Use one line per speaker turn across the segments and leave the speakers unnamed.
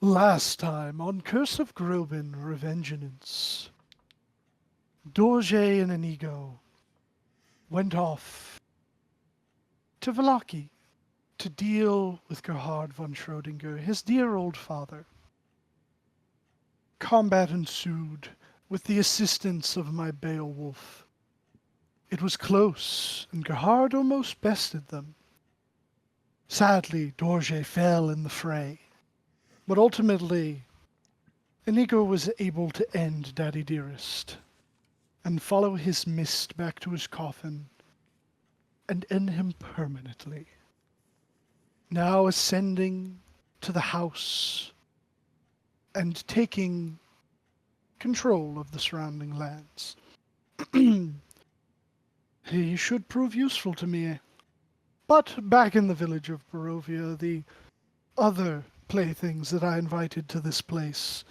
Last time on Curse of Groban, Revengeance, Dorje and Inigo went off to Valaki to deal with Gerhard von Schrödinger, his dear old father. Combat ensued with the assistance of my Beowulf. It was close, and Gerhard almost bested them. Sadly, Dorje fell in the fray, but ultimately, Inigo was able to end Daddy Dearest and follow his mist back to his coffin and end him permanently. Now ascending to the house and taking control of the surrounding lands. He should prove useful to me. But back in the village of Barovia, the other playthings that I invited to this place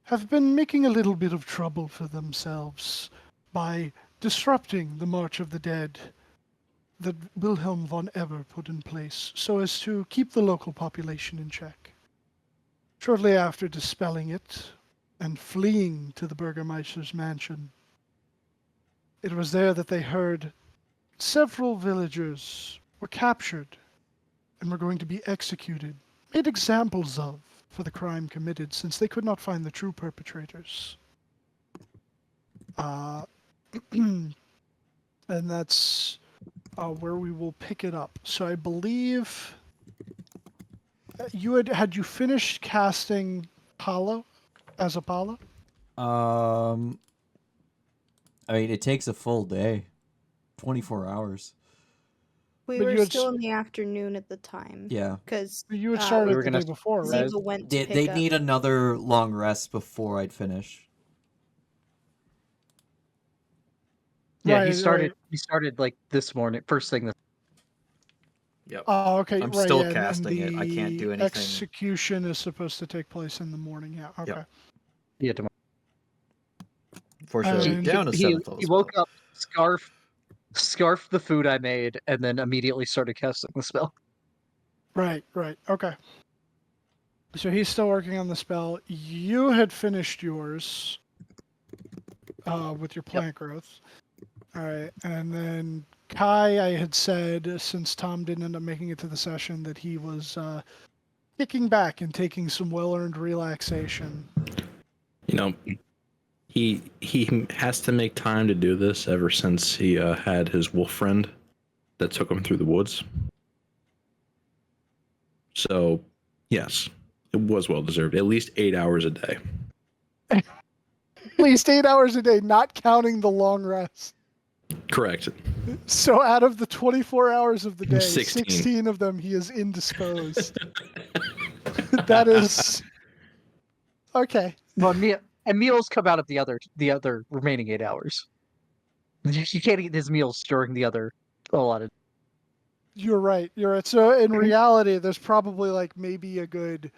have been making a little bit of trouble for themselves by disrupting the March of the Dead that Wilhelm von Ebber put in place so as to keep the local population in check. Shortly after dispelling it and fleeing to the Burgermeister's mansion, it was there that they heard several villagers were captured and were going to be executed, made examples of for the crime committed, since they could not find the true perpetrators. And that's where we will pick it up. So I believe you had you finished casting Pala as a Pala?
I mean, it takes a full day, 24 hours.
We
But
were
you had
still in the afternoon at the time.
Yeah.
Because
You had started
we were
the
gonna-
day before, right?
Ziva went to pick
They'd
up.
need another long rest before I'd finish.
Yeah,
Right,
he started.
right.
He started like this morning, first thing.
Yep.
Oh, okay.
I'm
right,
still
yeah,
casting
and
it. I can't do
the
anything.
Execution is supposed to take place in the morning. Yeah. Okay.
Yep.
Yeah, tomorrow.
Unfortunately,
And
down to
he,
7th level
he woke
spell.
up, scarfed the food I made, and then immediately started casting the spell.
Right. Okay. So he's still working on the spell. You had finished yours with your plant growth. All right, and then Kai, I had said, since Tom didn't end up making it to the session, that he was kicking back and taking some well-earned relaxation.
You know, he has to make time to do this ever since he had his wolf friend that took him through the woods. So, yes, it was well deserved. At least 8 hours a day.
At least 8 hours a day, not counting the long rest.
Correct.
So out of the 24 hours of the day,
16.
16 of them he is indisposed. That is okay.
Well, meals come out of the other remaining 8 hours. You can't eat his meals during the other allotted.
You're right. So in reality, there's probably like maybe a good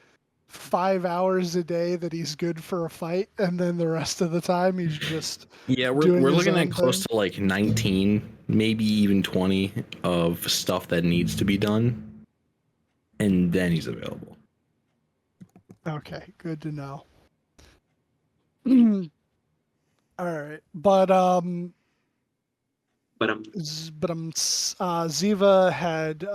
5 hours a day that he's good for a fight, and then the rest of the time he's just
Yeah,
doing
we're
his
looking
own
at close
thing.
to like 19, maybe even 20 of stuff that needs to be done, and then he's available.
Okay, good to know. All right, but Ziva had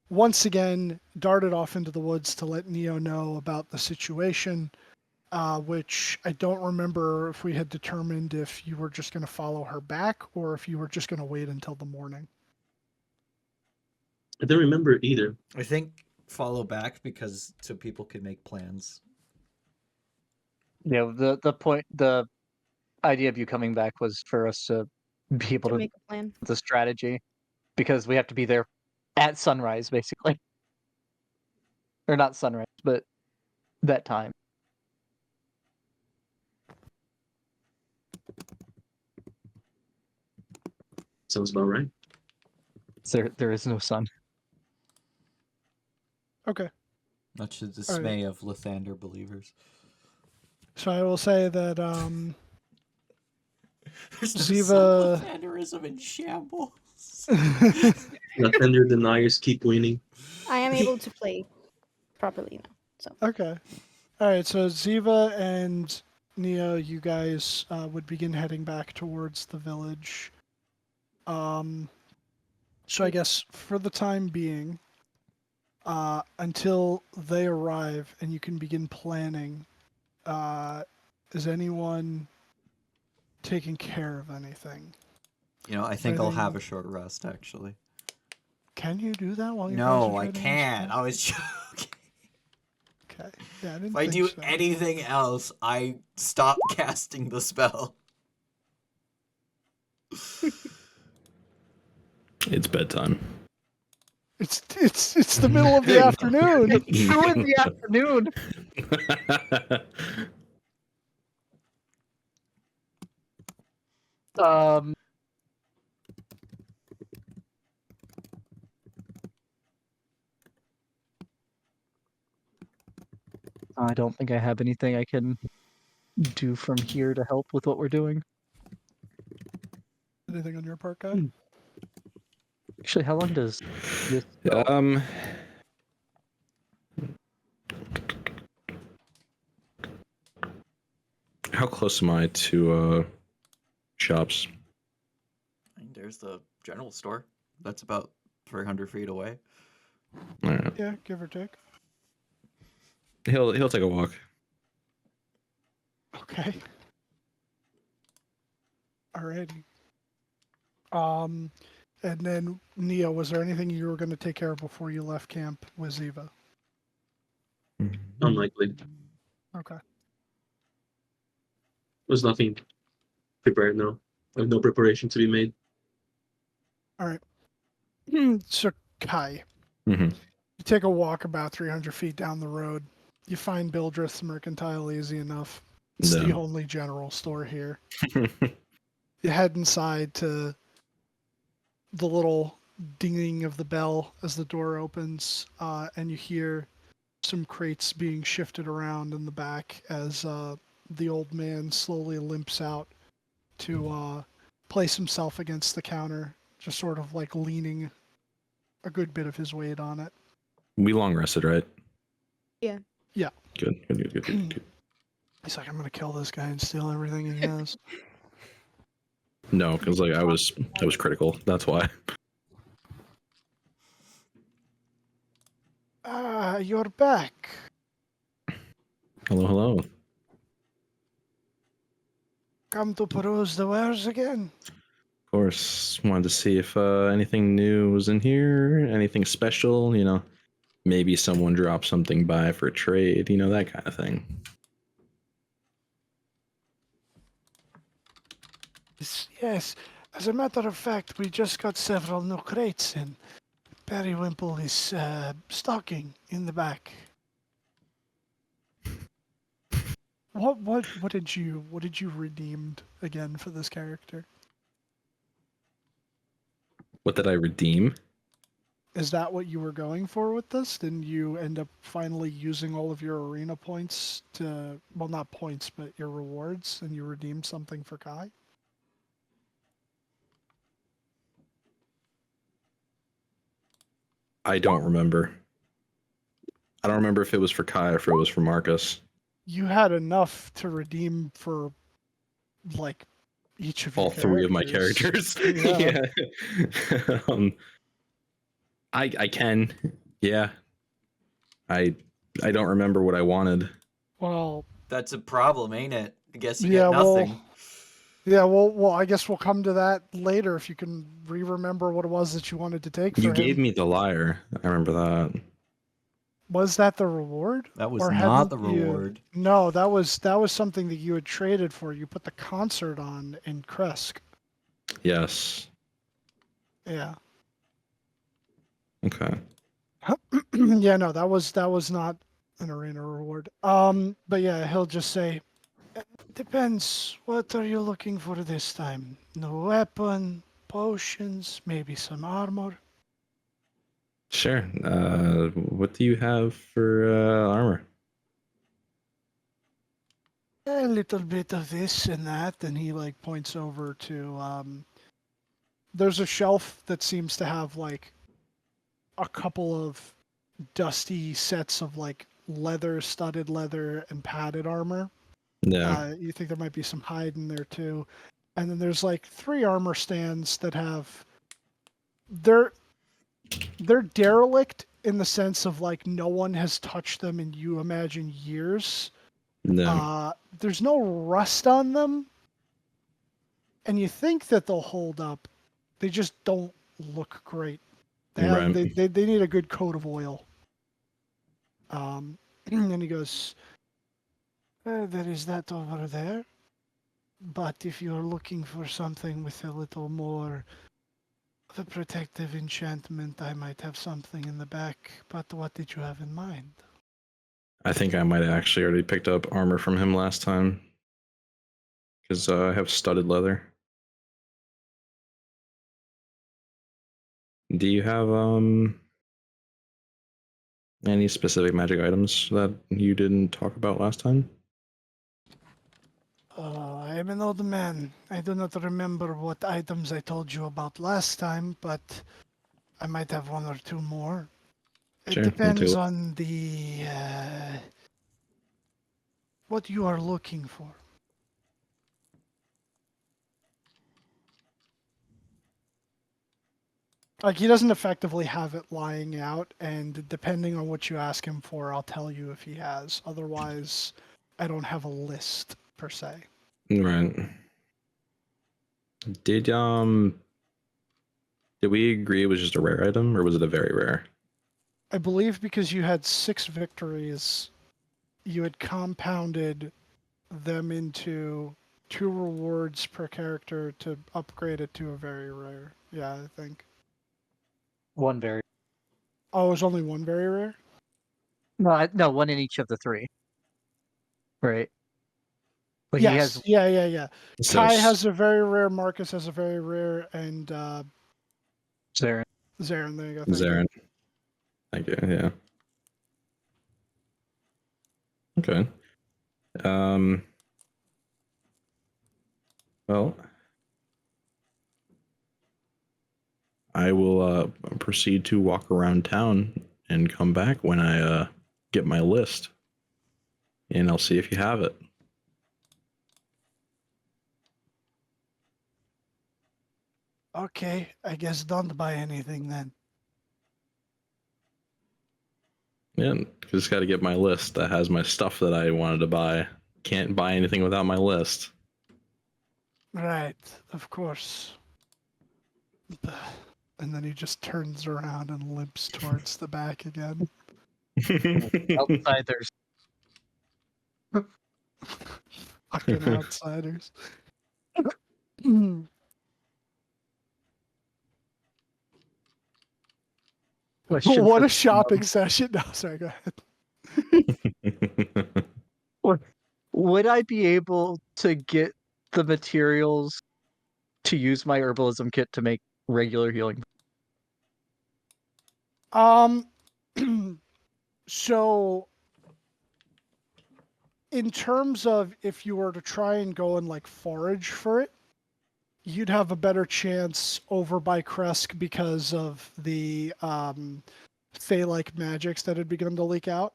once again darted off into the woods to let Neo know about the situation, which I don't remember if we had determined if you were just going to follow her back or if you were just going to wait until the morning.
I don't remember either.
I think follow back because so people could make plans.
Yeah, the idea of you coming back was for us to be able
To
to
make a plan.
the strategy, because we have to be there at sunrise, basically, or not sunrise, but that time.
Sounds about right.
There is no sun.
Okay.
Much to the dismay of Lathander believers.
So I will say that
Ziva...
Ziva...
Lathanderism in shambles.
Latender deniers keep winning.
I am able to play properly now.
Okay. All right. So Ziva and Neo, you guys would begin heading back towards the village. So I guess for the time being, until they arrive and you can begin planning, is anyone taking care of anything?
You know, I think I'll have
Anything-
a short rest, actually.
Can you do that while you're
No, I
concentrating on
can't.
spell?
I was joking.
Okay. Yeah, I didn't
If I
think
do
so.
anything else, I stop casting the spell.
It's bedtime.
It's the middle of the afternoon.
It's 2 in the afternoon. Um, I don't think I have anything I can do from here to help with what we're doing.
Anything on your part, guy?
Actually, how long does this go?
How close am I to shops?
I mean, there's the general store. That's about 300 feet away.
All right.
Yeah, give or take.
He'll take a walk.
Okay. Alrighty. And then Neo, was there anything you were going to take care of before you left camp with Ziva?
Unlikely.
Okay.
There's nothing prepared now. There's no preparation to be made.
All right. So Kai,
Mm-hmm.
you take a walk about 300 feet down the road. You find Bildreth's Mercantile easy enough. It's the
No.
only general store here. You head inside to the little dinging of the bell as the door opens, and you hear some crates being shifted around in the back as the old man slowly limps out to place himself against the counter, just sort of like leaning a good bit of his weight on it.
We long rested, right?
Yeah.
Yeah.
Good.
He's like, I'm gonna kill this guy and steal everything he has.
No, because like I was critical. That's why.
Ah, you're back.
Hello.
Come to peruse the wares again.
Of course, wanted to see if anything new was in here, anything special. You know, maybe someone dropped something by for a trade. You know, that kind of thing.
Yes, as a matter of fact, we just got several new crates in. Periwinkle is stocking in the back. What did you redeemed again for this character?
What did I redeem?
Is that what you were going for with this? Didn't you end up finally using all of your arena points to, well, not points, but your rewards, and you redeemed something for Kai?
I don't remember. I don't remember if it was for Kai or if it was for Marcus.
You had enough to redeem for, like, each of your
All three of my
characters.
characters.
Yeah.
Yeah. I can. Yeah. I don't remember what I wanted.
Well,
That's a problem, ain't it? I guess you
yeah,
get nothing.
well, I guess we'll come to that later if you can remember what it was that you wanted to take
You
for
gave
him.
me the lyre. I remember that.
Was that the reward?
That was
Or
not the
hadn't you-
reward.
No, that was something that you had traded for. You put the concert on in Kresk.
Yes.
Yeah.
Okay.
Yeah, no, that was not an arena reward. But yeah, he'll just say, depends. What are you looking for this time? No weapon, potions, maybe some armor.
Sure. What do you have for armor?
A little bit of this and that, and he like points over to there's a shelf that seems to have like a couple of dusty sets of like leather, studded leather, and padded armor.
Yeah.
You think there might be some hide in there too. And then there's like 3 armor stands that have they're derelict in the sense of like no one has touched them in, you imagine, years.
No.
There's no rust on them, and you think that they'll hold up. They just don't look great.
Right.
They need a good coat of oil. And he goes, there is that over there. But if you're looking for something with a little more of a protective enchantment, I might have something in the back. But what did you have in mind?
I think I might have actually already picked up armor from him last time. Because I have studded leather. Do you have any specific magic items that you didn't talk about last time?
I am an old man. I do not remember what items I told you about last time, but I might have 1 or 2 more. It
Sure, we'll
depends
do it.
on the what you are looking for. Like, he doesn't effectively have it lying out, and depending on what you ask him for, I'll tell you if he has. Otherwise, I don't have a list per se.
Right. Did we agree it was just a rare item, or was it a very rare?
I believe because you had 6 victories, you had compounded them into 2 rewards per character to upgrade it to a very rare. Yeah, I think.
One very.
Oh, it was only 1 very rare?
No, one in each of the 3. Right. But he
Yes.
has
Yeah.
So
Kai has a very rare, Marcus has a very rare, and
Zarin.
Zarin, there you go. Thank you.
Zarin. Thank you. Yeah. Okay. Well, I will proceed to walk around town and come back when I get my list, and I'll see if you have it.
Okay, I guess don't buy anything then.
Yeah, just got to get my list that has my stuff that I wanted to buy. Can't buy anything without my list.
Right, of course. And then he just turns around and limps towards the back again.
Outside there's
Fucking outsiders.
question
What
for
a shopping session. No, sorry, go ahead.
would I be able to get the materials to use my herbalism kit to make regular healing?
Um, so in terms of if you were to try and go and like forage for it, you'd have a better chance over by Kresk because of the Fey-like magics that had begun to leak out.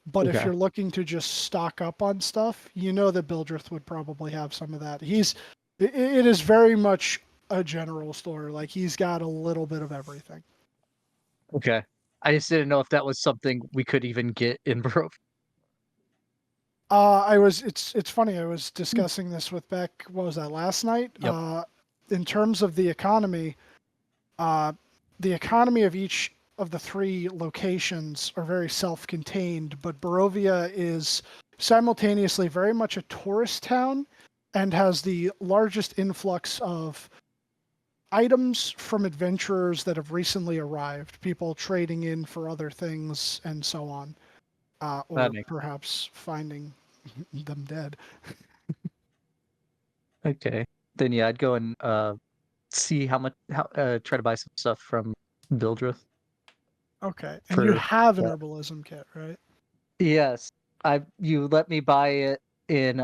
But if
Okay.
you're looking to just stock up on stuff, you know that Bildrith would probably have some of that. It is very much a general store. Like, he's got a little bit of everything.
Okay. I just didn't know if that was something we could even get in Barovia.
It's funny, I was discussing this with Beck, what was that, last night?
Yep.
In terms of the economy of each of the 3 locations are very self-contained, but Barovia is simultaneously very much a tourist town and has the largest influx of items from adventurers that have recently arrived, people trading in for other things and so on, or
That makes-
perhaps finding them dead.
Okay. Then yeah, I'd go and see how try to buy some stuff from Bildrith.
Okay, and you
For
have an
that.
herbalism kit, right?
Yes. You let me buy it in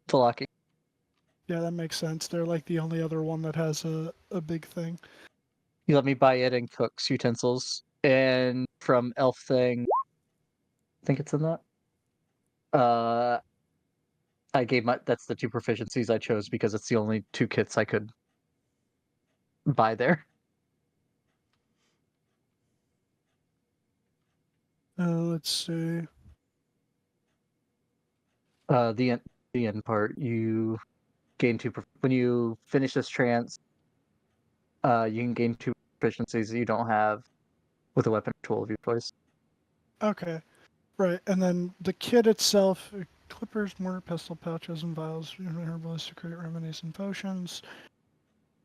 Talaki.
Yeah, that makes sense. They're like the only other one that has a big thing.
You let me buy it in Cook's utensils. And from Elf Thing, think it's in that. I gave that's the 2 proficiencies I chose because it's the only 2 kits I could buy there.
Let's see.
The end part, you gain 2 when you finish this trance. You can gain 2 proficiencies that you don't have with a weapon or tool of your choice.
Okay. Right, and then the kit itself, clippers, mortar, pestle, pouches, and vials, herbalists, secret remedies, and potions.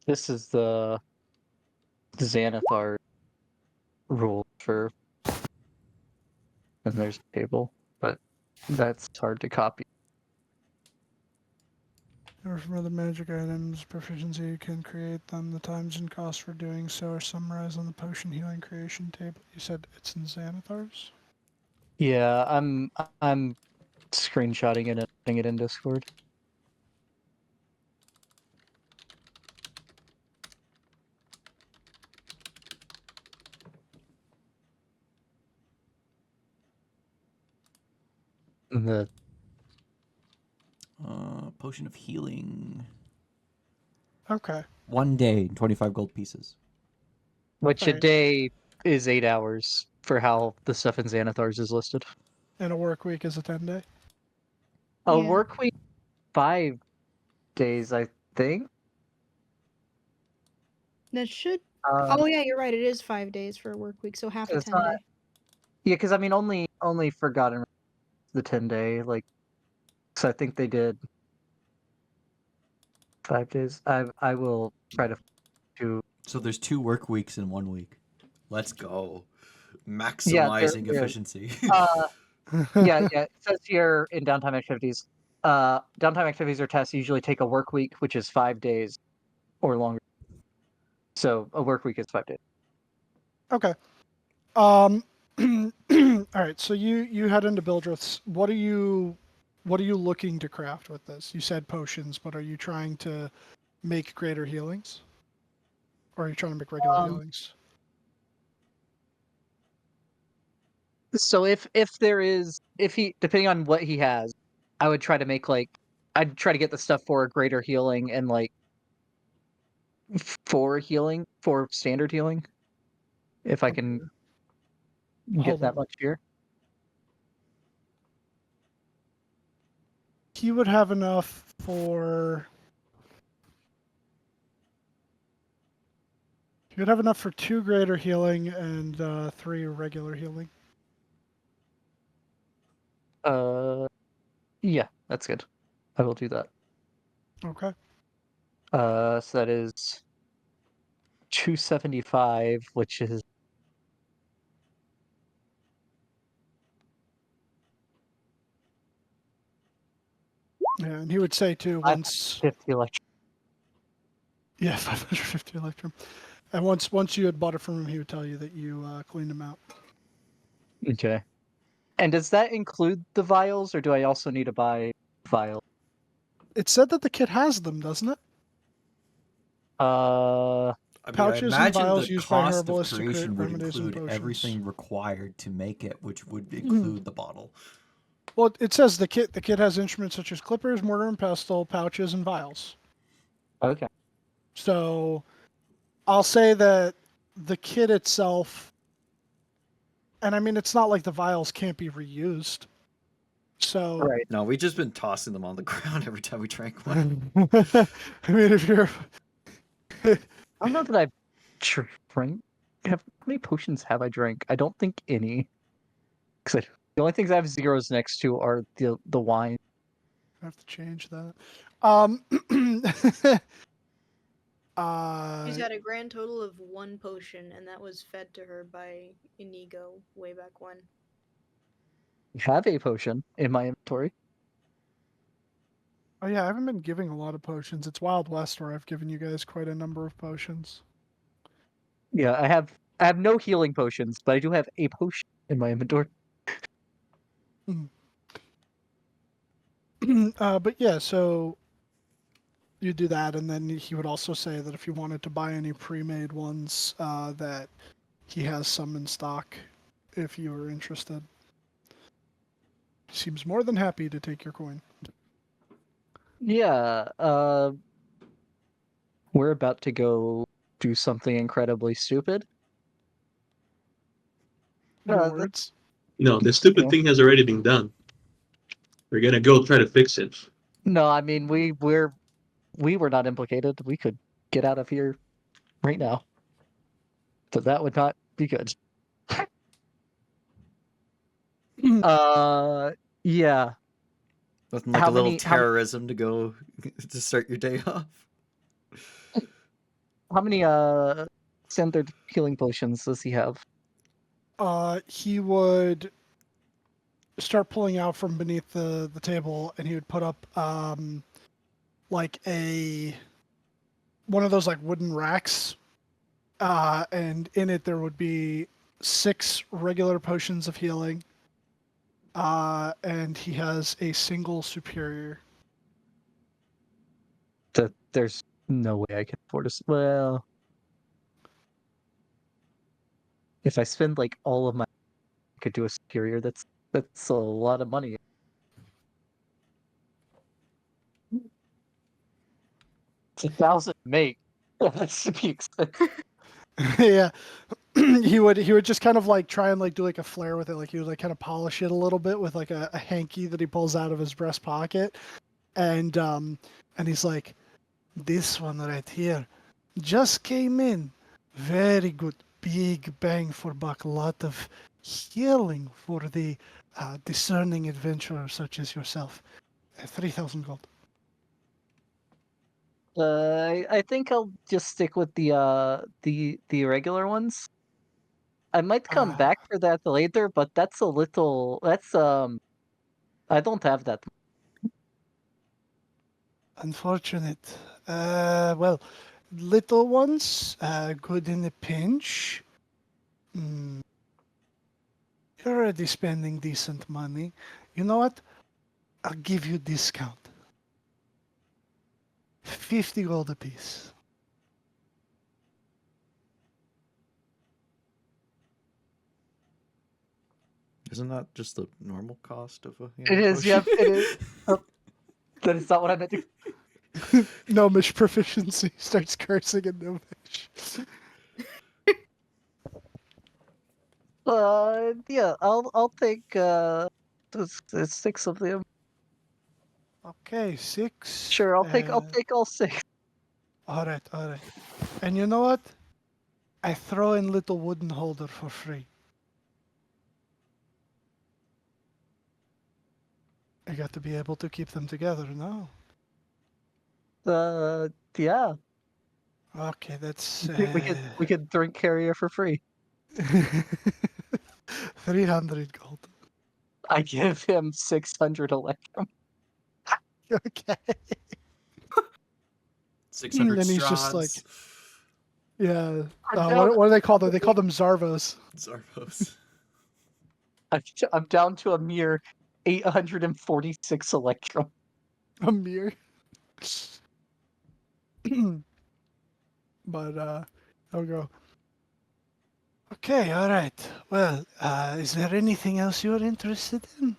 This is the Xanathar rule for, and there's a table, but that's hard to copy.
Or from other magic items, proficiency you can create them. The times and costs for doing so are summarized on the potion healing creation table. You said it's in Xanathar's?
Yeah, I'm screenshotting it and putting it in Discord. The
Potion of healing.
Okay.
1 day, 25 gold pieces.
which a
Right.
day is 8 hours for how the stuff in Xanathar's is listed.
And a work week is a 10-day?
A
Yeah.
work week 5 days, I think.
That should.
Uh,
Oh yeah, you're right. It is 5 days for a work week, so half a
It's
10
not-
day.
yeah, because I mean, only Forgotten the 10-day, like, so I think they did 5 days. I will try to.
So there's 2 work weeks in 1 week. Let's go.
Yeah,
Maximizing
there is.
efficiency.
Yeah. It says here in downtime activities. Downtime activities or tests usually take a work week, which is 5 days or longer. So a work week is 5 days.
Okay. All right. So you head into Bildreth's. What are you looking to craft with this? You said potions, but are you trying to make greater healings, or are you trying to make regular healings?
So if he, depending on what he has, I would try to make I'd try to get the stuff for greater healing and for standard healing, if I can
Hold
get that
on.
much here.
He would have enough for. He would have enough for 2 greater healing and 3 regular healing.
Yeah, that's good. I will do that.
Okay.
So that is 275, which is
Yeah, and he would say too once.
50 electric.
Yeah, 550 electrum. And once you had bought it from him, he would tell you that you cleaned him out.
Okay. And does that include the vials, or do I also need to buy vials?
It said that the kit has them, doesn't it?
I mean,
Pouches
I
and
imagine
vials
the
used by
cost of
herbalists to create
creation would
remedies and
include
potions.
everything required to make it, which would include the bottle.
Well, it says the kit has instruments such as clippers, mortar and pestle, pouches, and vials.
Okay.
So I'll say that the kit itself, and I mean, it's not like the vials can't be reused. So,
Right.
No, we've just been tossing them on the ground every time we drank one.
I mean, if you're.
I don't know that I've drank. How many potions have I drank? I don't think any. Because the only things I have zeros next to are the wine.
I have to change that.
She's got a grand total of 1 potion, and that was fed to her by Inigo way back when.
I have a potion in my inventory.
Oh yeah, I haven't been giving a lot of potions. It's Wild West where I've given you guys quite a number of potions.
Yeah, I have no healing potions, but I do have a potion in my inventory.
But yeah, so you do that, and then he would also say that if you wanted to buy any pre-made ones, that he has some in stock if you were interested. seems more than happy to take your coin.
Yeah, we're about to go do something incredibly stupid.
Your
Uh,
words.
No, the stupid
Yeah.
thing has already been done. We're gonna go try to fix it.
No, I mean we were not implicated. We could get out of here right now. So that would not be good. Uh, yeah.
Nothing like
How
a little
many how,
terrorism to go to start your day off.
how many standard healing potions does he have?
He would start pulling out from beneath the table, and he would put up like one of those like wooden racks, and in it there would be 6 regular potions of healing, and he has a single superior.
There's no way I can afford this. Well, if I spend like all of my, I could do a superior. That's a lot of money. It's 1,000 to make. That should be expensive.
Yeah. he would just kind of like try and like do like a flare with it, like he would like kind of polish it a little bit with like a hanky that he pulls out of his breast pocket, and he's like, this one right here just came in, very good, big bang for buck, lot of healing for the discerning adventurer such as yourself. 3,000 gold.
I think I'll just stick with the regular ones. I might come
Ah.
back for that later, but that's a little. That's I don't have that.
Unfortunate. Well, little ones, good in a pinch. Mm, you're already spending decent money. You know what? I'll give you discount. 50 gold apiece.
Isn't that just the normal cost of a
It
healing
is. Yep.
potion?
It is. Oh, that is not what I meant to.
Gnomish proficiency starts cursing in Gnomish.
Yeah. I'll take there's 6 of them.
Okay, 6.
Sure. I'll take all 6.
All right, all right. And you know what? I throw in little wooden holder for free. I got to be able to keep them together now.
Yeah.
Okay, that's
We could drink carrier for free.
300 gold.
I give him 600 electrum.
Okay.
600
And he's just like,
straws.
yeah.
I'm down,
What do they call them? They call them Zarvos.
Zarvos.
I'm down to a mere 846 electrum.
A mere. But I'll go. Okay, all right. Well, is there anything else you're interested in?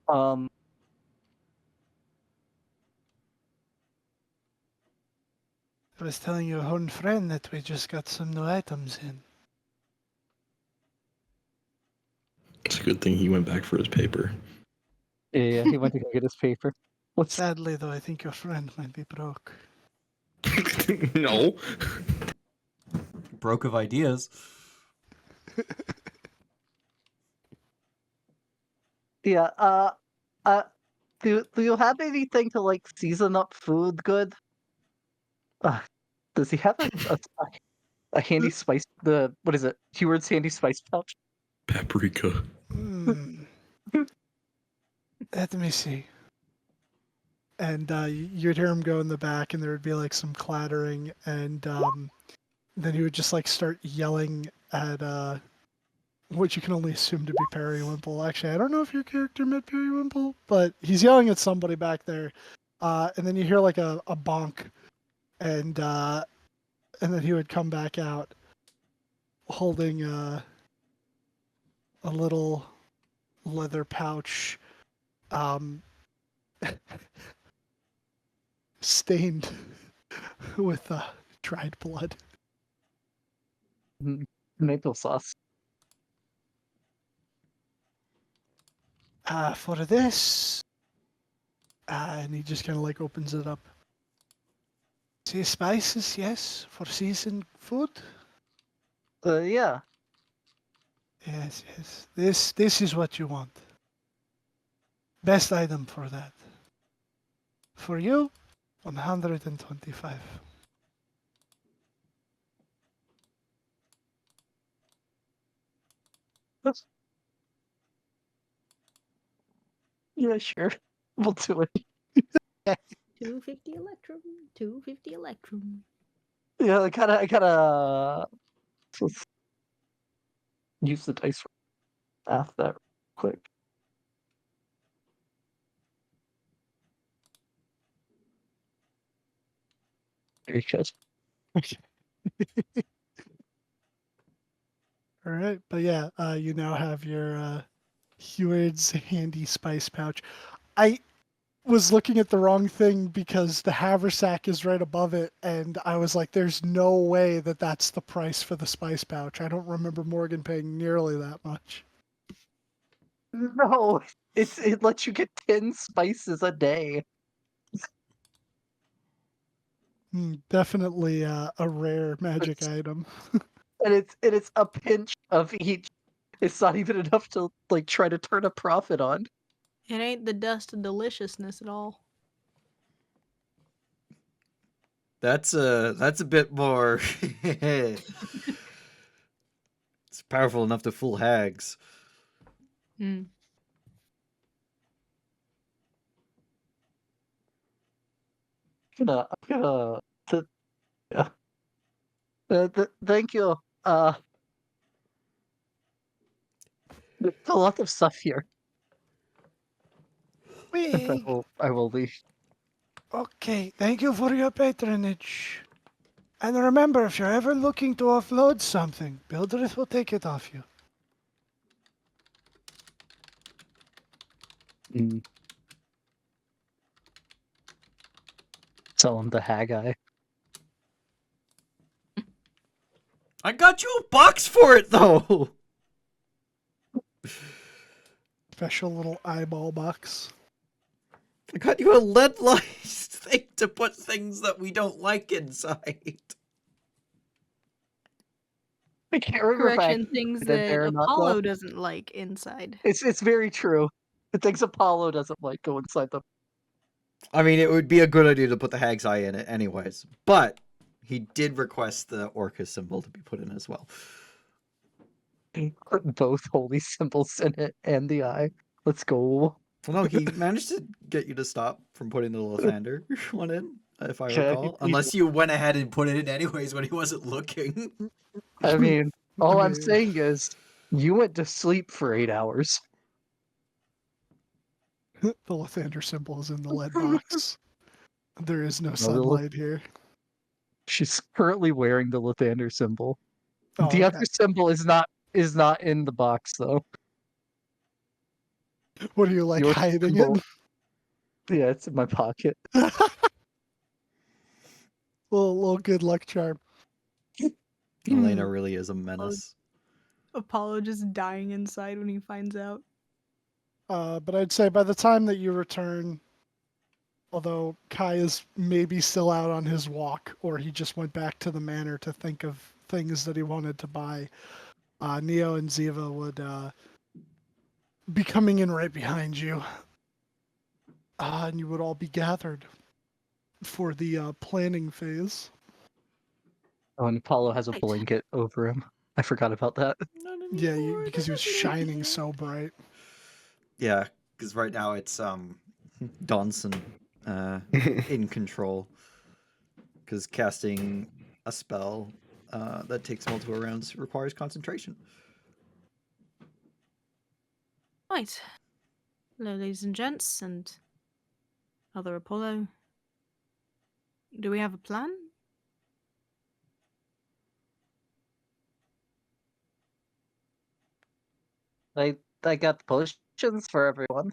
Um,
I was telling your own friend that we just got some new items in.
It's a good thing he went back for his paper.
yeah, he went to go get his paper. What's
Sadly, though, I think your friend might be broke.
No.
Broke of ideas.
yeah? Do you have anything to like season up food good? Does he have a handy spice? What is it? Keyword's handy spice pouch.
Paprika.
Hmm. Let me see. And you'd hear him go in the back, and there would be like some clattering, and then he would just like start yelling at what you can only assume to be Periwinkle. Actually, I don't know if your character met Periwinkle, but he's yelling at somebody back there, and then you hear like a bonk, and then he would come back out holding a little leather pouch, um, stained with dried blood.
Maple sauce.
For this, and he just kind of like opens it up. See, spices, yes, for seasoned food.
Yeah.
Yes, yes. This is what you want. Best item for that. For you, 125.
Yeah, sure. We'll do it.
250 electrum. 250 electrum.
Yeah, I gotta use the dice for math that real quick. Very good.
All right, but yeah, you now have your Heward's handy spice pouch. I was looking at the wrong thing because the haversack is right above it, and I was like, "There's no way that that's the price for the spice pouch." I don't remember Morgan paying nearly that much.
No, it lets you get 10 spices a day.
Definitely a rare magic
It's-
item.
And it's a pinch of each. It's not even enough to like try to turn a profit on.
It ain't the dust of deliciousness at all.
That's a bit more. It's powerful enough to fool hags.
Hmm.
I'm gonna yeah. Thank you. There's a lot of stuff here. And
Wait.
I will leave.
Okay, thank you for your patronage. And remember, if you're ever looking to offload something, Bildrith will take it off you.
Mm. Tell him the Haggai.
I got you a box for it though.
Special little eyeball box.
I got you a lead line thing to put things that we don't like inside.
I can't remember if I
Correction, things
put it
that
there or not, though.
Apollo doesn't like inside.
It's very true. The things Apollo doesn't like go inside them.
I mean, it would be a good idea to put the hag's eye in it anyways, but he did request the Orcus symbol to be put in as well.
Put both holy symbols in it and the eye. Let's go.
Well, no, he managed to get you to stop from putting the Lathander one in, if I
Okay,
recall. Unless you went ahead and put it in anyways when he wasn't looking.
I mean, all I'm
Man.
saying is you went to sleep for 8 hours.
The Lathander symbol is in the lead box. There is no
the
sunlight here.
She's currently wearing the Lathander symbol.
Oh,
The
okay.
other symbol is not in the box though.
What are you like
Your
hiding
symbol-
it?
Yeah, it's in my pocket.
Little good luck charm.
Elena really is a menace.
Apollo just dying inside when he finds out.
But I'd say by the time that you return, although Kai is maybe still out on his walk, or he just went back to the manor to think of things that he wanted to buy, Neo and Ziva would be coming in right behind you. And you would all be gathered for the planning phase.
Oh, and Apollo has a
Right.
blanket over him. I forgot about that.
Yeah, because he was shining so bright.
Yeah, because right now it's Donson in control. Because casting a spell that takes multiple rounds requires concentration.
Right. Hello, ladies and gents, and other Apollo. Do we have a plan?
I got the potion. transgressions for everyone.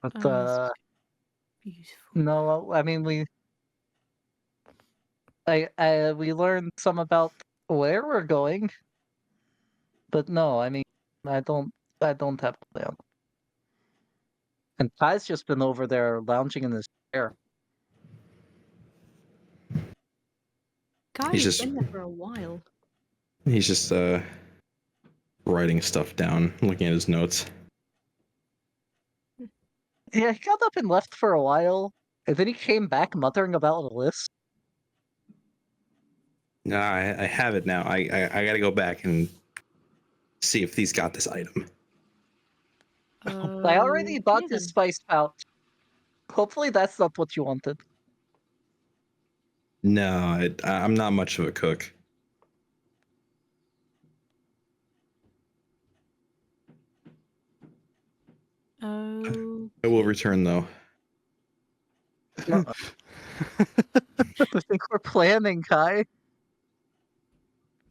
But
Oh, beautiful.
no, I mean we learned some about where we're going, but no, I mean I don't have a plan. And Ty's just been over there lounging in his chair.
Guy,
He's
you've
just
been there for a while.
he's just writing stuff down, looking at his notes.
Yeah, he got up and left for a while, and then he came back muttering about a list.
No, I have it now. I got to go back and see if he's got this item.
I already bought
Okay,
his
then.
spice pouch. Hopefully that's not what you wanted.
No, I'm not much of a cook.
Oh,
I will return though.
I think we're planning, Kai.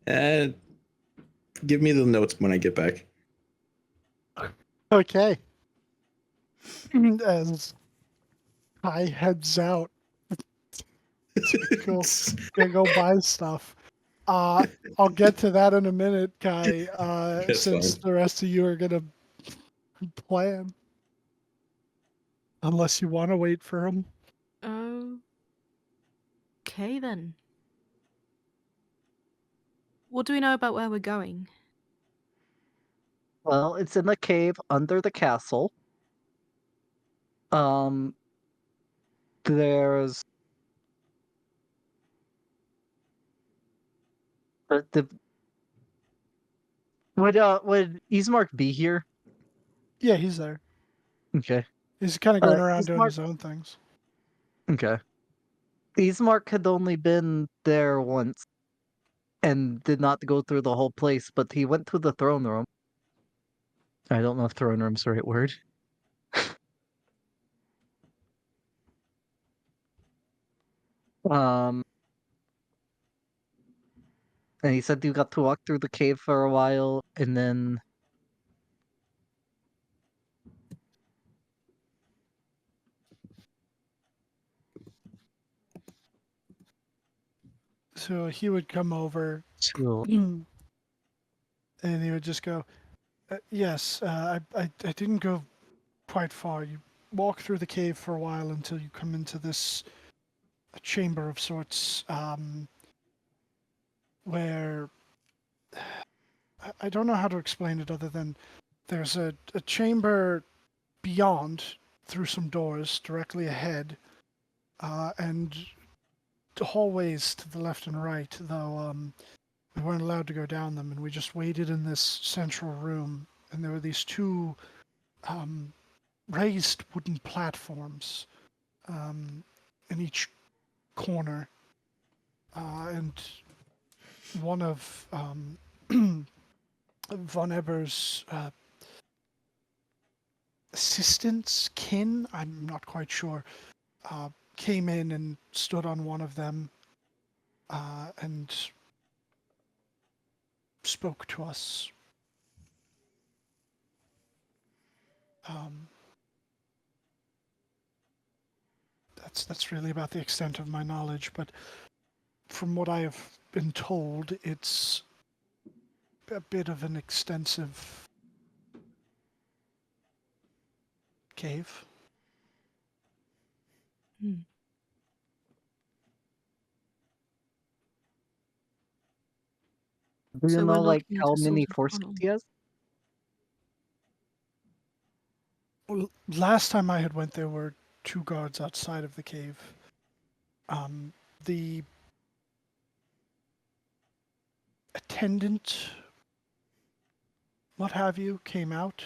Uh, give me the notes when I get back.
Okay. As I heads out to go buy stuff. I'll get to that in a minute, Kai.
That's
Since
fine.
the rest of you are gonna plan, unless you want to wait for him.
okay then. What do we know about where we're going?
Well, it's in the cave under the castle. There's the would Ismark be here?
Yeah, he's there.
Okay.
He's kind of going around doing
Ismark.
his own things.
Okay. Ismark had only been there once and did not go through the whole place, but he went to the throne room. I don't know if throne room's the right word. Um, and he said you got to walk through the cave for a while, and then
So he would come over
to
and he would just go, "Yes, I didn't go quite far. You walk through the cave for a while until you come into this chamber of sorts, where I don't know how to explain it other than there's a chamber beyond through some doors directly ahead, and hallways to the left and right, though we weren't allowed to go down them, and we just waited in this central room, and there were these two raised wooden platforms in each corner, and one of Von Ebber's assistants, kin, I'm not quite sure, came in and stood on one of them and spoke to us. That's really about the extent of my knowledge, but from what I have been told, it's a bit of an extensive cave.
Hmm.
do you
So we're
know like
looking
how
to
many
sort of
forces
tunnel.
he has?
Well, last time I had went, there were 2 guards outside of the cave. The attendant, what have you, came out.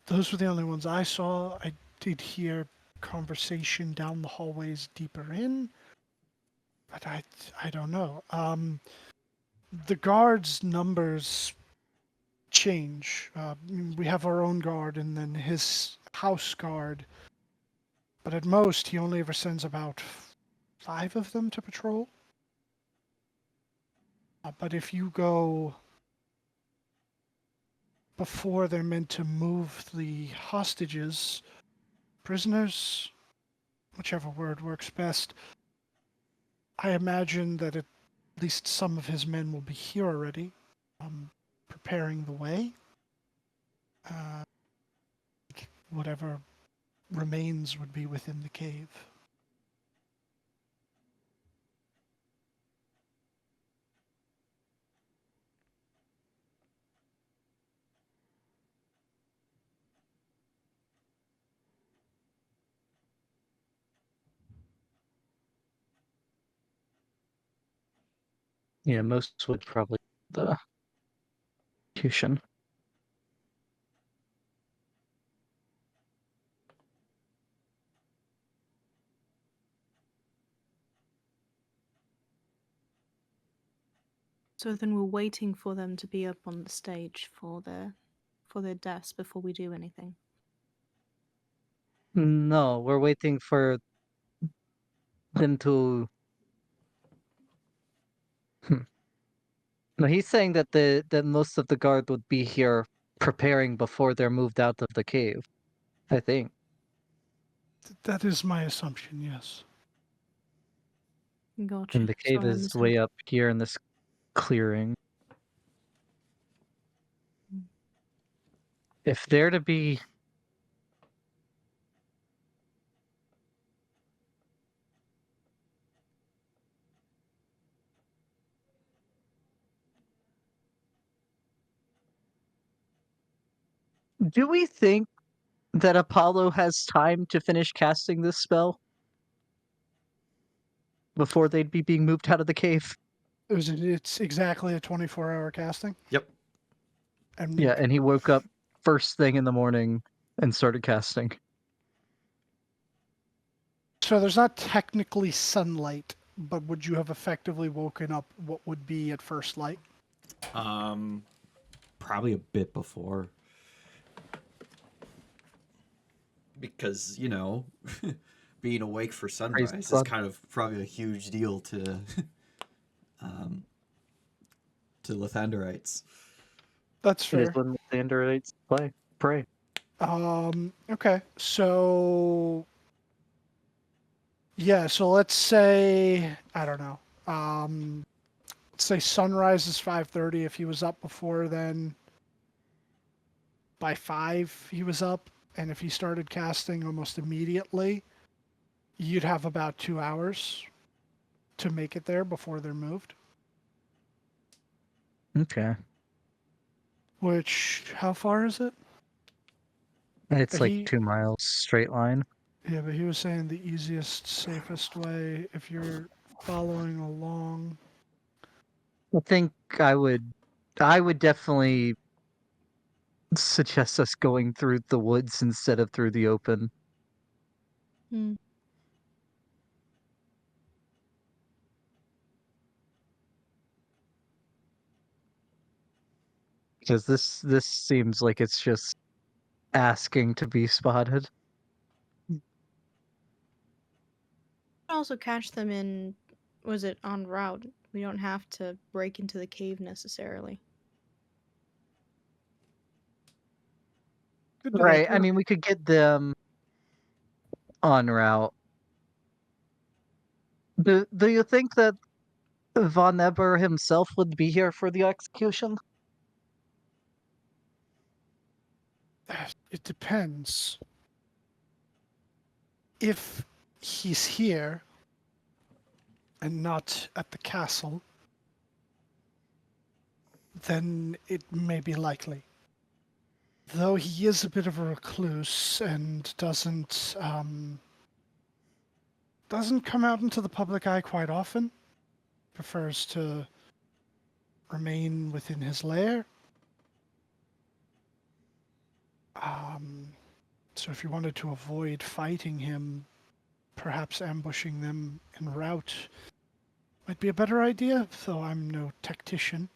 Those were the only ones I saw. I did hear conversation down the hallways deeper in, but I don't know. The guards' numbers change. We have our own guard and then his house guard, but at most he only ever sends about 5 of them to patrol. But if you go before they're meant to move the hostages, prisoners, whichever word works best, I imagine that at least some of his men will be here already, preparing the way. Uh, whatever remains would be within the cave.
Yeah, most would probably the execution.
So then we're waiting for them to be up on the stage for their deaths before we do anything.
No, we're waiting for them to. Hmm. No, he's saying that that most of the guard would be here preparing before they're moved out of the cave. I think.
That is my assumption, yes.
Gotcha.
And the cave
Sorry, I
is
misheard.
way up here in this clearing.
Mm.
If they're to be. Do we think that Apollo has time to finish casting this spell before they'd be being moved out of the cave?
It's exactly a 24-hour casting.
Yep.
And
Yeah, and he woke up first thing in the morning and started casting.
so there's not technically sunlight, but would you have effectively woken up what would be at first light?
Probably a bit before.
Because, you know, being awake for
Praise
sunrise is
God.
kind of probably a huge deal to Lathanderites.
That's
It is
fair.
when the Androids pray.
Okay. So yeah, so let's say I don't know. Let's say sunrise is 5:30. If he was up before then, by 5 he was up, and if he started casting almost immediately, you'd have about 2 hours to make it there before they're moved.
Okay.
Which, how far is it?
It's like
He,
2 miles straight line.
yeah, but he was saying the easiest, safest way if you're following along.
I think I would definitely suggest us going through the woods instead of through the open.
Hmm.
Because this seems like it's just asking to be spotted.
Also catch them in, was it en route? We don't have to break into the cave necessarily.
Could do that
Right. I
too.
mean, we could get them en route. Do you think that Von Ebber himself would be here for the execution?
It depends. If he's here and not at the castle, then it may be likely. Though he is a bit of a recluse and doesn't come out into the public eye quite often, prefers to remain within his lair. So if you wanted to avoid fighting him, perhaps ambushing them en route might be a better idea, though I'm no tactician.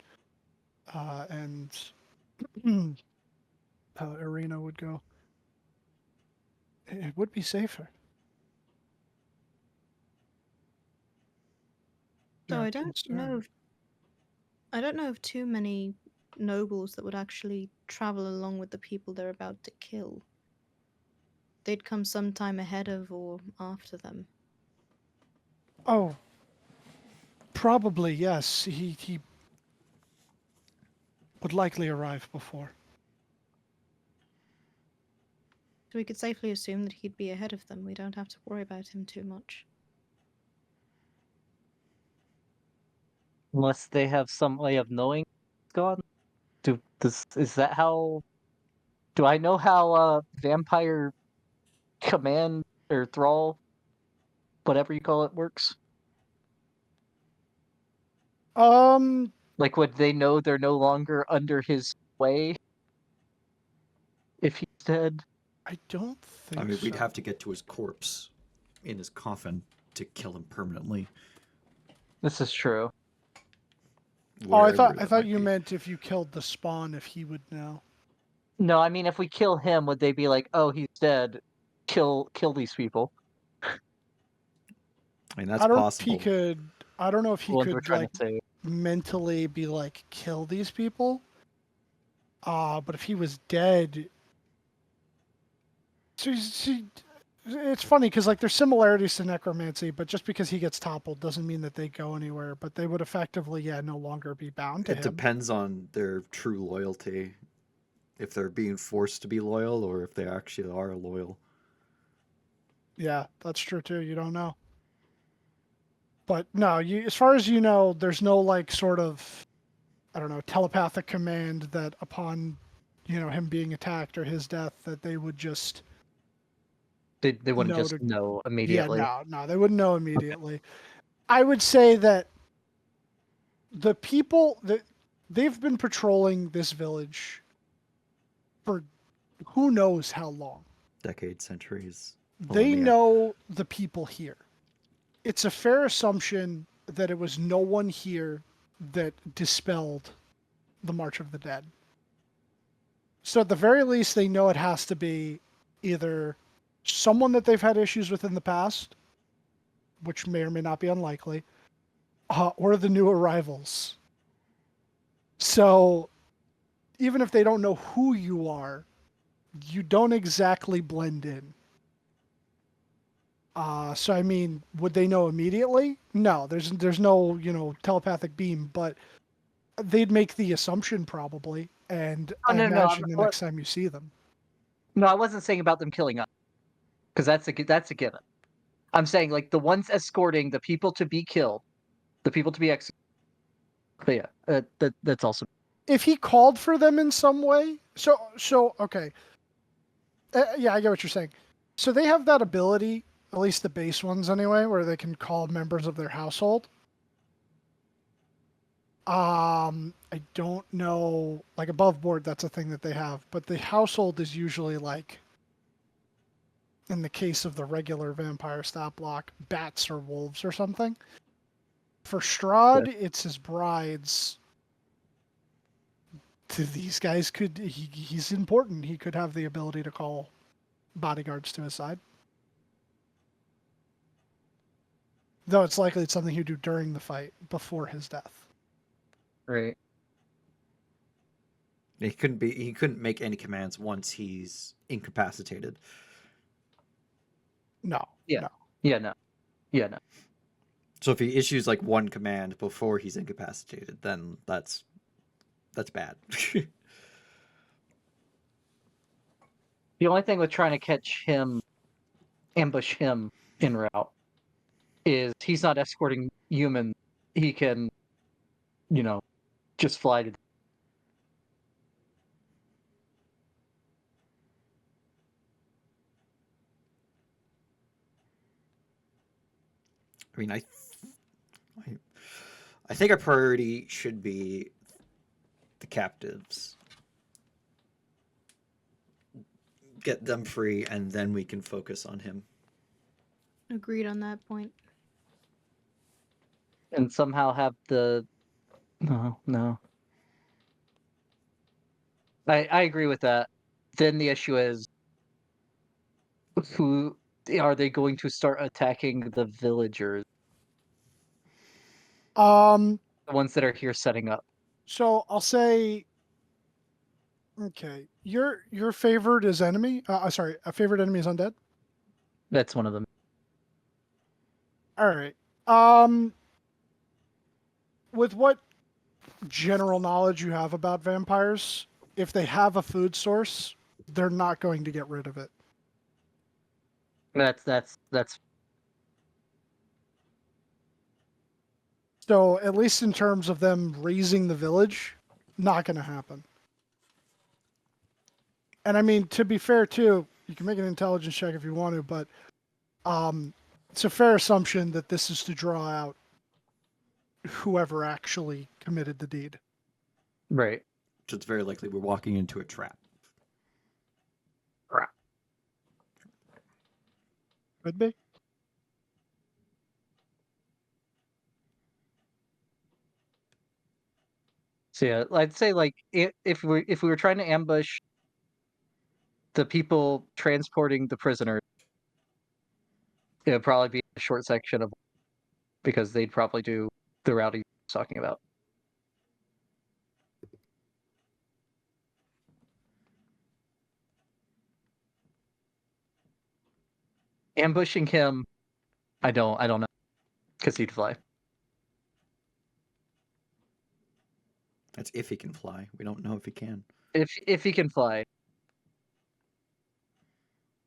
And Arena would go. It would be safer.
So
Your
I don't know
concern.
if I don't know of too many nobles that would actually travel along with the people they're about to kill. They'd come sometime ahead of or after them.
Oh, probably yes. He would likely arrive before.
So we could safely assume that he'd be ahead of them. We don't have to worry about him too much.
Unless they have some way of knowing it's gone. Is that how? Do I know how vampire command or thrall, whatever you call it, works?
Um,
Like, would they know they're no longer under his sway if he's dead?
I don't think
I mean, we'd
so.
have to get to his corpse in his coffin to kill him permanently.
This is true.
Oh, I
wherever
thought
that might
you
be.
meant if you killed the spawn, if he would know.
No, I mean, if we kill him, would they be like, "Oh, he's dead. Kill these people"?
I mean, that's
I don't know if he
possible.
could. I don't know if
The
he
ones we're
could
trying
like
to save.
mentally be like kill these people. But if he was dead, so it's funny because like there's similarities to necromancy, but just because he gets toppled doesn't mean that they go anywhere. But they would effectively, no longer be bound to
It
him.
depends on their true loyalty. If they're being forced to be loyal or if they actually are loyal.
Yeah, that's true too. You don't know. But no, as far as you know, there's no like sort of, I don't know, telepathic command that upon, him being attacked or his death, that they would just
They wouldn't
know
just
to.
know
Yeah,
immediately.
no, they wouldn't know immediately. I would say that the people that they've been patrolling this village for who knows how long.
Decades, centuries.
They
millennia.
know the people here. It's a fair assumption that it was no one here that dispelled the March of the Dead. So at the very least, they know it has to be either someone that they've had issues with in the past, which may or may not be unlikely, or the new arrivals. So even if they don't know who you are, you don't exactly blend in. So I mean, would they know immediately? No, there's no telepathic beam, but they'd make the assumption probably, and
Oh,
I
no,
imagine the next time you see them.
no, I wasn't saying about them killing us, because that's a given. I'm saying like the ones escorting the people to be killed, the people to be executed. But yeah, that's also
If he called for them in some way, so okay, yeah, I get what you're saying. So they have that ability, at least the base ones anyway, where they can call members of their household. I don't know, like above board, that's a thing that they have, but the household is usually like, in the case of the regular vampire stat block, bats or wolves or something. For Strahd, it's his brides. To these guys, he's important. He could have the ability to call bodyguards to his side. Though it's likely it's something he'd do during the fight, before his death.
right.
He couldn't make any commands once he's incapacitated.
No.
Yeah.
No.
Yeah, no. Yeah, no.
So if he issues like one command before he's incapacitated, then that's bad.
The only thing with trying to ambush him en route, is he's not escorting humans. He can, just fly to.
I mean, I think our priority should be the captives. Get them free, and then we can focus on him.
Agreed on that point.
And somehow have the. No. I agree with that. Then the issue is, who are they going to start attacking the villagers,
Um,
the ones that are here setting up?
So I'll say, okay, your favorite is enemy. Sorry, a favorite enemy is undead.
That's one of them.
All right. Um, with what general knowledge you have about vampires, if they have a food source, they're not going to get rid of it.
That's
So at least in terms of them raising the village, not going to happen. And I mean, to be fair too, you can make an intelligence check if you want to, but it's a fair assumption that this is to draw out whoever actually committed the deed.
right.
So it's very likely we're walking into a trap.
Could be.
So yeah, I'd say like if we were trying to ambush the people transporting the prisoners, it would probably be a short section of because they'd probably do the route he was talking about. Ambushing him, I don't know, because he'd fly.
That's if he can fly. We don't know if he can.
If he can fly.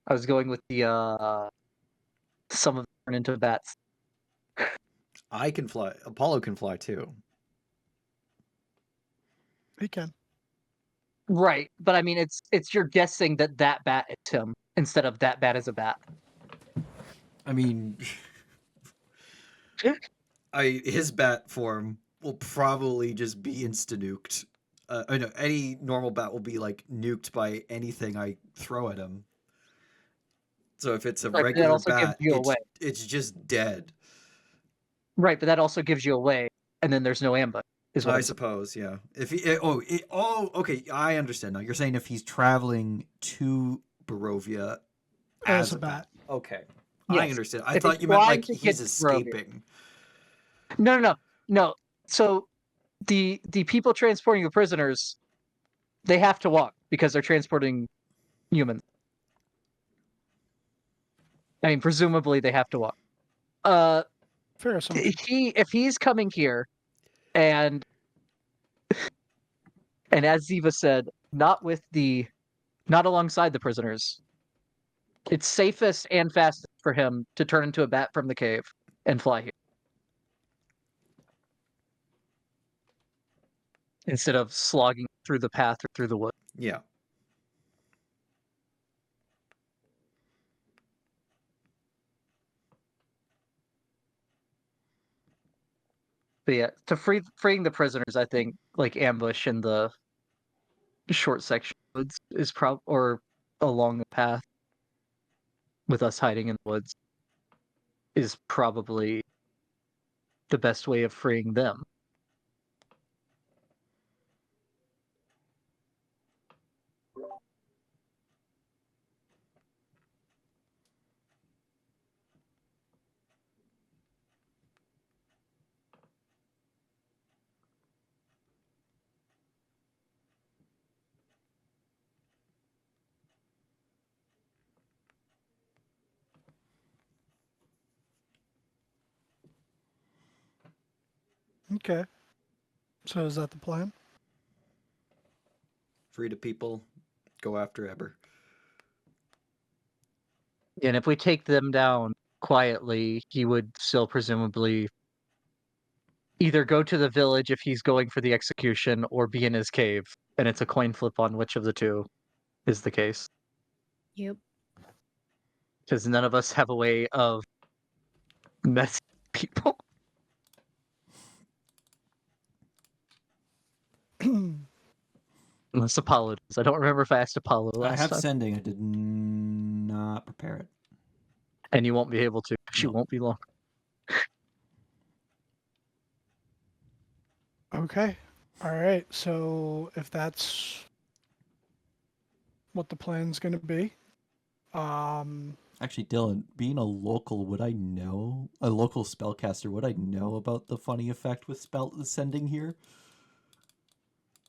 I was going with the some of them turn into bats.
I can fly. Apollo can fly too.
He can.
Right, but I mean it's you're guessing that that bat is him instead of that bat is a bat.
I mean, his bat form will probably just be insta-nuked. I know any normal bat will be like nuked by anything I throw at him. So if it's a
Right, but that
regular
also gives
bat,
you away.
it's just dead.
Right, but that also gives you away, and then there's no ambush. Is what
I
I'm saying.
suppose, yeah. If he, okay, I understand now. You're saying if he's traveling to Barovia as a bat. Okay, I
Yes.
understand. I
If
thought
he's
you meant
trying
like
to
he's
get to Barovia.
escaping.
No. So the people transporting the prisoners, they have to walk because they're transporting humans. I mean, presumably they have to walk.
Fair assumption.
If he's coming here, and as Ziva said, not alongside the prisoners, it's safest and fastest for him to turn into a bat from the cave and fly here instead of slogging through the path or through the wood.
Yeah.
But yeah, to freeing the prisoners, I think like ambush in the short section of woods is or along the path with us hiding in the woods is probably the best way of freeing them.
Okay. So is that the plan?
Free to people, go after Ebber.
And if we take them down quietly, he would still presumably either go to the village if he's going for the execution or be in his cave. And it's a coin flip on which of the two is the case.
Yep.
Because none of us have a way of messing people. Unless Apollo does. I don't remember if I asked Apollo
I
last
have
time.
sending. I did not prepare it.
And you won't be able to. She
No.
won't be long.
Okay. All right. So if that's what the plan's going to be,
Actually, Dylan, being a local spellcaster, would I know about the funny effect with spell sending here?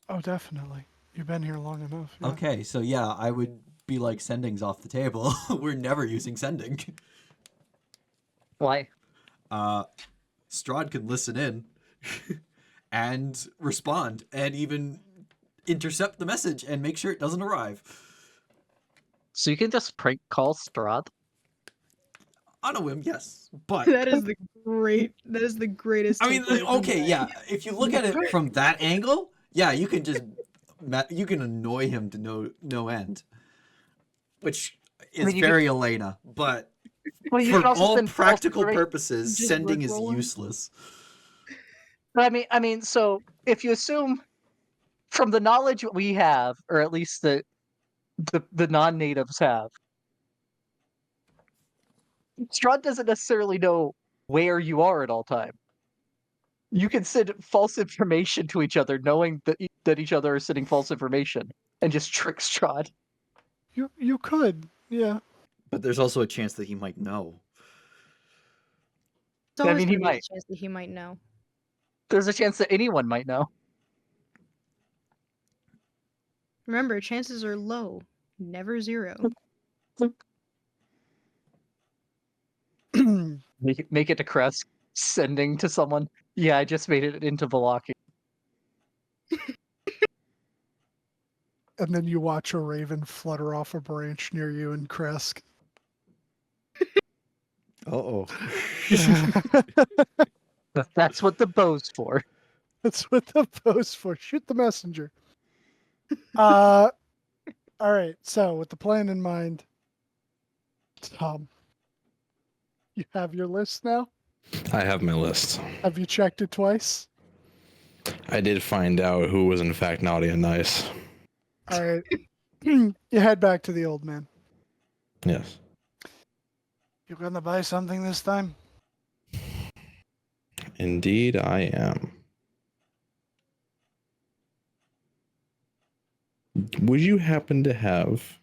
Oh, definitely. You've been here long enough. Yeah.
Okay, so yeah, I would be like, sending's off the table. We're never using sending.
Why?
Strahd can listen in and respond and even intercept the message and make sure it doesn't arrive.
So you can just prank call Strahd?
On a whim, yes. But
That is the greatest.
I mean,
takeaway from
okay,
that.
yeah. If you look at it from that angle, yeah, you can just you can annoy him to no end, which is
mean, you
very Elena. But
Well, you
for
can also
all
send false
practical
information.
purposes,
Just
sending is
rickroll him.
useless.
But I mean, so if you assume from the knowledge we have, or at least the non-natives have, Strahd doesn't necessarily know where you are at all time. You can send false information to each other, knowing that each other is sending false information, and just trick Strahd.
You could. Yeah.
But there's also a chance that he might know.
It's
I
always
mean, he
going to be
might.
a chance that he might know.
There's a chance that anyone might know.
Remember, chances are low, never zero.
Make it to Crest, sending to someone. Yeah, I just made it into Velaki.
And then you watch a raven flutter off a branch near you in Kresk.
Uh-oh.
That's what the bow's for.
That's what the post for. Shoot the messenger. All right. So with the plan in mind, Tom, you have your list now?
I have my list.
Have you checked it twice?
I did find out who was in fact naughty and nice.
All right. You head back to the old man.
Yes.
You gonna buy something this time?
Indeed, I am. Would you happen to have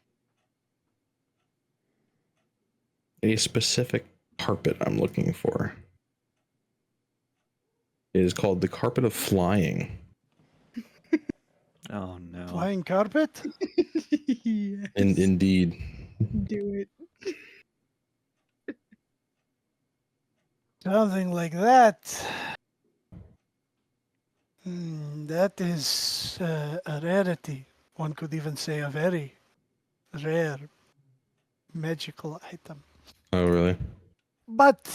a specific carpet I'm looking for? It is called the carpet of flying.
Oh no.
Flying carpet?
Yes.
Indeed.
Do it.
Something like that. That is a rarity. One could even say a very rare magical item.
Oh, really?
But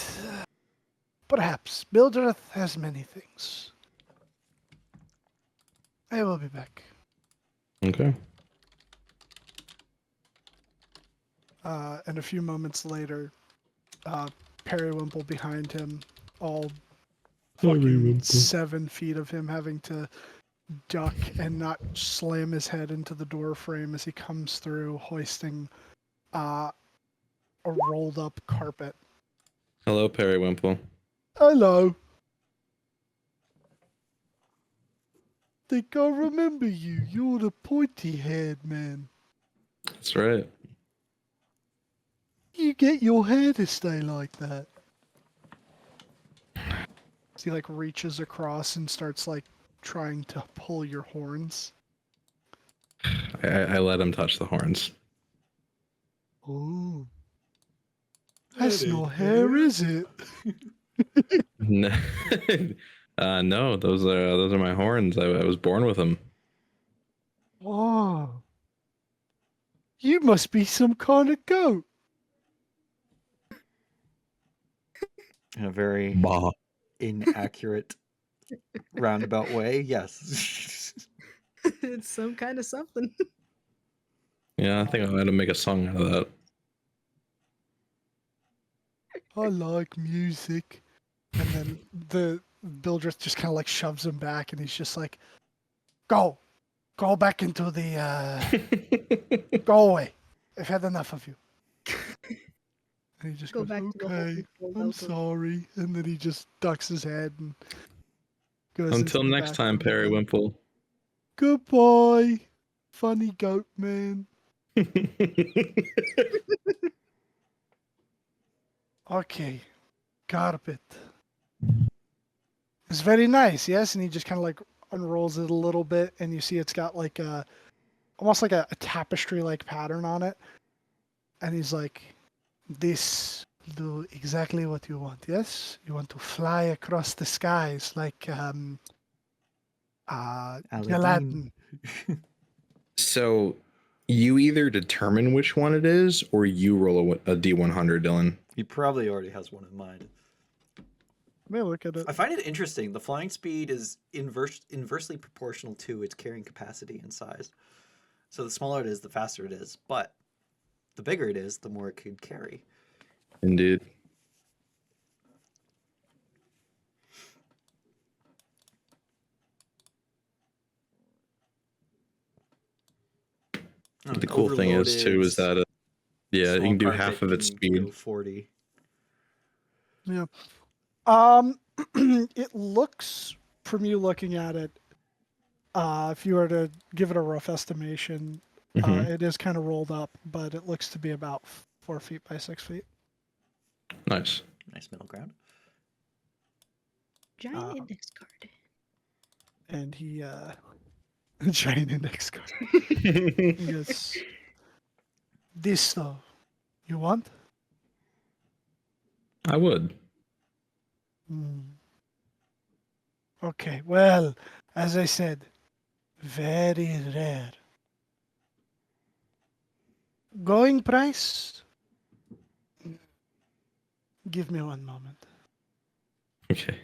perhaps Mildred has many things. I will be back.
Okay.
And a few moments later, Periwinkle behind him, all fucking
Periwinkle.
7 feet of him having to duck and not slam his head into the door frame as he comes through hoisting a rolled up carpet.
Hello, Periwinkle.
Hello. Think I remember you. You're the pointy haired man.
That's right.
You get your hair to stay like that. So he like reaches across and starts like trying to pull your horns.
I let him touch the horns.
Oh. That's not hair, is it?
No, no, those are my horns. I was born with them.
Oh. You must be some kind of goat.
In a very
Bah.
inaccurate roundabout way, yes.
It's some kind of something.
Yeah, I think I had to make a song out of that.
I like music. And then the Bildrith just kind of like shoves him back and he's just like, go back into the, go away. I've had enough of you. And he just
Go
goes,
back to the whole
okay,
control
I'm
delta.
sorry. And then he just ducks his head and goes
Until
into the
next
back
time,
room again.
Periwinkle.
Goodbye, funny goat man. Okay, carpet. It's very nice, yes? And he just kind of like unrolls it a little bit, and you see it's got like a almost like a tapestry-like pattern on it. And he's like, "This will do exactly what you want. Yes, you want to fly across the skies like
Aladdin.
Aladdin."
So you either determine which one it is, or you roll a D100, Dylan.
He probably already has one in mind.
Let me look at it.
I find it interesting. The flying speed is inversely proportional to its carrying capacity and size. So the smaller it is, the faster it is. But the bigger it is, the more it could carry.
Indeed. The cool thing is too is that yeah, you can do half of its speed.
40.
Yeah. It looks, from you looking at it, if you were to give it a rough estimation,
Mhm.
it is kind of rolled up, but it looks to be about 4 feet by 6 feet.
Nice.
Nice middle ground.
Giant index card.
And he, giant index card. He goes, "This though, you want?"
I would.
Hmm. Okay, well, as I said, very rare. Going price? Give me one moment.
Okay.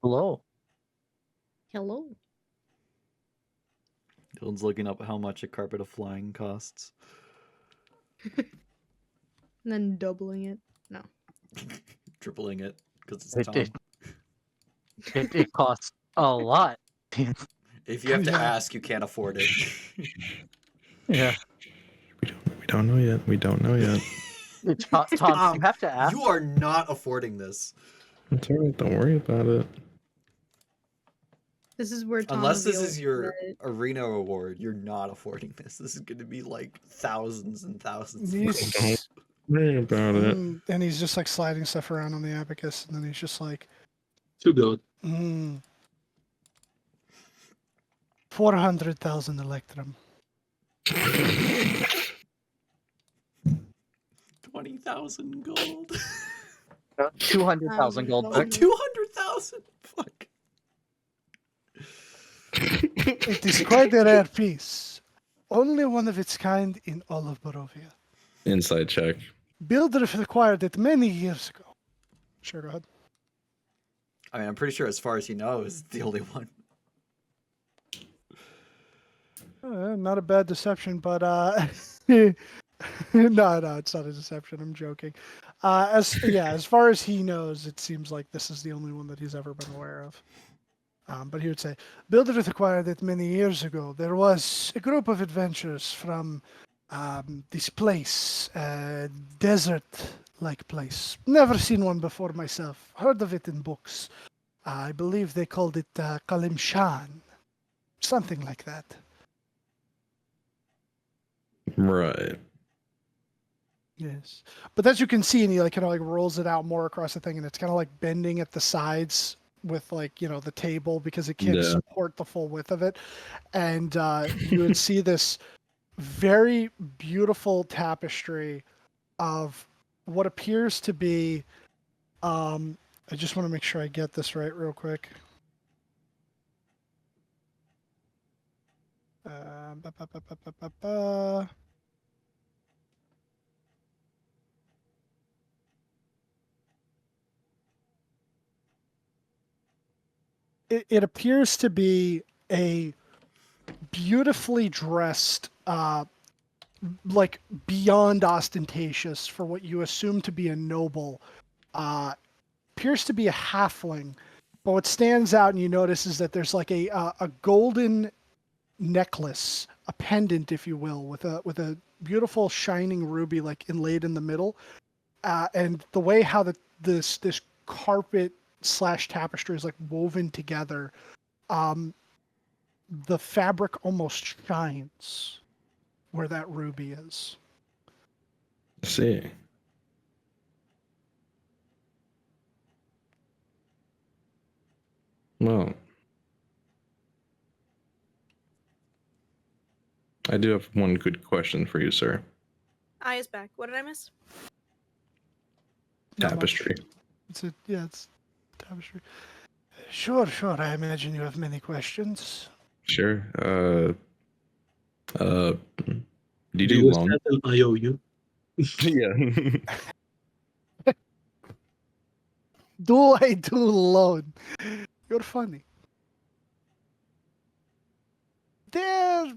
Hello.
Hello.
Dylan's looking up how much a carpet of flying costs.
And then doubling it. No.
Tripling it because it's
It,
Tom.
it costs a lot.
If you have to
Yeah.
ask, you can't afford it.
Yeah.
We don't know yet. We don't know yet.
Tom, you have to ask.
You are not affording this.
It's alright. Don't worry about it.
This is where Tom
Unless this
reveals
is your
that
arena award, you're not affording this. This is going to be like thousands and thousands.
He's,
Worry about it.
and he's just like sliding stuff around on the abacus, and then he's just like,
Too good.
400,000 electrum.
20,000 gold.
200,000 gold.
Oh, 200,000. Fuck.
It is quite a rare piece. Only one of its kind in all of Barovia.
Inside check.
Builder acquired it many years ago. Sure, go ahead.
I mean, I'm pretty sure as far as he knows, it's the only one.
Not a bad deception, but no, it's not a deception. I'm joking. As far as he knows, it seems like this is the only one that he's ever been aware of. But he would say, Builders acquired it many years ago. There was a group of adventurers from this place, desert-like place. Never seen one before myself. Heard of it in books. I believe they called it Kalimshan. Something like that.
Right.
Yes. But as you can see, and he like kind of like rolls it out more across the thing, and it's kind of like bending at the sides with like, you know, the table because it can't
Yeah.
support the full width of it. And you would see this very beautiful tapestry of what appears to be I just want to make sure I get this right real quick. Ba, ba, ba, ba, ba, ba, ba. It appears to be a beautifully dressed, like beyond ostentatious for what you assume to be a noble. Appears to be a halfling, But what stands out and you notice is that there's like a golden necklace, a pendant, if you will, with a beautiful shining ruby like inlaid in the middle. And the way how this carpet / tapestry is like woven together, the fabric almost shines where that ruby is.
I see. Well, I do have one good question for you, sir.
Eye is back. What did I miss?
Not much.
Tapestry.
It's tapestry. Sure. I imagine you have many questions.
Sure. Do you
Do
do
you
loan?
settle IOU?
Yeah.
Do I do loan? You're funny. There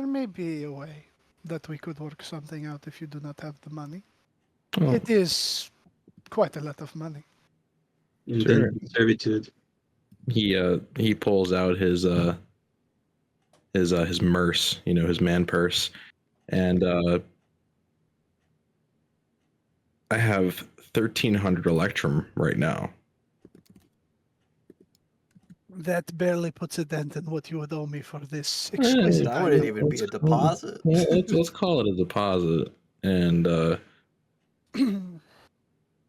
may be a way that we could work something out if you do not have the money.
Oh,
It is quite a lot of money.
Sure.
Then servitude.
he pulls out his merce, his man purse, and I have 1,300 electrum right now.
That barely puts a dent in what you would owe me for this
Yeah,
exquisite
That wouldn't
item.
even be a
Let's call it-
deposit.
Well, let's call it a deposit, and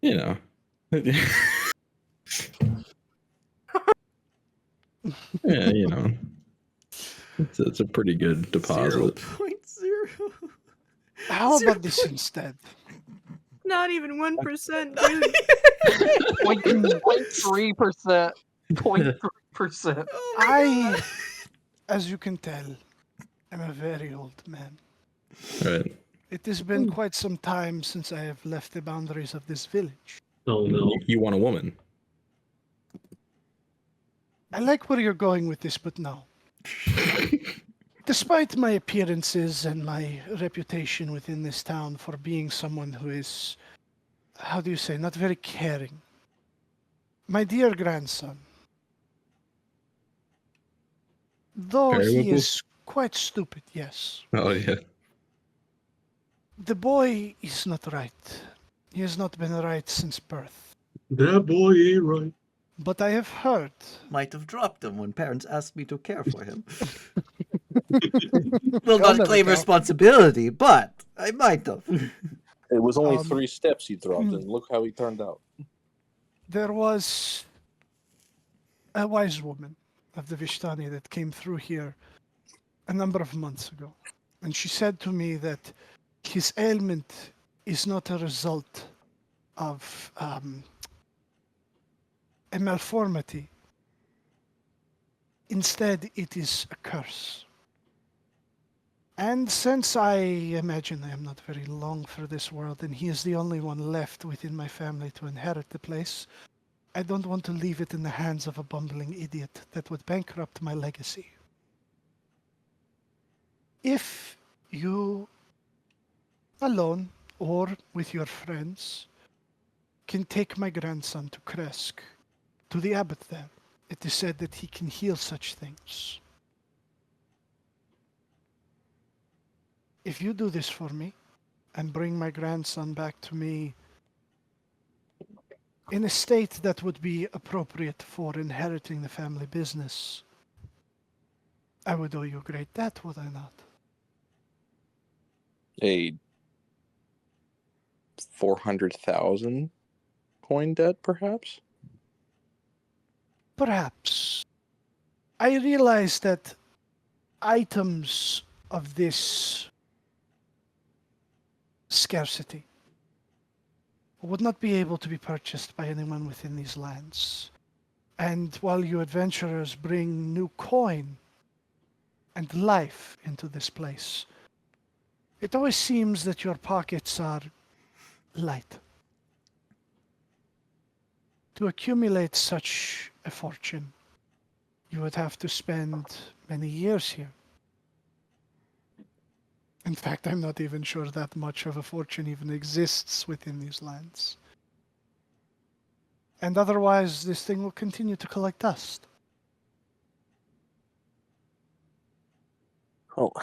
you know. Yeah, it's a pretty good deposit.
0.0.
How about this instead?
Not even 1%, dude.
0.3%. 0.3%.
Oh my
I,
God.
as you can tell, am a very old man.
Right.
It has been quite some time since I have left the boundaries of this village.
Oh no.
You want a woman?
I like where you're going with this, but no. Despite my appearances and my reputation within this town for being someone who is, how do you say, not very caring, my dear grandson, though he
Periwinkle?
is quite stupid, yes,
Oh yeah.
the boy is not right. He has not been right since birth.
That boy ain't right.
But I have heard
Might have dropped him when parents asked me to care for him.
I'll
Will not
never
claim
count.
responsibility, but I might have.
It was only
Um,
3 steps he dropped, and look how he turned out.
there was a wise woman of the Vishtani that came through here a number of months ago. And she said to me that his ailment is not a result of a malformity. Instead, it is a curse. And since I imagine I am not very long for this world, and he is the only one left within my family to inherit the place, I don't want to leave it in the hands of a bumbling idiot that would bankrupt my legacy. If you, alone or with your friends, can take my grandson to Kresk, to the abbot there, it is said that he can heal such things. If you do this for me and bring my grandson back to me in a state that would be appropriate for inheriting the family business, I would owe you a great debt, would I not?
A 400,000 coin debt, perhaps?
Perhaps. I realize that items of this scarcity would not be able to be purchased by anyone within these lands. And while you adventurers bring new coin and life into this place, it always seems that your pockets are light. To accumulate such a fortune, you would have to spend many years here. In fact, I'm not even sure that much of a fortune even exists within these lands. And otherwise, this thing will continue to collect dust.
Oh,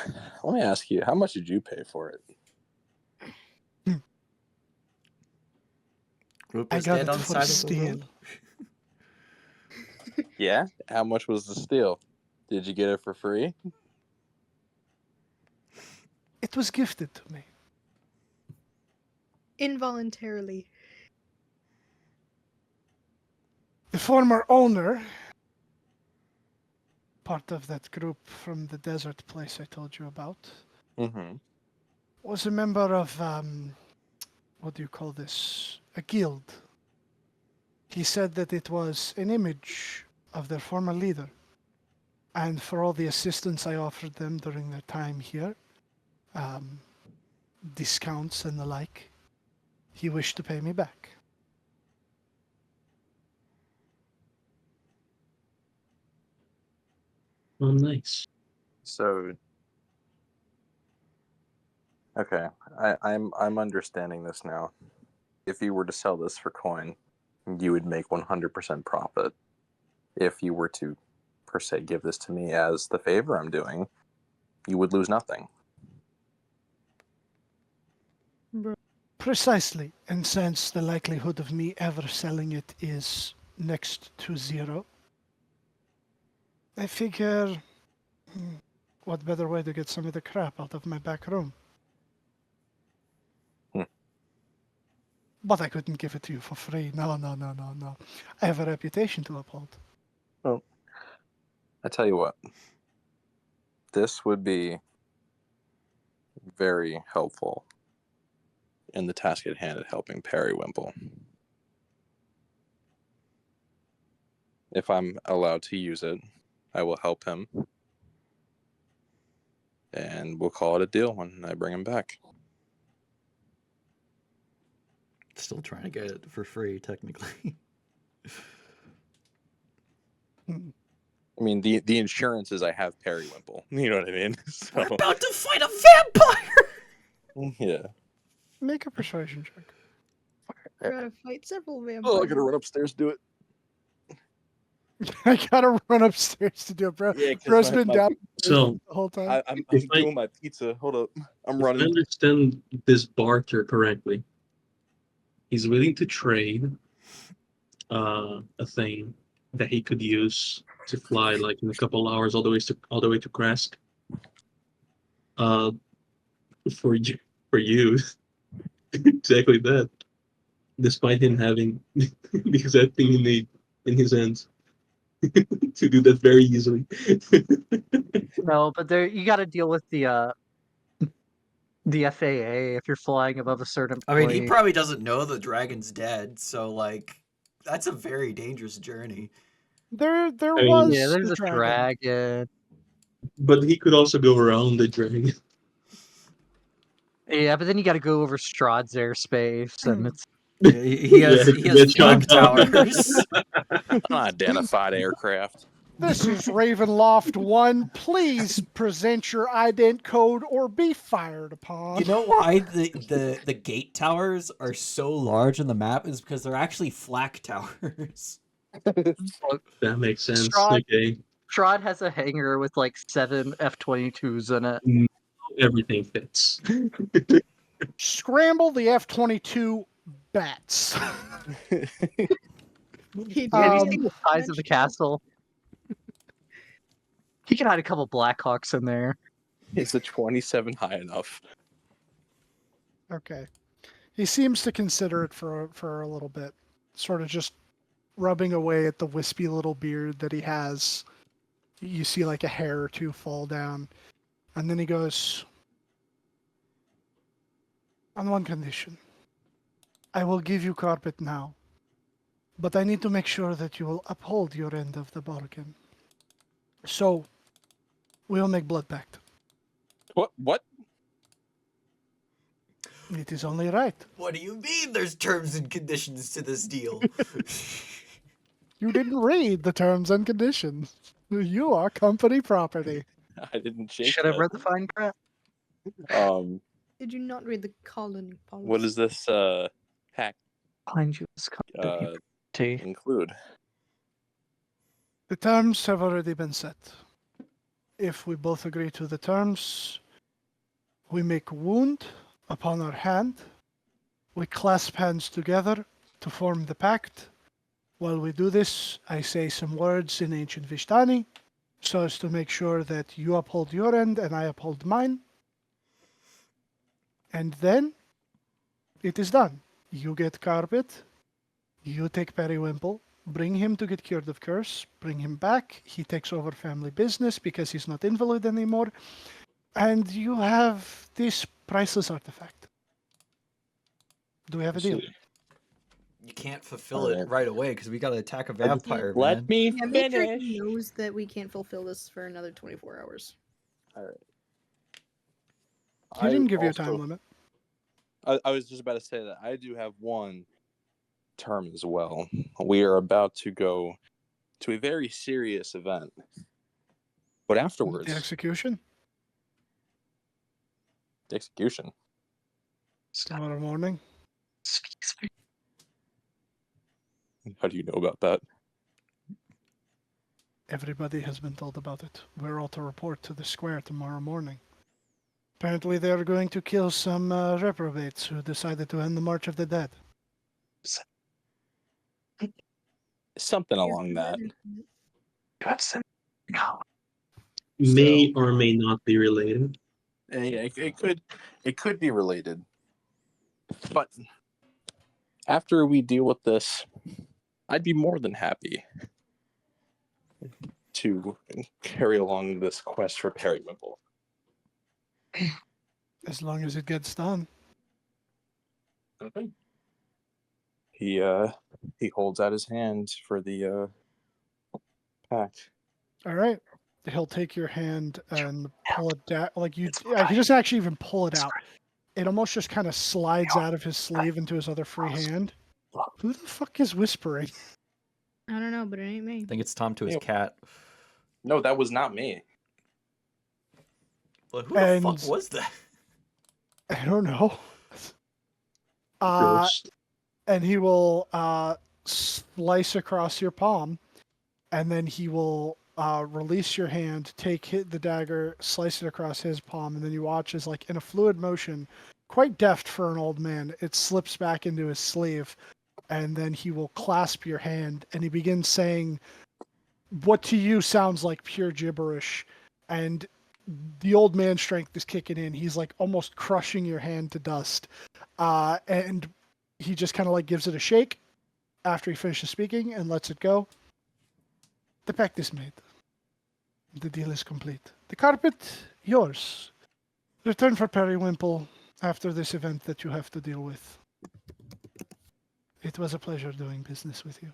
let me ask you, how much did you pay for it?
Group
I
is
got
dead
it
on the
for
side of the
steel.
road.
Yeah? How much was the steel? Did you get it for free?
It was gifted to me.
Involuntarily.
The former owner, part of that group from the desert place I told you about,
Mm-hmm.
was a member of, what do you call this? A guild. He said that it was an image of their former leader. And for all the assistance I offered them during their time here, discounts and the like, he wished to pay me back.
Oh, nice.
So, okay, I'm understanding this now. If you were to sell this for coin, you would make 100% profit. If you were to, per se, give this to me as the favor I'm doing, you would lose nothing.
Precisely, and since the likelihood of me ever selling it is next to zero, I figure, what better way to get some of the crap out of my back room?
Hmm.
But I couldn't give it to you for free. No. I have a reputation to uphold.
Well, I tell you what, this would be very helpful in the task at hand at helping Periwimple. If I'm allowed to use it, I will help him. And we'll call it a deal when I bring him back.
Still trying to get it for free, technically.
I mean, the insurance is I have Periwimple. You know what I mean? So,
We're about to fight a vampire!
yeah.
Make a persuasion check.
We're gonna fight several vampires.
Oh, I gotta run upstairs to do it.
I gotta run upstairs to do it, bro.
Yeah,
Bro's
because
been down
So,
the whole time.
I'm
If I-
doing my pizza. Hold up. I'm
if I
running.
understand this barter correctly, he's willing to trade a thing that he could use to fly like in a couple hours all the way to Kresk. For you, exactly that. Despite him having the exact thing you need in his hands to do that very easily.
No, but there you got to deal with the FAA if you're flying above a certain
I mean, he
point.
probably doesn't know the dragon's dead, so, like, that's a very dangerous journey.
There
I mean,
was
Yeah, there's
the
a dragon.
But he could also go around the dragon.
Yeah, but then you got to go over Strahd's airspace, and it's
Yeah, he has
that's
flak
shot down.
towers.
Unidentified aircraft.
This is Ravenloft 1. Please present your ident code or be fired upon.
You know why the gate towers are so large on the map is because they're actually flak towers.
That makes sense.
Strahd,
Okay.
Strahd has a hangar with like 7 F-22s in it.
Everything fits.
Scramble the F-22 bats.
He
Yeah, have you
Um,
seen the size of the castle? He can hide a couple Blackhawks in there.
Is the 27 high enough?
Okay. He seems to consider it for a little bit, sort of just rubbing away at the wispy little beard that he has. You see like a hair or two fall down. And then he goes, on one condition. I will give you carpet now, but I need to make sure that you will uphold your end of the bargain. So, we'll make blood pact.
What?
It is only right.
What do you mean there's terms and conditions to this deal?
You didn't read the terms and conditions. You are company property.
I didn't shake
Should have
that.
read the fine print.
Did you not read the colony policy?
What does this pact
Behind you is conduct
include?
The terms have already been set. If we both agree to the terms, we make a wound upon our hand. We clasp hands together to form the pact. While we do this, I say some words in ancient Vishtani so as to make sure that you uphold your end and I uphold mine. And then it is done. You get Carpet, you take Periwimple, bring him to get cured of curse, bring him back, he takes over family business because he's not invalid anymore, and you have this priceless artifact. Do we have a deal?
You can't fulfill it
Alright.
right away because we got to attack a vampire, man.
Let me
Yeah, make sure
finish.
he knows that we can't fulfill this for another 24 hours.
Alright.
He didn't give you a time limit.
I was just about to say that I do have one term as well. We are about to go to a very serious event. But afterwards,
The execution?
the execution.
Tomorrow morning.
How do you know about that?
Everybody has been told about it. We're all to report to the square tomorrow morning. Apparently they are going to kill some reprobates who decided to end the March of the Dead.
Something along that.
May or may not be related.
Yeah, it could be related. But after we deal with this, I'd be more than happy to carry along this quest for Periwimple.
As long as it gets done.
Okay. He holds out his hand for the pact.
All right. He'll take your hand and pull it down. He doesn't actually even pull it out. It almost just kind of slides out of his sleeve into his other free hand. Who the fuck is whispering?
I don't know, but it ain't me.
I think it's Tom to his
Ew.
cat.
No, that was not me.
Well, who the
And-
fuck was that?
I don't know.
Ghost.
And he will slice across your palm, and then he will release your hand, the dagger, slice it across his palm, and then you watch as, like, in a fluid motion, quite deft for an old man, it slips back into his sleeve, and then he will clasp your hand, and he begins saying what to you sounds like pure gibberish, and the old man strength is kicking in. He's like almost crushing your hand to dust, and he just kind of like gives it a shake after he finishes speaking and lets it go. The pact is made. The deal is complete. The carpet, yours. Return for Periwimple after this event that you have to deal with. It was a pleasure doing business with you.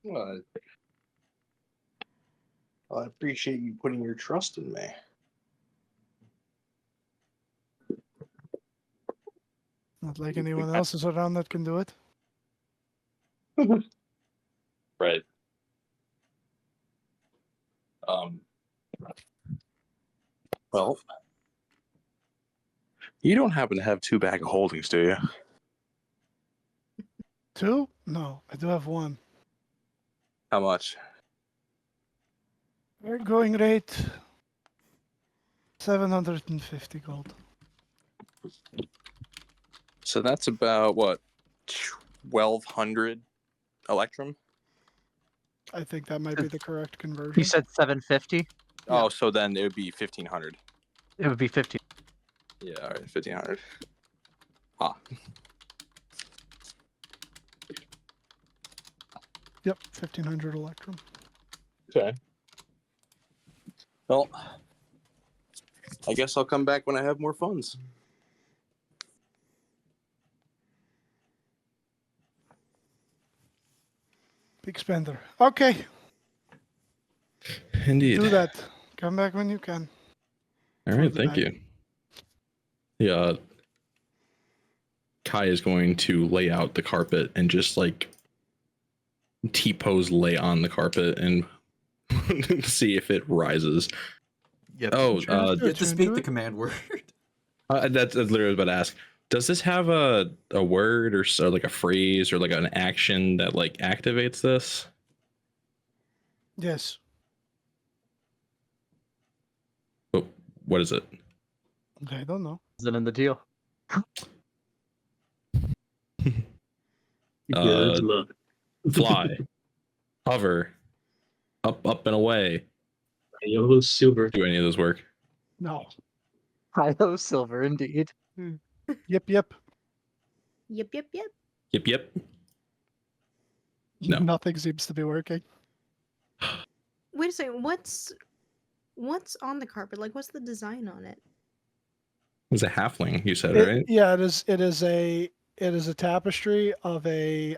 Well, I appreciate you putting your trust in me.
Not like anyone else is around that can do it.
Right. Well, you don't happen to have 2 bag of holdings, do you?
2? No, I do have 1.
How much?
Our going rate 750 gold.
So that's about what, 1,200 Electrum?
I think that might be the correct conversion.
You said 750.
Oh, so then it would be 1,500.
It would be 50.
Yeah, all right, 1,500. Ah,
Yep, 1500 Electrum.
okay. Well, I guess I'll come back when I have more funds.
Big spender. Okay,
Indeed.
do that. Come back when you can.
All right,
the
thank
bag.
you. Yeah. Kai is going to lay out the carpet and just like T-pose lay on the carpet and see if it rises.
Yep.
Oh,
Sure, it's
You
your
have to
turn,
speak
do
the
it.
command word.
that's literally what I was about to ask. Does this have a word or so like a phrase or like an action that like activates this?
Yes.
Oh, what is it?
I don't know.
Is it in the deal?
Uh,
Good luck.
Fly, hover, up and away.
Yellow silver.
Do any of those work?
No.
Hilo silver, indeed.
Yep, yep.
Yep, yep, yep.
Yep, yep. No.
Nothing seems to be working.
Wait a second. What's on the carpet? Like, what's the design on it?
It's a halfling, you said, right?
Yeah, it is. It is a tapestry of a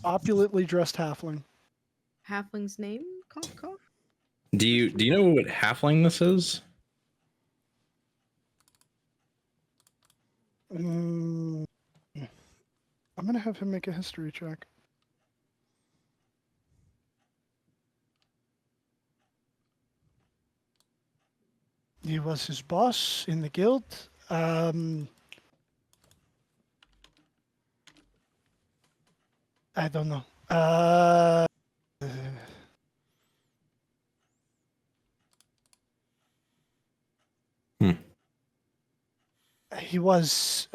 opulently dressed halfling.
Halfling's name? Cough, cough.
Do you know what halfling this is?
I'm gonna have him make a history check. He was his boss in the guild. I don't know. He was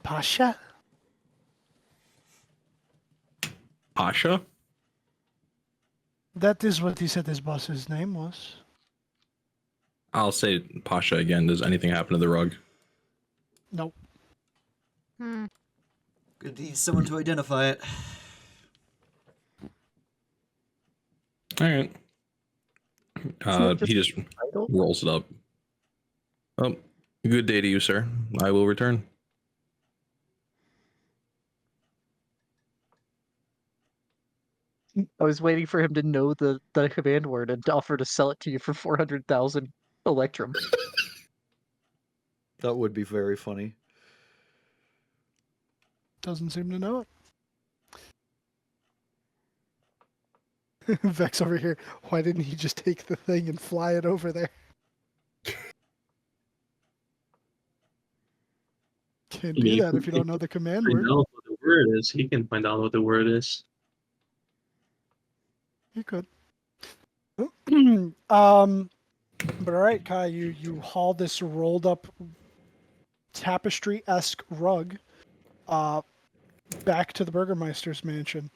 Pasha.
Pasha?
That is what he said his boss's name was.
I'll say Pasha again. Does anything happen to the rug?
Nope.
Hmm.
Good need someone to identify it.
All right. He just
Title?
rolls it up. Oh, good day to you, sir. I will return.
I was waiting for him to know the command word and to offer to sell it to you for 400,000 Electrum.
That would be very funny.
Doesn't seem to know it. Vex over here. Why didn't he just take the thing and fly it over there? Can't do that if you don't know the command
Find
word.
out what the word is. He can find out what the word is.
You could. But all right, Kai, you haul this rolled up tapestry-esque rug back to the Burgermeister's mansion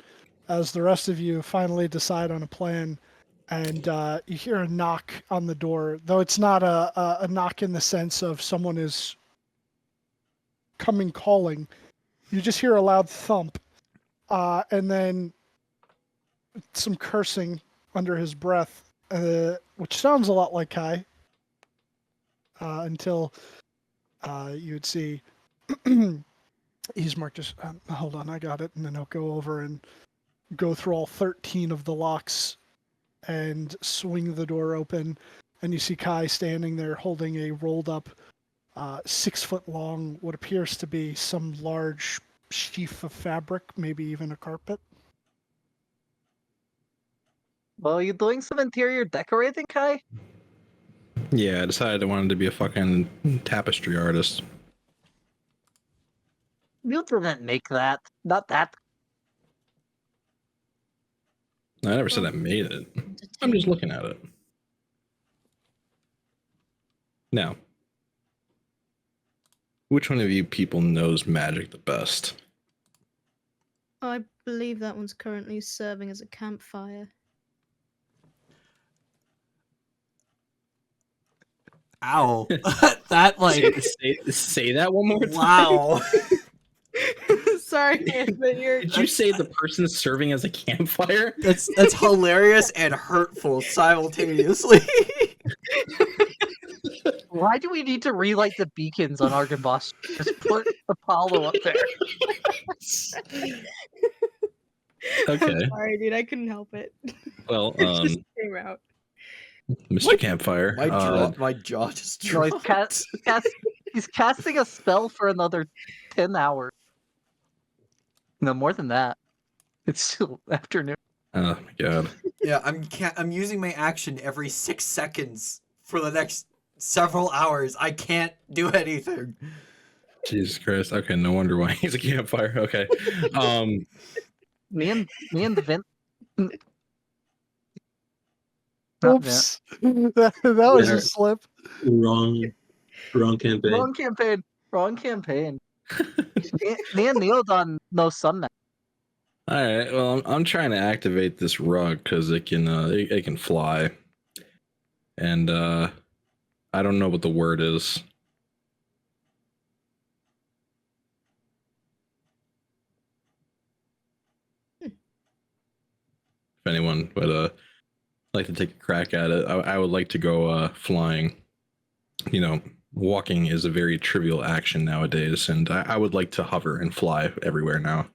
as the rest of you finally decide on a plan, and you hear a knock on the door, though it's not a knock in the sense of someone is coming calling. You just hear a loud thump, and then some cursing under his breath, which sounds a lot like Kai, until you would see he's marked as, hold on, I got it, and then he'll go over and go through all 13 of the locks and swing the door open, and you see Kai standing there holding a rolled up 6 foot long, what appears to be some large sheaf of fabric, maybe even a carpet.
Well, you doing some interior decorating, Kai?
Yeah, I decided I wanted to be a fucking tapestry artist.
You didn't make that. Not that.
I never said I made it. I'm just looking at it. Now, which one of you people knows magic the best?
I believe that one's currently serving as a campfire.
Ow. That, like,
say that one more time.
wow.
Sorry, but you're.
Did you say the person is serving as a campfire?
That's hilarious and hurtful simultaneously.
Why do we need to relight the beacons on Argon Boss? Just put Apollo up there.
Okay.
I'm sorry, dude. I couldn't help it.
Well,
It just came out.
Mr. Campfire.
My jaw just
No,
dropped.
he's casting a spell for another 10 hours. No, more than that. It's still afternoon.
Oh my god.
Yeah, I'm using my action every 6 seconds for the next several hours. I can't do anything.
Jesus Christ. Okay, no wonder why he's a campfire. Okay.
Me and the Vent. Not Vent.
Oops. that was
Yeah.
a slip.
Wrong campaign.
Wrong campaign. Wrong campaign. Me and Neodon know Sun now.
All right. Well, I'm trying to activate this rug because it can fly, and I don't know what the word is. If anyone would like to take a crack at it, I would like to go flying. You know, walking is a very trivial action nowadays, and I would like to hover and fly everywhere now.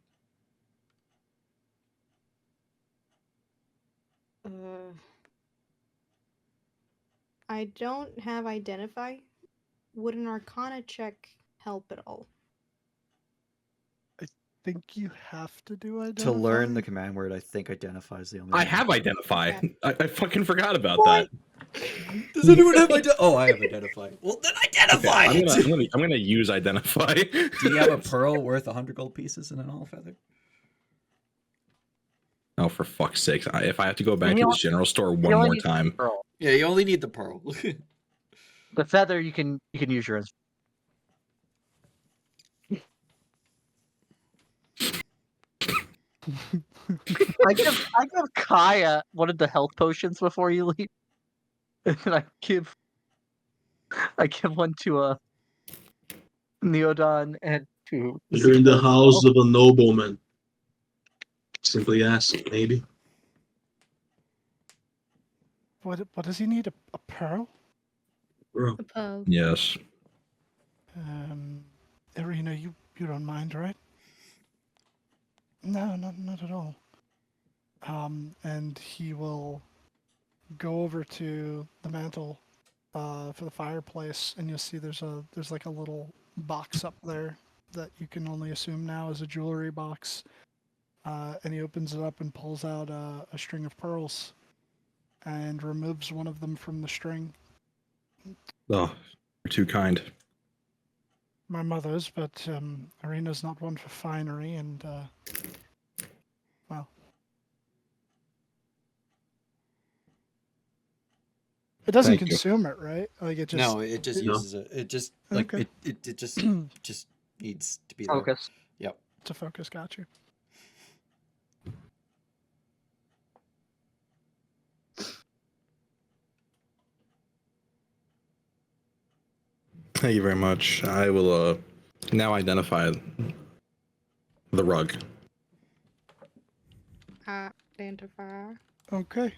I don't have identify. Would an Arcana check help at all?
Think you have to do identify.
To learn the command word, I think identify is the only
I
one.
have identify.
Okay.
I fucking forgot about
What?
that.
Does anyone have identify? Oh, I have identify. Well, then identify
Okay,
it!
I'm gonna use identify.
Do you have a pearl worth 100 gold pieces and an all feather?
Oh, for fuck's sake! If I have to go back
And
to
you
this general store
you
one
only
more
need
time,
Pearl.
Yeah, you only need the pearl.
The feather you can use your instrument. I give Kaya one of the health potions before you leave, and I give one to Neodon and to.
You're in the
Zero as well.
house of a nobleman. Simply ask, maybe.
What does he need? A pearl?
Bro.
A pearl.
yes.
Irina, you don't mind, right? No, not at all. And he will go over to the mantle for the fireplace, and you'll see there's like a little box up there that you can only assume now is a jewelry box. And he opens it up and pulls out a string of pearls and removes one of them from the string.
Oh, you're too kind.
My mother's, but Irina's not one for finery, and well, it doesn't
Thank you.
consume it, right? Like it just
No, it just
No.
uses it. It just like
Okay.
it just needs to be there.
Focus.
Yep.
to focus. Got you.
Thank you very much. I will now identify the rug.
Identify.
Okay.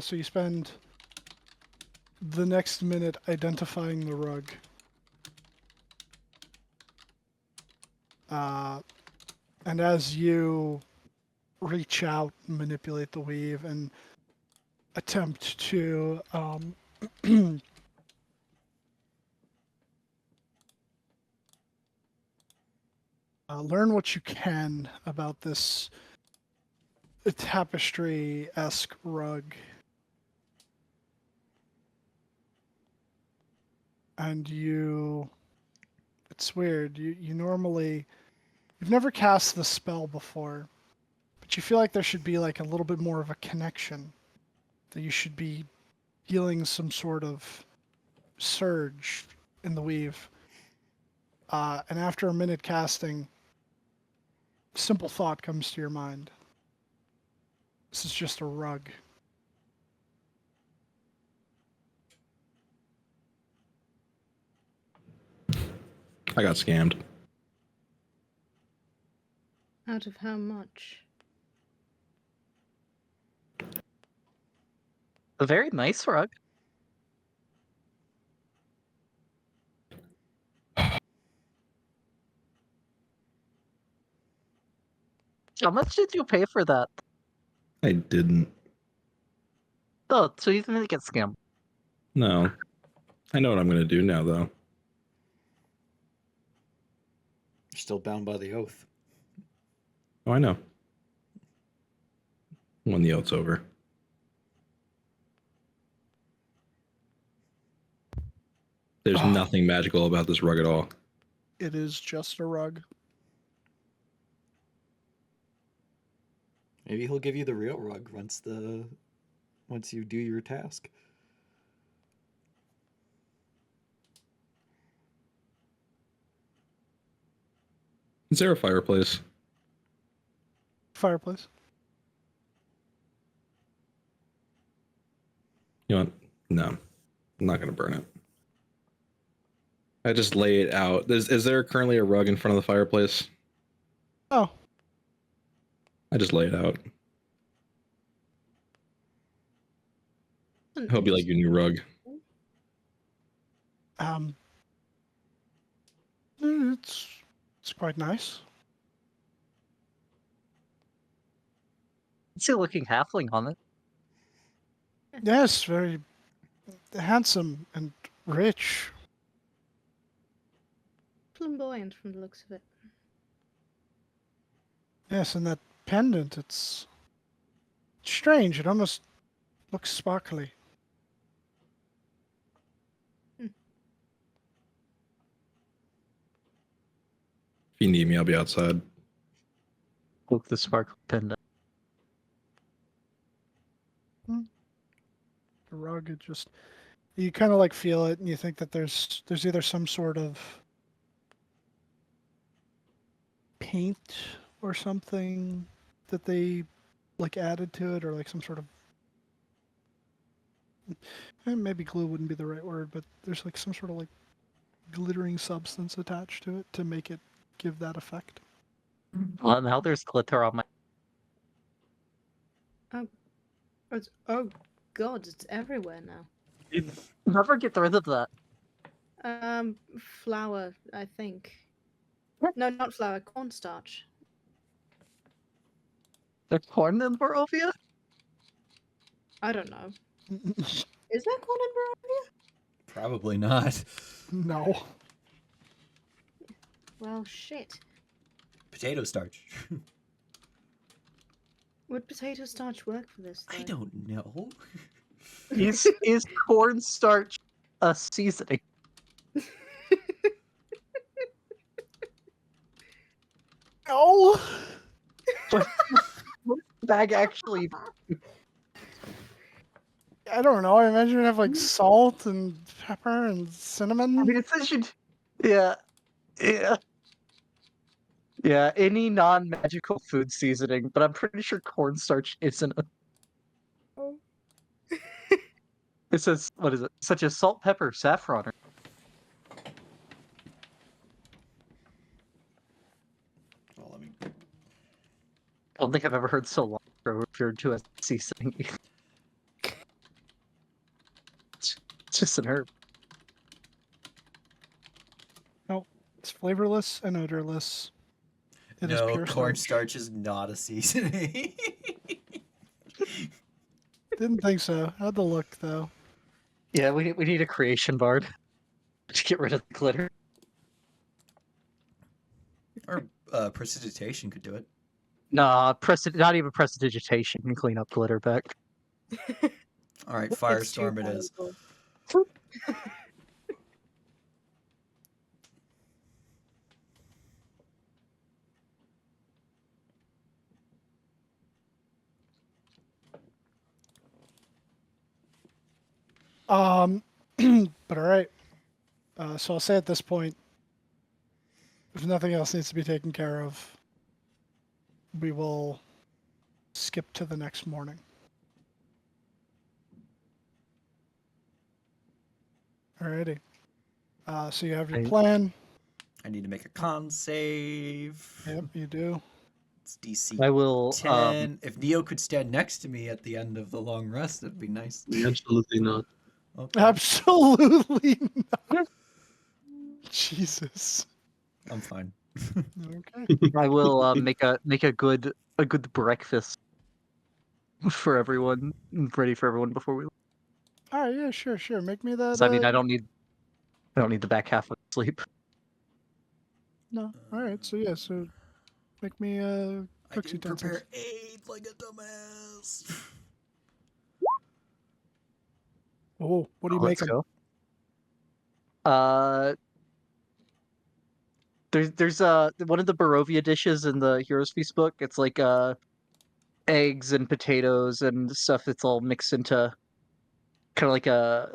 So you spend the next minute identifying the rug. And as you reach out, manipulate the weave, and attempt to learn what you can about this tapestry-esque rug. And it's weird. You normally, you've never cast the spell before, but you feel like there should be like a little bit more of a connection. That you should be feeling some sort of surge in the weave. And after a minute casting, simple thought comes to your mind. This is just a rug.
I got scammed.
Out of how much?
A very nice rug. How much did you pay for that?
I didn't.
Oh, so you didn't get scammed.
No. I know what I'm gonna do now, though.
You're still bound by the oath.
Oh, I know. when the oath's over. There's
Oh.
nothing magical about this rug at all.
It is just a rug.
Maybe he'll give you the real rug once you do your task.
Is there a fireplace?
Fireplace.
You know what? No, I'm not gonna burn it. I just lay it out. Is there currently a rug in front of the fireplace?
Oh,
I just lay it out. It'll be like your new rug.
it's quite nice.
It's a looking halfling on it.
Yes, very handsome and rich.
Flamboyant from the looks of it.
Yes, and that pendant, it's strange. It almost looks sparkly.
If you need me, I'll be outside.
Look, the sparkle pendant.
The rug, it just, you kind of like feel it, and you think that there's either some sort of paint or something that they like added to it, or like some sort of, maybe glue wouldn't be the right word, but there's like some sort of like glittering substance attached to it to make it give that effect.
Well, now there's glitter on my.
Oh god, it's everywhere now.
Never get rid of that.
Flour, I think.
What?
No, not flour, cornstarch.
There's corn in Barovia?
I don't know. Is there corn in Barovia?
Probably not.
No.
Well, shit.
Potato starch.
Would potato starch work for this?
I
though?
don't know.
Is cornstarch a seasoning?
No.
What bag actually?
I don't know. I imagine it have like salt and pepper and cinnamon.
I mean, it says you. Yeah, yeah, yeah. Any non-magical food seasoning, but I'm pretty sure cornstarch isn't.
Oh.
It says, what is it? Such as salt, pepper, saffron. Or...
Well, let me.
I don't think I've ever heard so long referred to as seasoning. It's just an herb.
It's flavorless and odorless. It is
No,
pure
cornstarch is not a seasoning.
Didn't think so. Had to look though.
Yeah, we need a creation bard to get rid of the glitter.
Or precipitation could do it.
Nah, not even prestidigitation can clean up glitter back.
All right,
It's too
firestorm it is.
valuable.
But all right. So I'll say at this point, if nothing else needs to be taken care of, we will skip to the next morning. Alrighty. So you have your
Right.
plan.
I need to make a con save.
Yep, you do.
It's DC
I will.
10. If Neo could stand next to me at the end of the long rest, that'd be nice.
Absolutely not.
Okay.
Absolutely not. Jesus.
I'm fine.
Okay.
I will make a good breakfast for everyone, ready for everyone before we.
All right. Yeah. Sure. Make me that.
So, I mean, I don't need the back half of sleep.
No. All right. So yeah. So make me
I
cook's
didn't prepare
utensils.
like a dumbass.
Oh, what do you
Let's
make 'em?
go. There's one of the Barovia dishes in the Heroes Feast book. It's like eggs and potatoes and stuff that's all mixed into kind of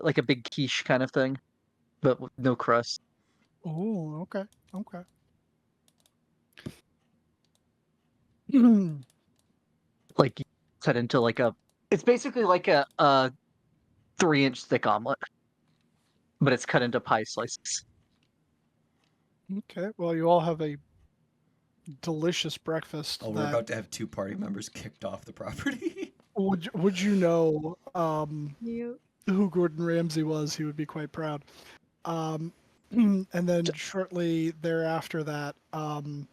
like a big quiche kind of thing, but with no crust.
Oh, okay, okay.
Like you cut into like a. It's basically like a 3-inch thick omelet, but it's cut into pie slices.
Okay, well, you all have a delicious breakfast.
Oh, we're
that
about to have 2 party members kicked off the property.
would you know
You.
who Gordon Ramsay was? He would be quite proud. And then shortly thereafter that,
Take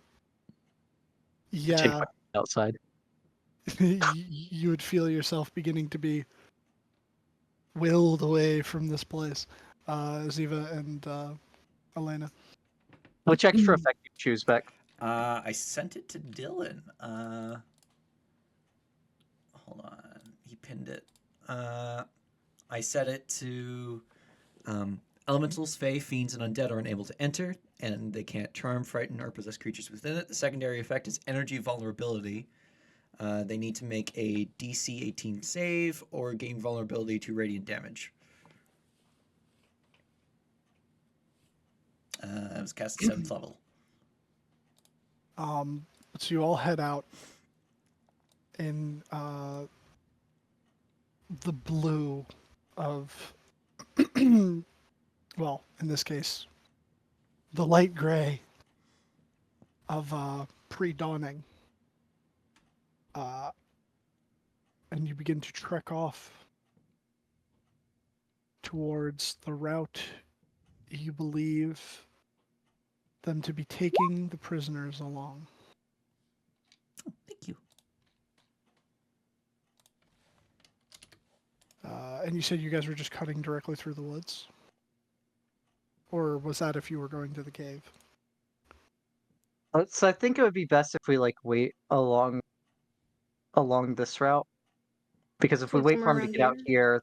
yeah,
my outside.
you would feel yourself beginning to be willed away from this place, Ziva and Elena.
Which extra effect you choose, Beck?
I sent it to Dylan. Hold on. He pinned it. I set it to elementals, fae, fiends, and undead are unable to enter, and they can't charm, frighten, or possess creatures within it. The secondary effect is energy vulnerability. They need to make a DC 18 save or gain vulnerability to radiant damage. It was cast at 7th level.
So you all head out in the blue of, well, in this case, the light gray of pre-dawning. And you begin to trek off towards the route you believe them to be taking the prisoners along.
Thank you.
And you said you guys were just cutting directly through the woods? Or was that if you were going to the cave?
So I think it would be best if we like wait along this route, because if we
Like
wait for
somewhere
him to
around
get out here,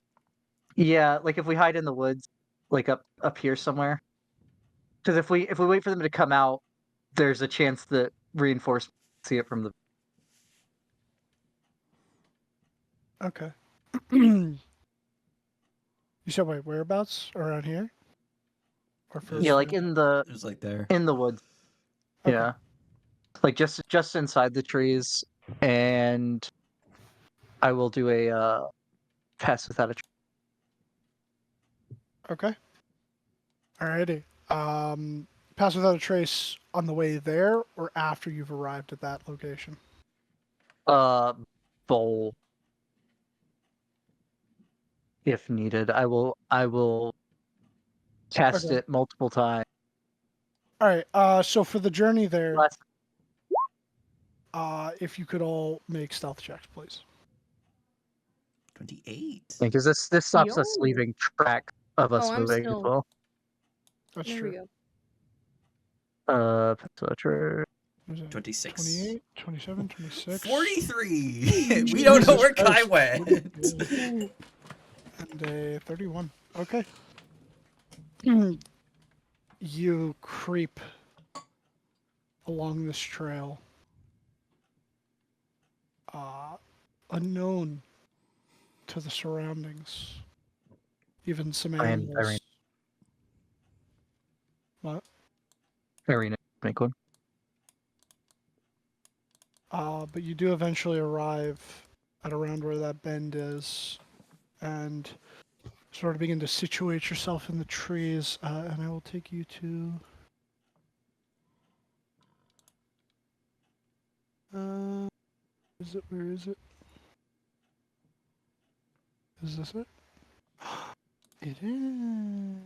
yeah, like if we hide in the woods, like up here somewhere. Because if we wait for them to come out, there's a chance that reinforcements see it from the.
Okay. You said, wait, whereabouts? Around here? Or
Yeah, like
further?
It was like there.
in the woods.
Okay.
Yeah, like just inside the trees, and I will do a pass without a.
Okay. Alrighty. Pass without a trace on the way there or after you've arrived at that location?
Bowl. If needed, I will test
Okay.
it multiple times.
Alright, so for the journey there,
Last
if you could all make stealth checks, please.
28.
because this stops us
Yo.
leaving track of us
Oh, I'm
moving as
still.
well.
That's
There
true.
we go.
Pencil.
What is it?
26.
28, 27, 26.
43. We don't know
Jesus
where Kai
Christ.
went.
And a 31. Okay. You creep along this trail. Unknown to the surroundings. Even some
Irene.
animals. What?
Arena, make one.
But you do eventually arrive at around where that bend is and sort of begin to situate yourself in the trees. And I will take you to... Where is it? Is this it? It is.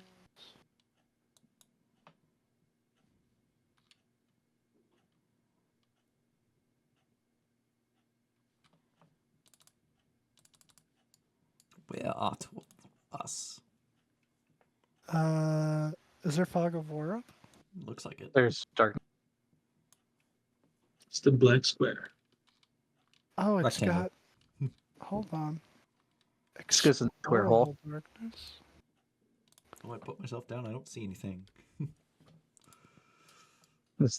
Where art us?
Is there fog of war up?
Looks like it.
There's dark.
It's the black square.
Oh, it's
Rectangle.
got. Hold on.
Just goes in the square hole.
Explorable darkness.
Oh, I put myself down. I don't see anything.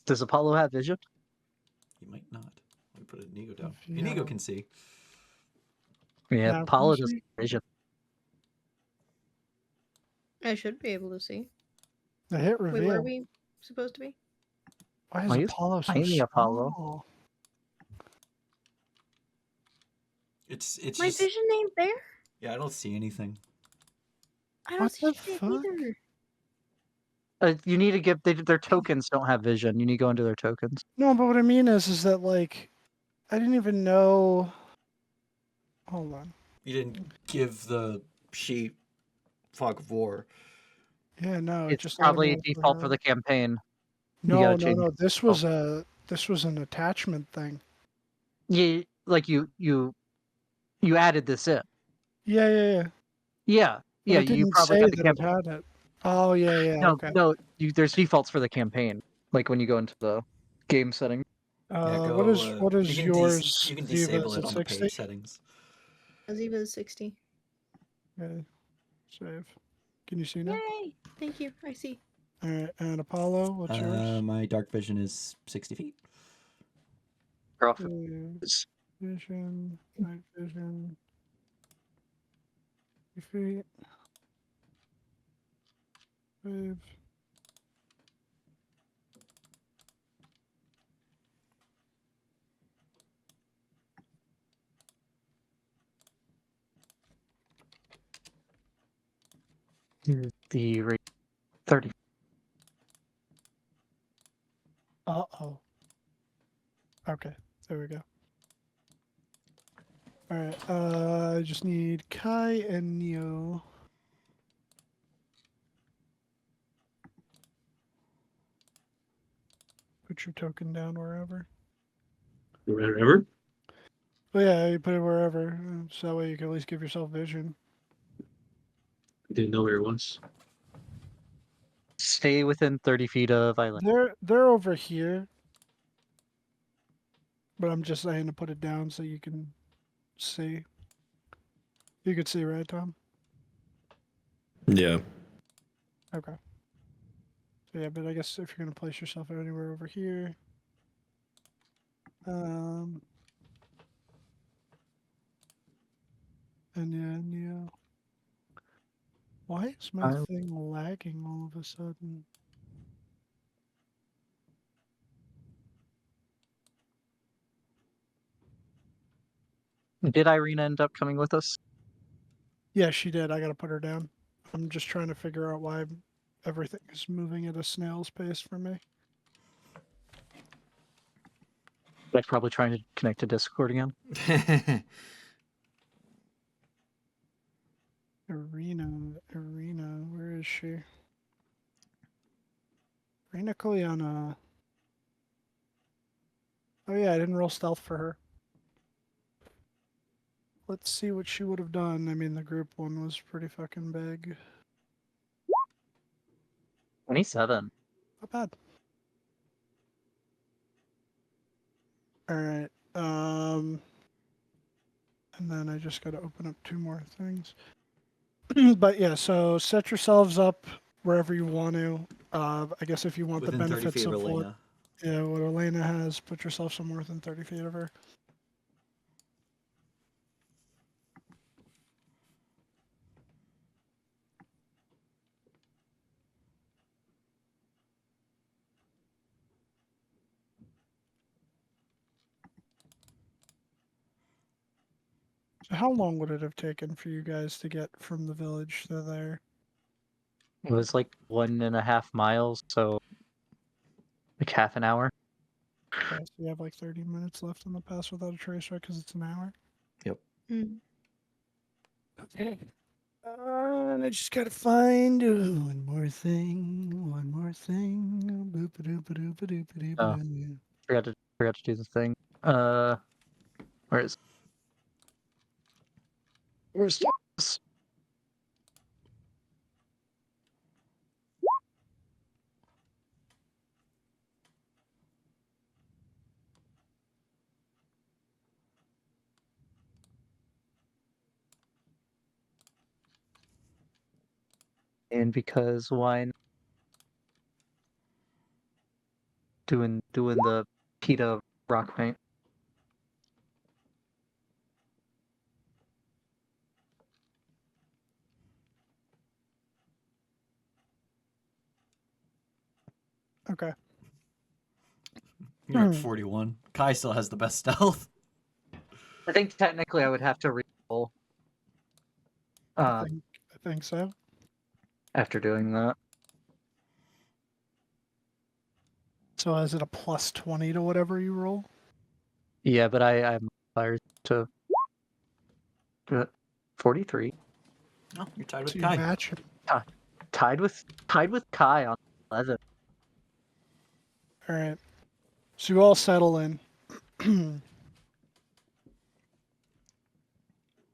Does Apollo have vision?
You might not. Let me put Inigo down.
Yeah.
Inigo can see.
Yeah,
Now, can
Apollo
you
doesn't
see?
have vision.
I should be able to see.
The hit
Wait,
reveal.
where are we supposed to be?
Why is
Why is
Apollo so
tiny Apollo?
small?
It's
My
just
vision ain't there.
yeah. I don't see anything.
I don't
What
see
the
shit
fuck?
either.
You need to give their tokens don't have vision. You need to go into their tokens.
No, but what I mean is that like, I didn't even know. Hold on.
You didn't give the sheep fog of war.
Yeah, no, it
It's
just
probably
automatically
default for the campaign. You
No,
gotta
no,
change.
no. This was an attachment thing.
You like you added this in.
Yeah, yeah, yeah.
Yeah,
But
yeah.
it
You
didn't
probably
say
got the
that it
campaign.
had it. Oh, yeah, yeah.
No,
Okay.
no. There's defaults for the campaign. Like when you go into the game setting.
Yeah,
What
go.
is
You can
yours,
you can
Ziva?
disable
Is
it
it
on the
60?
page settings.
Aziva is 60.
Okay. Save. Can you see now?
Yay! Thank you. I see.
All right. And Apollo, what's yours?
My dark vision is 60 feet.
Girl.
Vision, night vision. 3 feet. Save.
The rate 30.
Uh-oh. Okay. There we go. All right. I just need Kai and Neo. Put your token down wherever.
Wherever.
Oh yeah, you put it wherever, so that way you can at least give yourself vision.
I didn't know where it was.
Stay within 30 feet of island.
They're over here, but I'm just saying to put it down so you can see. You could see, right, Tom?
Yeah.
Okay. So yeah, but I guess if you're gonna place yourself anywhere over here, and yeah. Why is my
I-
thing lagging all of a sudden?
Did Irina end up coming with us?
Yeah, she did. I gotta put her down. I'm just trying to figure out why everything is moving at a snail's pace for me.
Like probably trying to connect to Discord again.
Arena, where is she? Arena Kolyana. Oh yeah, I didn't roll stealth for her. Let's see what she would have done. I mean, the group one was pretty fucking big.
27.
Not bad. Alright, and then I just gotta open up 2 more things. But yeah, so set yourselves up wherever you want to. I guess if you want
Within
the
30
benefits
feet of
of what,
Elena.
yeah, what Elena has, put yourself somewhere within 30 feet of her. So how long would it have taken for you guys to get from the village to there?
It was like 1.5 miles, so like half an hour.
Okay, so you have like 30 minutes left on the pass without a trace, right? Because it's an hour.
Mm.
Okay. And I just gotta find one more thing. Boop-a-doop-a-doop-a-doop-a-doop-a-doop-a-doop-a-doo.
Forgot to do the thing. Where is? Where's? And because wine doing the PETA rock paint.
Okay.
You're at 41. Kai still has the best stealth.
I think technically I would have to re-roll
I think so.
after doing that.
So is it a plus 20 to whatever you roll?
Yeah, but I'm fired to 43.
Oh, you're tied with
So you
Kai.
match him.
Tied with Kai on 11.
All right. So you all settle in.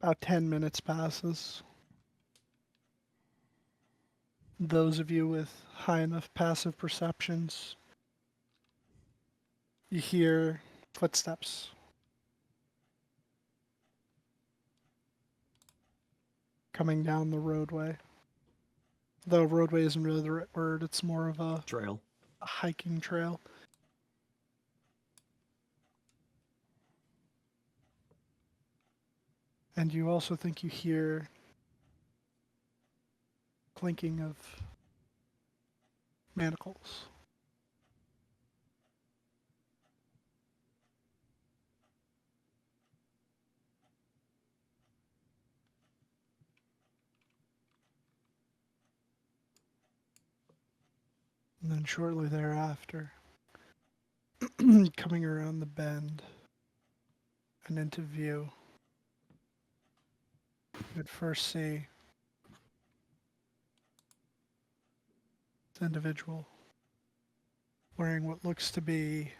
About 10 minutes passes. Those of you with high enough passive perceptions, you hear footsteps coming down the roadway. Though roadway isn't really the right word, it's more of a
Trail.
hiking trail. And you also think you hear clinking of manacles. And then shortly thereafter, coming around the bend and into view, you'd first see this individual wearing what looks to be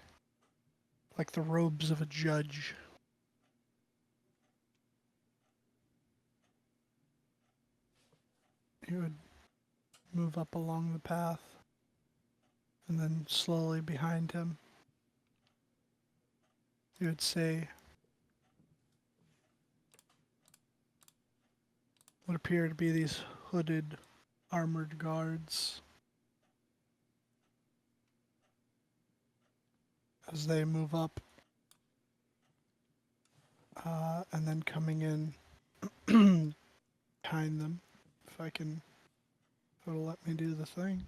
like the robes of a judge. He would move up along the path, and then slowly behind him, you would see what appear to be these hooded, armored guards. As they move up, and then coming in behind them, if it'll let me do the thing.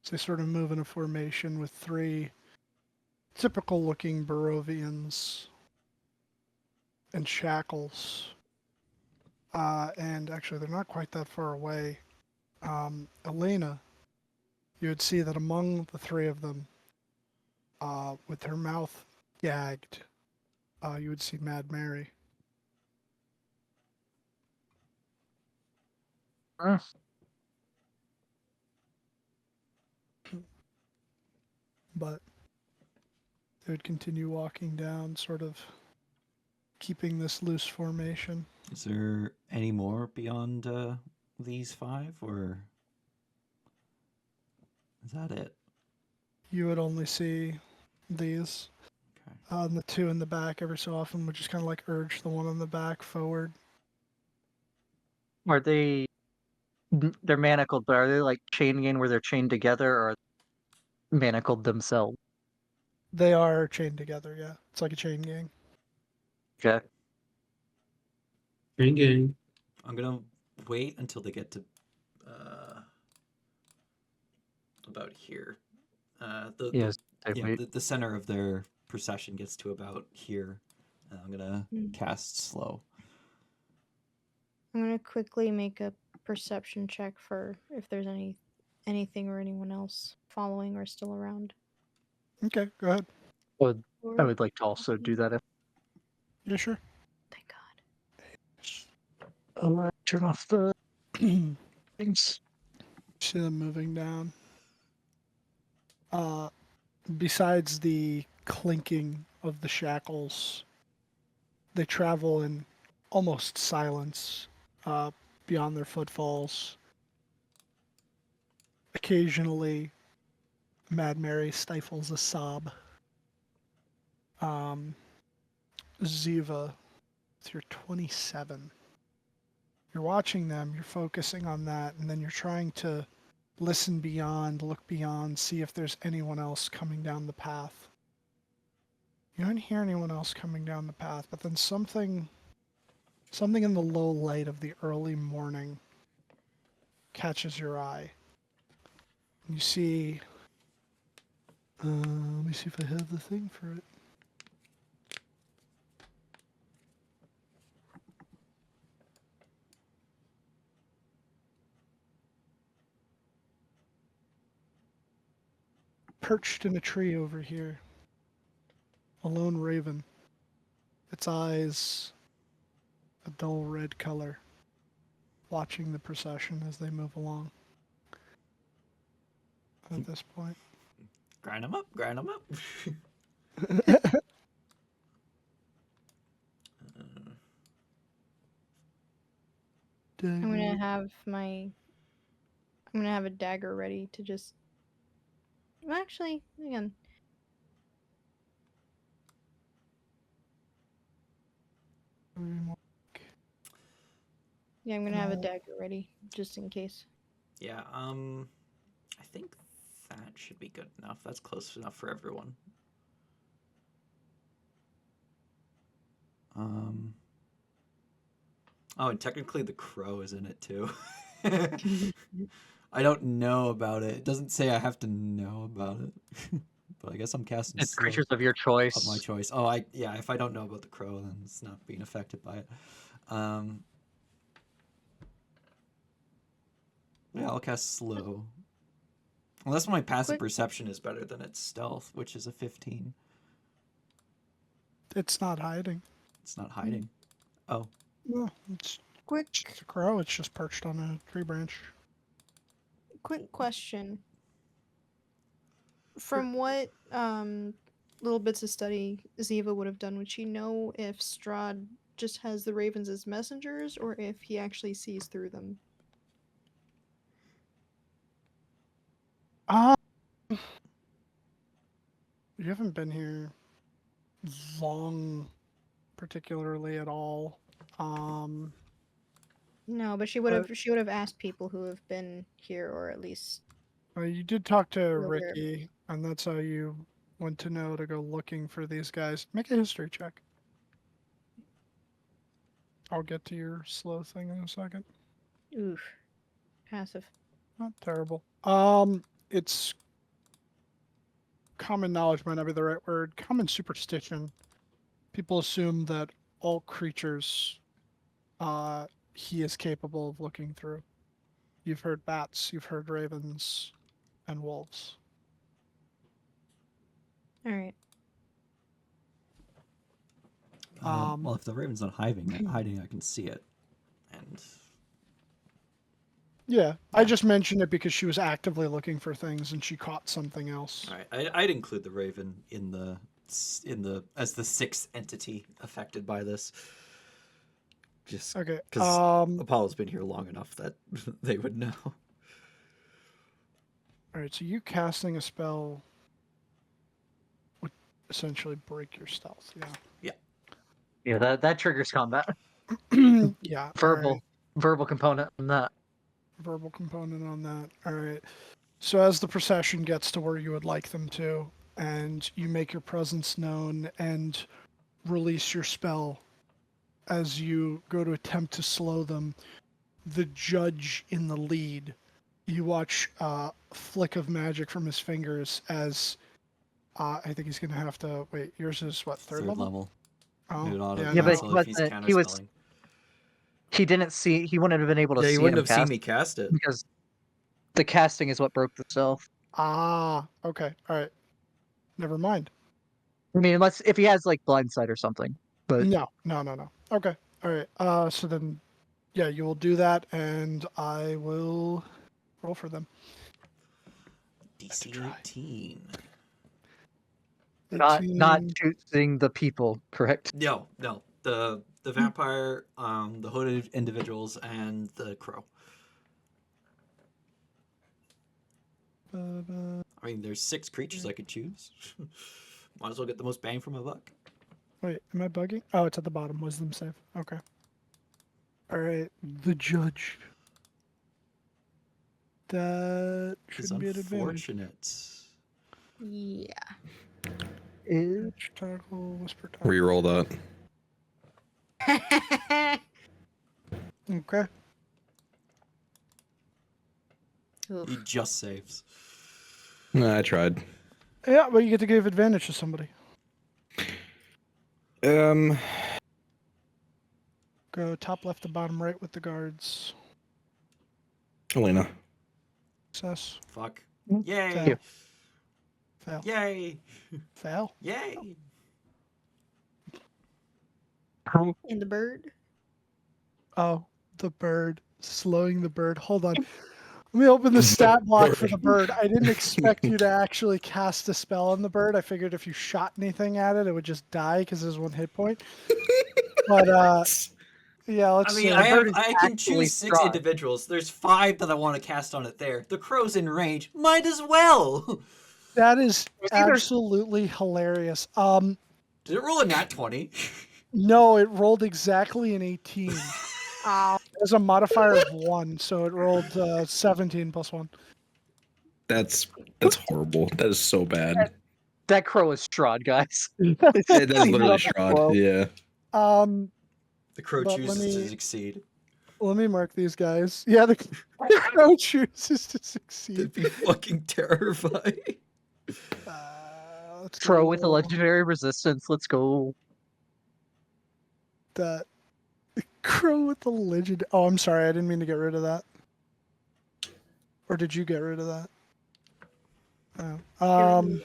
So they sort of move in a formation with three typical looking Barovians in shackles. And actually, they're not quite that far away. Elena, you would see that among the three of them, with her mouth gagged, you would see Mad Mary. But they would continue walking down, sort of keeping this loose formation.
Is there any more beyond these five, or is that it?
You would only see these.
Okay.
And the two in the back every so often would just kind of like urge the one in the back forward.
Are they? They're manacled, but are they like chain gang where they're chained together, or manacled themselves?
They are chained together, yeah. It's like a chain gang.
Okay.
Gang gang.
I'm gonna wait until they get to about here.
Yes, they
Yeah,
wait.
the center of their procession gets to about here. And I'm gonna cast slow.
I'm gonna quickly make a perception check for if there's anything or anyone else following or still around.
Okay, go ahead.
I would like to also do that.
Yeah, sure.
Thank God.
I'll turn off the
See
things.
them moving down. Besides the clinking of the shackles, they travel in almost silence beyond their footfalls. Occasionally, Mad Mary stifles a sob. Ziva with your 27. You're watching them, you're focusing on that, and then you're trying to listen beyond, look beyond, see if there's anyone else coming down the path. You don't hear anyone else coming down the path, but then something in the low light of the early morning catches your eye. You see, let me see if I have the thing for it. Perched in a tree over here, a lone raven. Its eyes a dull red color, watching the procession as they move along. At this point,
Grind them up, grind them up.
I'm gonna have a dagger ready to just. Well, actually, again, yeah, I'm gonna have a dagger ready just in case.
Yeah, I think that should be good enough. That's close enough for everyone. Oh, and technically the crow is in it too. I don't know about it. It doesn't say I have to know about it. But I guess I'm casting
It's
slow
creatures of your choice.
of my choice. Oh, yeah, if I don't know about the crow, then it's not being affected by it. Yeah, I'll cast slow. Unless my passive
Quick-
perception is better than its stealth, which is a 15.
it's not hiding.
It's not hiding. Oh,
No, it's
Quick
a crow. It's just perched on a tree branch.
question. From what little bits of study Ziva would have done, would she know if Strahd just has the ravens as messengers or if he actually sees through them?
You haven't been here long, particularly at all.
No, but she would have asked people who have been here, or at least
You did talk to
aware.
Ricky, and that's how you went to know to go looking for these guys. Make a history check. I'll get to your slow thing in a second.
Oof. Passive.
Not terrible. It's common knowledge might not be the right word. Common superstition. People assume that all creatures he is capable of looking through. You've heard bats, you've heard ravens, and wolves.
All right.
well, if the raven's not hiding, I can see it. And
Yeah, I just mentioned it because she was actively looking for things and she caught something else.
all right, I'd include the raven in the as the sixth entity affected by this. Just
Okay.
because Apollo's been here long enough that they would know.
All right, so you casting a spell would essentially break your stealth.
Yeah, that triggers combat.
Yeah.
Verbal component on that.
Verbal component on that. All right. So as the procession gets to where you would like them to, and you make your presence known and release your spell, as you go to attempt to slow them, the judge in the lead, you watch a flick of magic from his fingers as I think he's going to have to wait. Yours is what, third level? Oh,
Yeah, but
if he's counterspelling.
he didn't see. He wouldn't have been able to
Yeah,
see.
he wouldn't
him
have seen
cast
me cast it.
because the casting is what broke the stealth.
Okay. All right. Never mind.
I mean, unless if he has like blindside or something. But
No. Okay. All right. So then, yeah, you will do that, and I will roll for them.
DC 18.
not
18.
choosing the people, correct?
No. The vampire, the hooded individuals, and the crow. I mean, there's 6 creatures I could choose. Might as well get the most bang for my buck.
Wait, am I bugging? Oh, it's at the bottom. Wisdom save. Okay. All right, the judge. That
It's
shouldn't be an advantage.
unfortunate.
Yeah.
Pitch, tackle, whisper, tackle.
Reroll that.
Okay.
Oof.
He just saves.
Nah, I tried.
Yeah, but you get to give advantage to somebody.
Um,
Go top left to bottom right with the guards.
Elena.
Success.
Fuck.
Mm.
Yay!
Fail. Fail.
Yay!
Fail.
Yay!
And the bird.
Oh, the bird. Slowing the bird. Hold on. Let me open the stat block for the bird. I didn't expect you to actually cast a spell on the bird. I figured if you shot anything at it, it would just die because there's 1 hit point. But yeah, let's
I mean,
see.
I can
actually
choose 6
strong.
individuals. There's 5 that I want to cast on it there. The crow's in range. Might as well.
That is
It's either-
absolutely hilarious.
Did it roll a nat 20?
No, it rolled exactly an 18.
Oh.
There's a modifier of 1, so it rolled 17 plus 1.
That's horrible. That is so bad.
That crow is Strahd, guys.
That is literally
Crow.
Strahd. Yeah.
The crow
But
chooses to succeed.
Let me mark these guys. Yeah, the crow chooses to succeed.
That'd be fucking terrifying.
Let's
Crow with a
go
legendary resistance. Let's go.
that crow with the legend. Oh, I'm sorry. I didn't mean to get rid of that. Or did you get rid of that? Oh.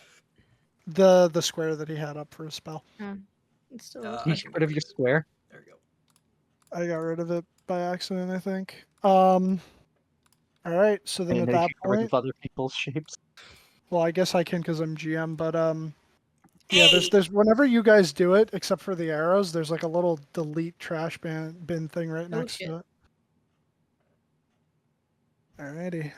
The square that he had up for his spell.
It's still
You get rid of your square.
There we go.
I got rid of it by accident, I think. All right. So then
And
at
then
that
you get rid
point,
of other people's shapes.
well, I guess I can because I'm GM. But yeah, there's whenever you guys do it, except for the arrows, there's like a little delete trash bin thing right
Oh,
next
shit.
to it. Alrighty.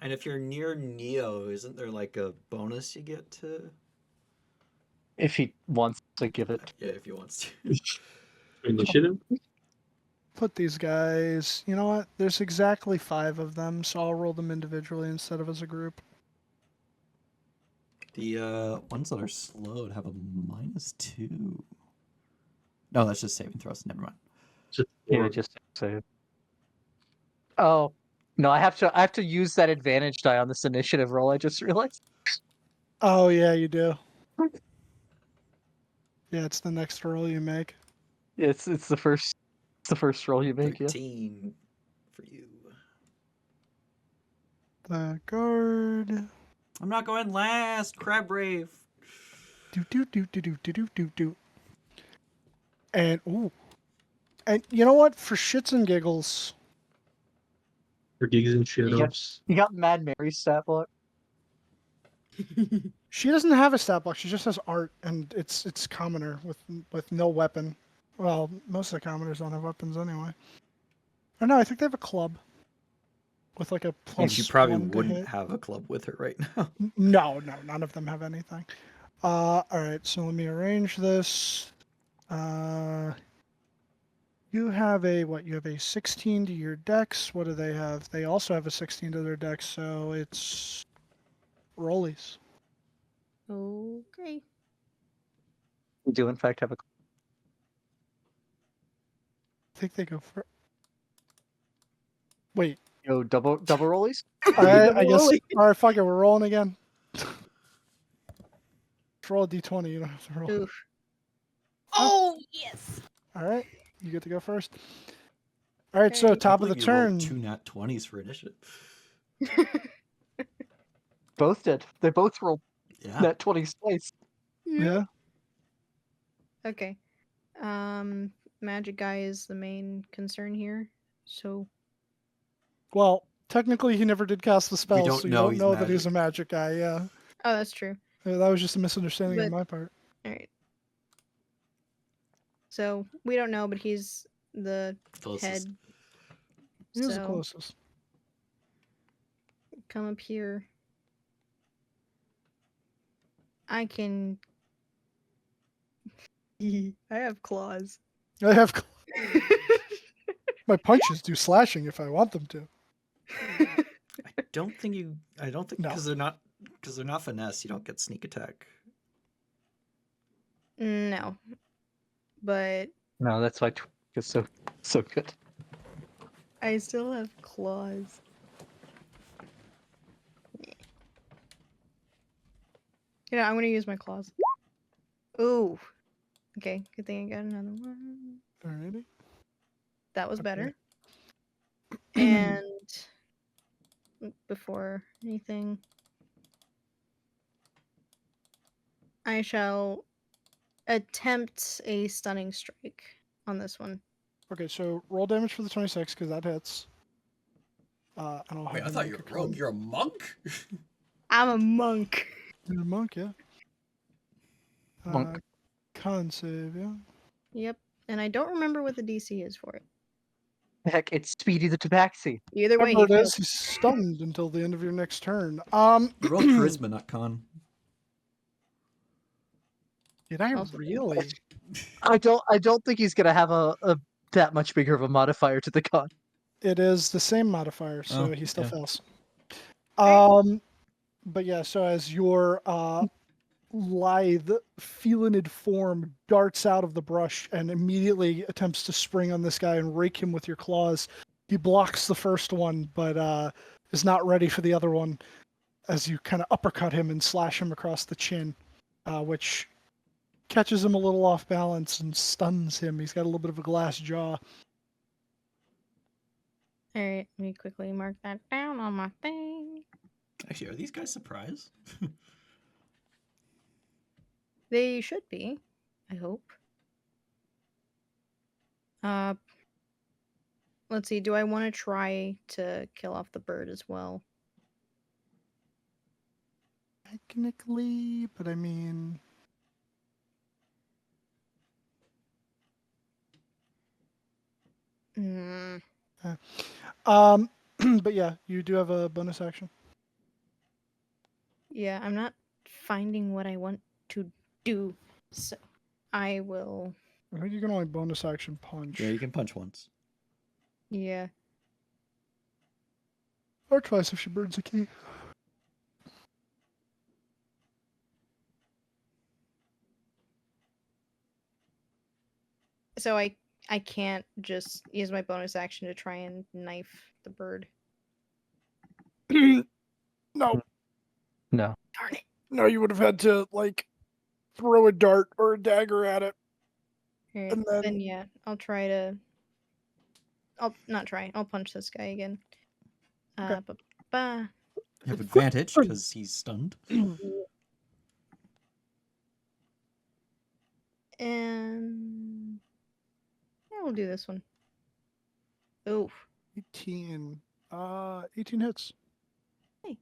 And if you're near Neo, isn't there like a bonus you get to?
If he wants to give it.
Yeah, if he wants to.
Initiative?
Put these guys. You know what? There's exactly 5 of them, so I'll roll them individually instead of as a group.
The ones that are slowed have a -2. No, that's just saving throws. Never mind.
Yeah, just say. Oh no, I have to use that advantage die on this initiative roll. I just realized.
Oh yeah, you do. Yeah, it's the next roll you make.
It's the first roll you make. Yeah.
13 for you.
The guard.
I'm not going last. Crab brave.
Do. And ooh. And you know what? For shits and giggles,
For gigs and
You got-
shit-ups.
You got Mad Mary's stat block.
she doesn't have a stat block. She just has art, and it's commoner with no weapon. Well, most of the commoners don't have weapons anyway. Or no, I think they have a club with like a
And
plus.
she probably
1 to
wouldn't
hit.
have a club with her right now.
No, none of them have anything. All right, so let me arrange this. You have a what? You have a 16 to your dex. What do they have? They also have a 16 to their dex, so it's rollies.
Okay.
We do in fact have a.
I think they go for. Wait,
Yo, double rollies.
I guess. All right, fuck it. We're rolling again. Roll a d20. You don't have to roll.
Oof. Oh yes.
All right, you get to go first. All right, so
Okay.
top of the
I believe you rolled
turn.
2 nat 20s for initiative.
Both did. They both rolled
Yeah.
that 20 twice.
Yeah.
Okay. Magic guy is the main concern here. So
Well, technically, he never did cast the spell,
don't
so you
know
don't
he's
know that he's a magic guy. Yeah.
oh, that's true.
That was just a misunderstanding on
But-
my part.
All right. So we don't know, but he's the
Closest.
head.
He was the
So
closest.
come up here. I can. I have claws.
I have my punches do slashing if I want them to.
I don't think
No.
because they're not finesse. You don't get sneak attack.
No, but
No, that's why Twig is so good.
I still have claws. Yeah, I'm gonna use my claws. Ooh. Okay, good thing I got another one.
Alrighty.
That was
Okay.
better. And before anything, I shall attempt a stunning strike on this one.
Okay, so roll damage for the 26 because that hits. And I'll
Wait,
have
I
him
thought
make
you were a
a
rogue.
con-
You're a monk.
I'm a monk.
You're a monk, yeah.
Monk.
Con save, yeah.
Yep. And I don't remember what the DC is for it.
Heck, it's Speedy the Tabaxi.
Either way,
Whatever
he
it is,
fails.
he's stunned until the end of your next turn.
You rolled charisma, not con.
Did I
Also-
really?
I don't think he's gonna have a that much bigger of a modifier to the con.
It is the same modifier, so
Oh,
he still
yeah.
fails.
Alright.
But yeah, so as your lithe, felinid form darts out of the brush and immediately attempts to spring on this guy and rake him with your claws, he blocks the first one, but is not ready for the other one as you kind of uppercut him and slash him across the chin, which catches him a little off balance and stuns him. He's got a little bit of a glass jaw.
Alright, let me quickly mark that down on my thing.
Actually, are these guys surprised?
They should be, I hope. Let's see, do I want to try to kill off the bird as well?
Technically, but I mean,
Mm,
but yeah, you do have a bonus action.
yeah, I'm not finding what I want to do, so I will.
I think you can only bonus action punch.
Yeah, you can punch once.
Yeah.
Or twice if she burns a key.
So I can't just use my bonus action to try and knife the bird.
No,
No.
Darn it.
no, you would have had to like throw a dart or a dagger at it.
Alright,
And then-
then yeah, I'll try to. I'll not try. I'll punch this guy again.
Okay.
Ba-ba.
You have advantage because he's stunned.
And yeah, we'll do this one. Oof.
18. 18 hits.
Hey.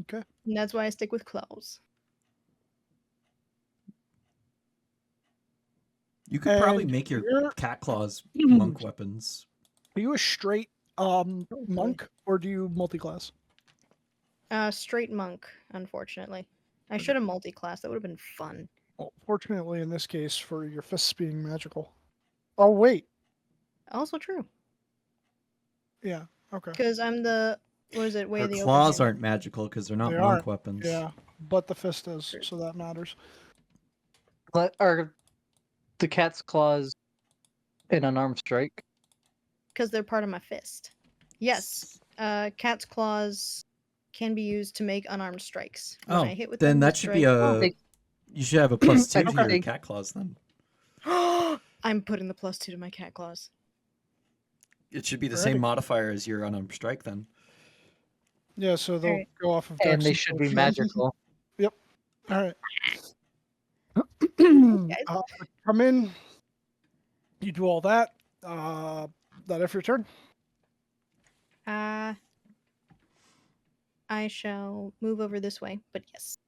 Okay.
And that's why I stick with claws.
You could probably
And
make your
you're-
cat claws monk weapons.
Are you a straight monk or do you multi-class?
Straight monk, unfortunately. I should have multi-class. That would have been fun.
Well, fortunately in this case for your fists being magical. Oh wait.
Also true.
Yeah. Okay.
Because I'm the what is it? Way
Her
of the
claws
open hand.
aren't magical because they're not
They
monk
aren't,
weapons.
Yeah. But the fist is, so that matters.
Are the cat's claws an unarmed strike?
Because they're part of my fist. Yes. Cat's claws can be used to make unarmed strikes. When
Oh,
I hit with
then
them,
that
they
should be
strike-
a.
They-
You should have a +2 to your
Okay.
cat claws then.
I'm putting the +2 to my cat claws.
It should be the
Alrighty.
same modifier as your unarmed strike then.
Yeah, so they'll
Alright.
go off of
And
dex
they should be
fortune.
magical.
Alright.
Guys.
Come in. You do all that. That if your turn.
I shall move over this way, but yes.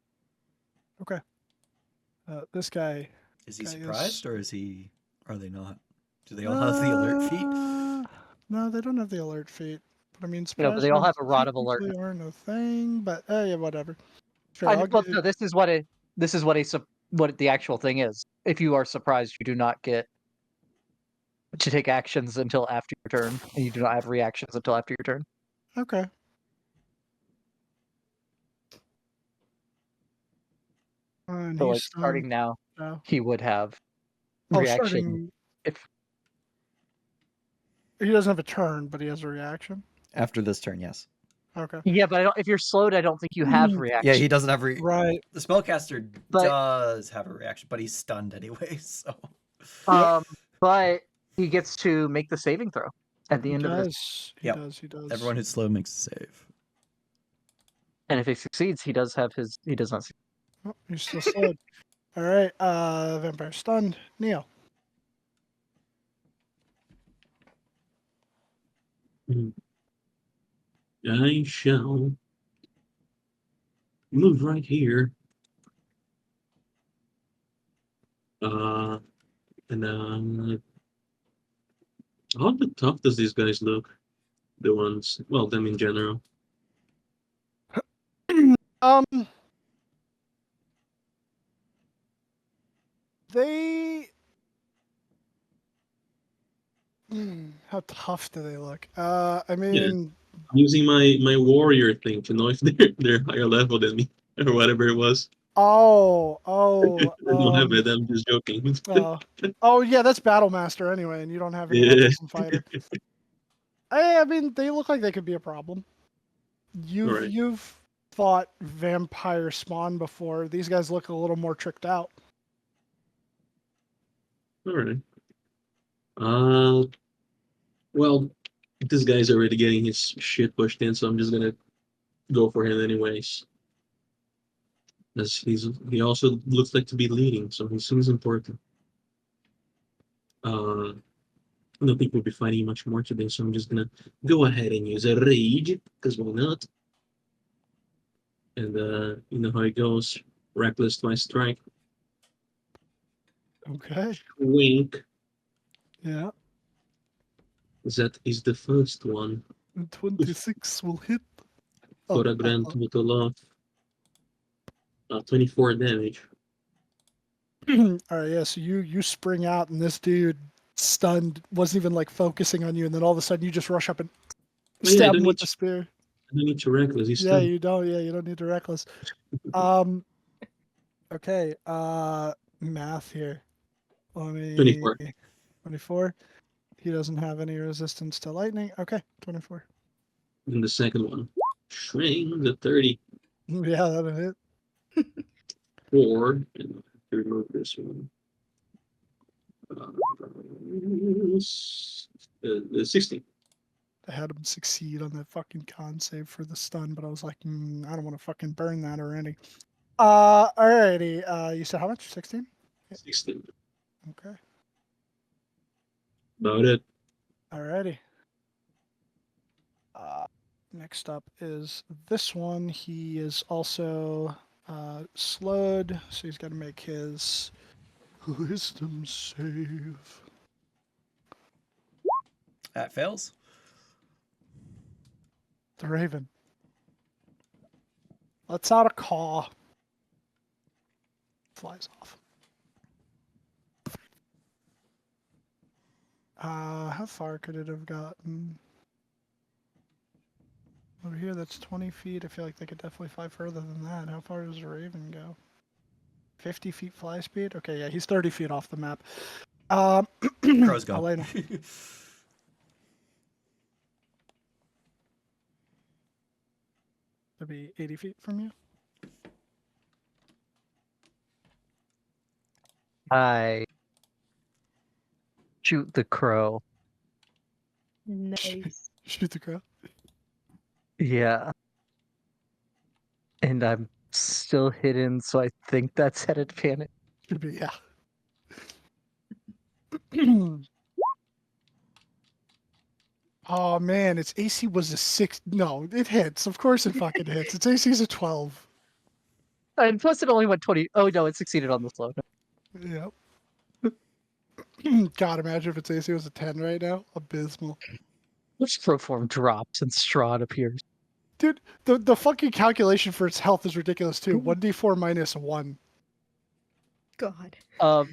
This guy.
Is he
Okay, yes.
surprised or is he? Are they not? Do they all have the alert feat?
No, they don't have the alert feat. But I mean,
You know, but they all have a rod of
technically
alertness.
aren't a thing. But yeah, whatever. Sure,
I,
I'll
well,
give
no, this is what the actual thing is. If you are surprised, you do not get to take actions until after your turn, and you do not have reactions until after your turn.
Okay. And
So,
he's
like, starting now,
now.
he would have
Oh,
reaction.
starting.
If
He doesn't have a turn, but he has a reaction.
After this turn, yes.
Okay.
yeah, but if you're slowed, I don't think you have reaction.
Yeah, he doesn't have
Right.
the spellcaster
But-
does have a reaction, but he's stunned anyway. So
But he gets to make the saving throw at the
He
end of this,
does. He
Yep.
does. He does.
everyone who's slow makes a save.
and if he succeeds, he does have his. He does not. Succeed.
Oh, he's still slowed. All right. Vampire stunned. Neo.
I shall move right here. And how tough does these guys look? The ones, well, them in general.
They. How tough do they look? I mean,
I'm using my warrior thing to know if they're higher level than me or whatever it was.
oh,
I don't have it. I'm just joking.
oh, yeah, that's Battle Master anyway, and you don't have any
Yeah.
levels in Fighter. I mean, they look like they could be a problem.
Alright.
You've fought vampire spawn before. These guys look a little more tricked out.
All right. Well, this guy's already getting his shit pushed in, so I'm just gonna go for him anyways. As he also looks like to be leading, so he seems important. I don't think we'll be fighting much more today, so I'm just gonna go ahead and use a rage, because why not? And you know how it goes. Reckless twice strike.
Okay.
Wink.
Yeah.
That is the first one.
26 will hit.
For a grand total of 24 damage.
All right, yeah. So you spring out, and this dude stunned, wasn't even like focusing on you, and then all of a sudden you just rush up and
Oh, yeah, I
stab
don't
him
need
with the
to-
spear.
I don't need to reckless. He's
Yeah,
stunned.
you don't. Yeah, you don't need to reckless. Okay. Math here.
24.
24. He doesn't have any resistance to lightning. Okay, 24.
And the second one. Swing the 30.
Yeah, that'll hit.
4. And I have to remove this one. 16.
I had him succeed on that fucking con save for the stun, but I was like, I don't want to fucking burn that already. Alrighty. You said how much? 16?
16.
Okay.
About it.
Alrighty. Next up is this one. He is also slowed, so he's got to make his wisdom save.
That fails.
The Raven lets out a caw. Flies off. How far could it have gotten? Over here, that's 20 feet. I feel like they could definitely fly further than that. How far does the Raven go? 50 feet fly speed? Okay, yeah, he's 30 feet off the map.
Crow's gone.
Elena. That'd be 80 feet from you.
I shoot the crow.
Nice.
Shoot the crow.
Yeah. And I'm still hidden, so I think that's at advantage.
Should be, yeah. Oh man, its AC was a 6. No, it hits. Of course it fucking hits. Its AC is a 12.
And plus it only went 20. Oh no, it succeeded on the slow.
Yep. God, imagine if its AC was a 10 right now. Abysmal.
Which proform drops and Strahd appears.
Dude, the fucking calculation for its health is ridiculous too. 1d4 minus 1.
God.
So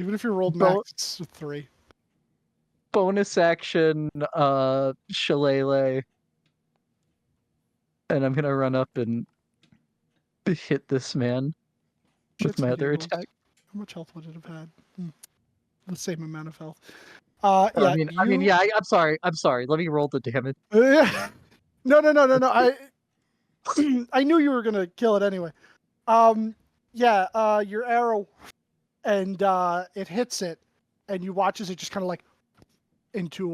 even if you rolled
Bo-
max, it's 3.
Bonus action, Shillelagh. And I'm gonna run up and hit this man with
Shits
my
and
other
giggles.
attack.
How much health would it have had? The same amount of health.
Or,
Yeah,
I mean, yeah. I'm sorry. Let me roll the damage.
No. I knew you were gonna kill it anyway. Your arrow, and it hits it, and you watch as it just kind of like into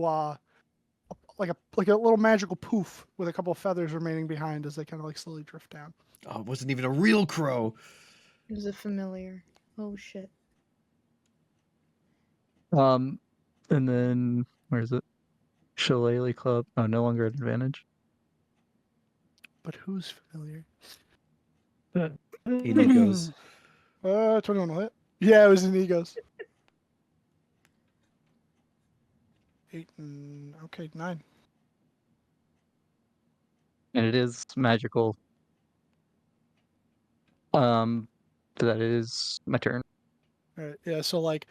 like a little magical poof with a couple of feathers remaining behind as they kind of like slowly drift down.
Oh, it wasn't even a real crow.
It was a familiar. Oh shit.
And then where is it? Shillelagh Club. Oh, no longer at advantage.
But who's familiar?
Inigo's.
21 will hit. Yeah, it was an Egos. 8 and okay, 9.
And it is magical. So that is my turn.
All right, yeah. So like,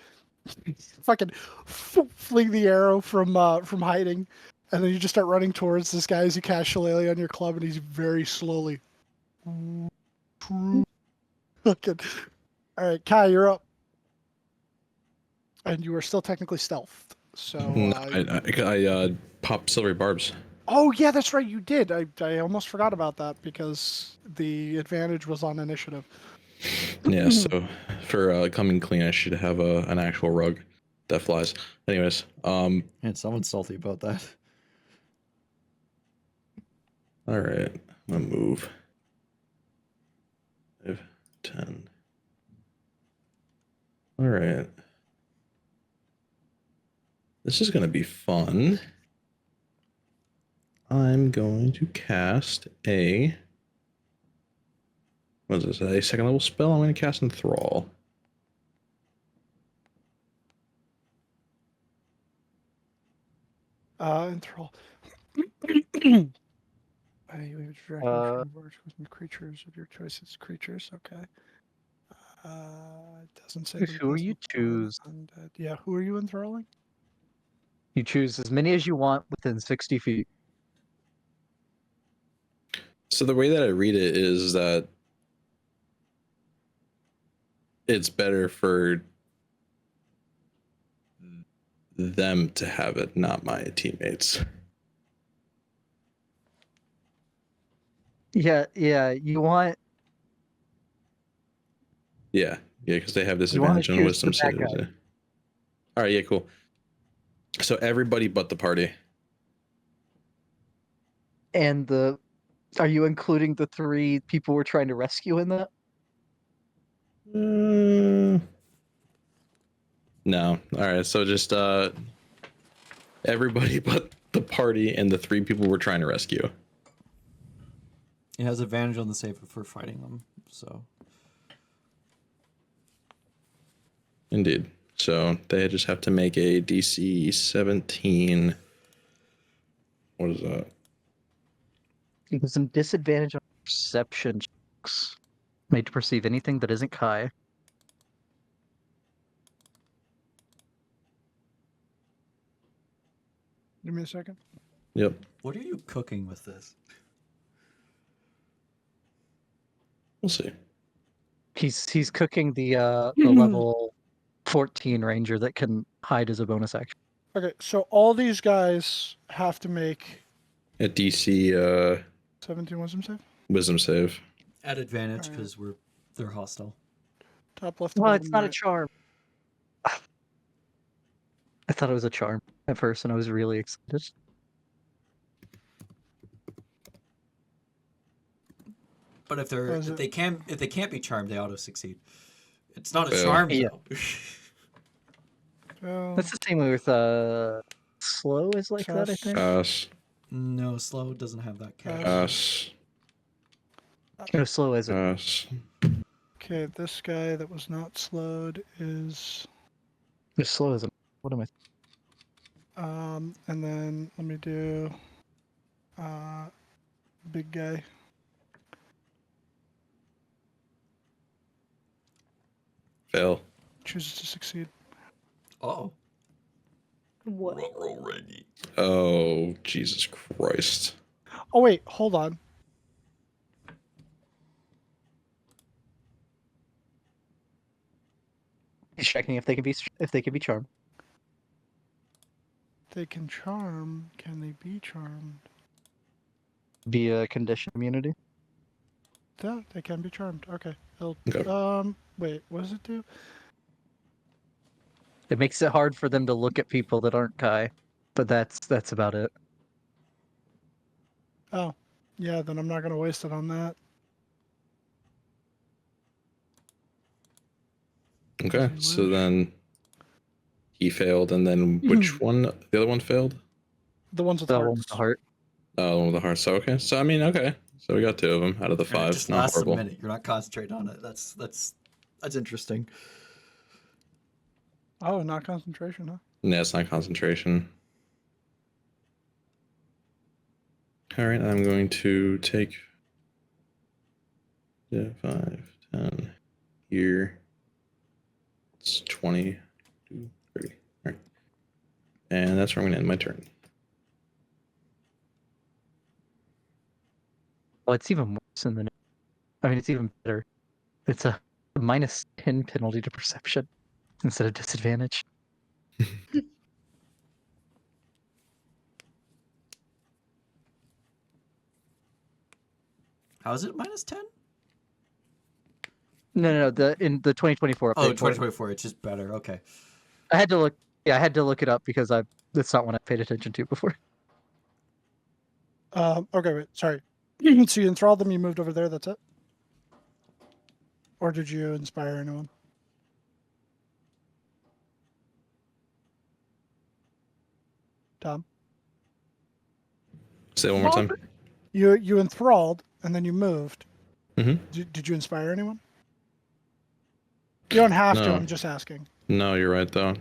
fucking fling the arrow from hiding, and then you just start running towards this guy as you cast Shillelagh on your club, and he's very slowly. Fucking. All right, Kai, you're up, and you are still technically stealthed. So.
I pop silvery barbs.
Oh yeah, that's right. You did. I almost forgot about that because the advantage was on initiative.
Yeah, so for coming clean, I should have an actual rug that flies. Anyways,
And someone's salty about that.
all right, I'm gonna move. 5, 10. All right. This is gonna be fun. I'm going to cast a. What is this? A second level spell? I'm going to cast Enthrall.
Enthrall. You direct creatures of your choices. Creatures, okay. It doesn't say.
Who you choose?
Undead. Yeah, who are you enthralling?
You choose as many as you want within 60 feet.
So the way that I read it is that it's better for them to have it, not my teammates.
Yeah, you want.
Yeah, because they have
You wanna
disadvantage on
choose
wisdom
the bad
saves.
guy.
Yeah. All right, yeah, cool. So everybody but the party.
And are you including the 3 people we're trying to rescue in that?
No. All right, so just everybody but the party and the 3 people we're trying to rescue.
It has advantage on the save for fighting them, so.
Indeed. So they just have to make a DC 17. What is that?
There's some disadvantage on perception checks made to perceive anything that isn't Kai.
Give me a second.
Yep.
What are you cooking with this?
We'll see.
He's cooking the level 14 ranger that can hide as a bonus action.
Okay, so all these guys have to make
A DC
17 wisdom save.
wisdom save.
At advantage because they're hostile.
Top left.
Well,
bottom
it's not a
right.
charm. I thought it was a charm at first, and I was really excited.
But if they can't be charmed, they auto succeed. It's not a
Yeah.
charm
Yeah.
though.
So,
That's the same way with slow is like that, I think.
No, slow doesn't have that catch.
No, slow isn't.
okay, this guy that was not slowed is
No, slow isn't. What am I?
And then let me do big guy.
Fail.
Chooses to succeed.
Oh.
What?
Roll ready.
Oh, Jesus Christ.
Oh wait, hold on.
He's checking if they can be charmed.
They can charm. Can they be charmed?
Via condition immunity.
Yeah, they can be charmed. Okay.
Okay.
Wait, what does it do?
It makes it hard for them to look at people that aren't Kai, but that's about it.
Oh, yeah. Then I'm not gonna waste it on that.
Okay.
you
So
wish.
then he failed, and then which one? The other one failed?
The ones with
The one
hearts.
with the heart.
Oh, the one with the heart. So okay. So I mean, okay. So we got 2 of them out of the
And it
5.
just
Not
lasts
horrible.
a minute. You're not concentrating on it. That's interesting.
Oh, not concentration, huh?
Yeah, it's not concentration. All right, I'm going to take 5, 10 here. It's 20, 30. All right. And that's where I'm going to end my turn.
Oh, it's even worse in the. I mean, it's even better. It's a -10 penalty to perception instead of disadvantage.
How is it -10?
No. In the 2024 update.
Oh,
for it.
2024. It's just better. Okay.
I had to look. Yeah, I had to look it up because that's not what I paid attention to before.
Okay, wait. Sorry. So you enthralled them. You moved over there. That's it. Or did you inspire anyone? Tom.
Say it one more time.
You enthralled and then you moved.
Mm-hmm.
Did you inspire anyone? You don't have to.
No.
I'm just asking.
No, you're right though.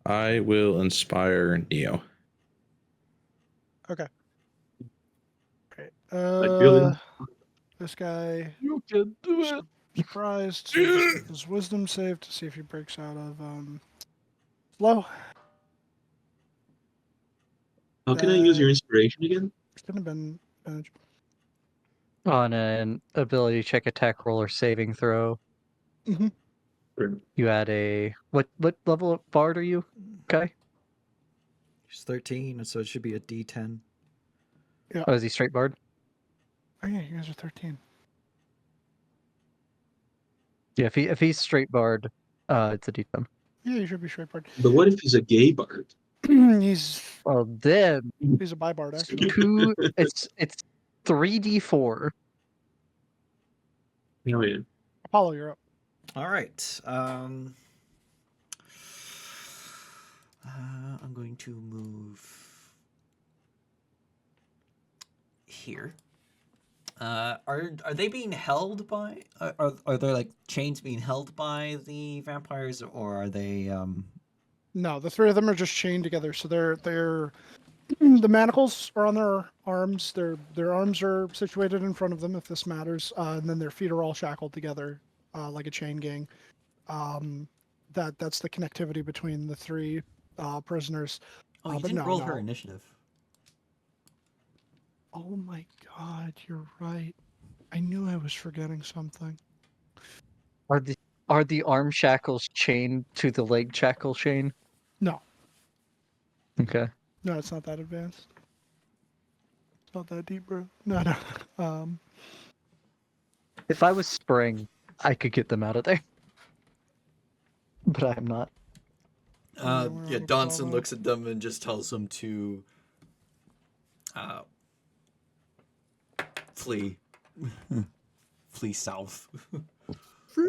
I will inspire Neo.
Okay. Great.
Billy.
This guy
You can do it.
surprised. So just make his wisdom save to see if he breaks out of slow.
How can I use your inspiration again?
Should have been advantage.
On an ability check, attack roll, or saving throw,
Or-
you add a what level of bard are you? Okay.
He's 13, so it should be a D10.
Oh, is he straight bard?
Oh yeah, you guys are 13.
Yeah, if he's straight bard, it's a D10.
Yeah, you should be straight bard.
But what if he's a gay bard?
he's
Well, then
he's a bi bard actually.
it's 3d4.
Oh yeah.
Apollo, you're up.
All right. I'm going to move here. Are they being held by? Are there like chains being held by the vampires, or are they?
No, the three of them are just chained together. So they're the manacles are on their arms. Their arms are situated in front of them, if this matters, and then their feet are all shackled together like a chain gang. That's the connectivity between the three prisoners.
Oh, you
but
didn't
no,
roll
no.
her initiative.
Oh my God, you're right. I knew I was forgetting something.
Are the arm shackles chained to the leg shackle chain?
No,
Okay.
no, it's not that advanced. It's not that deep, bro. No.
If I was Spring, I could get them out of there. But I'm not.
We're
Yeah,
on
Donson
Apollo.
looks at them and just tells them to flee, flee south. But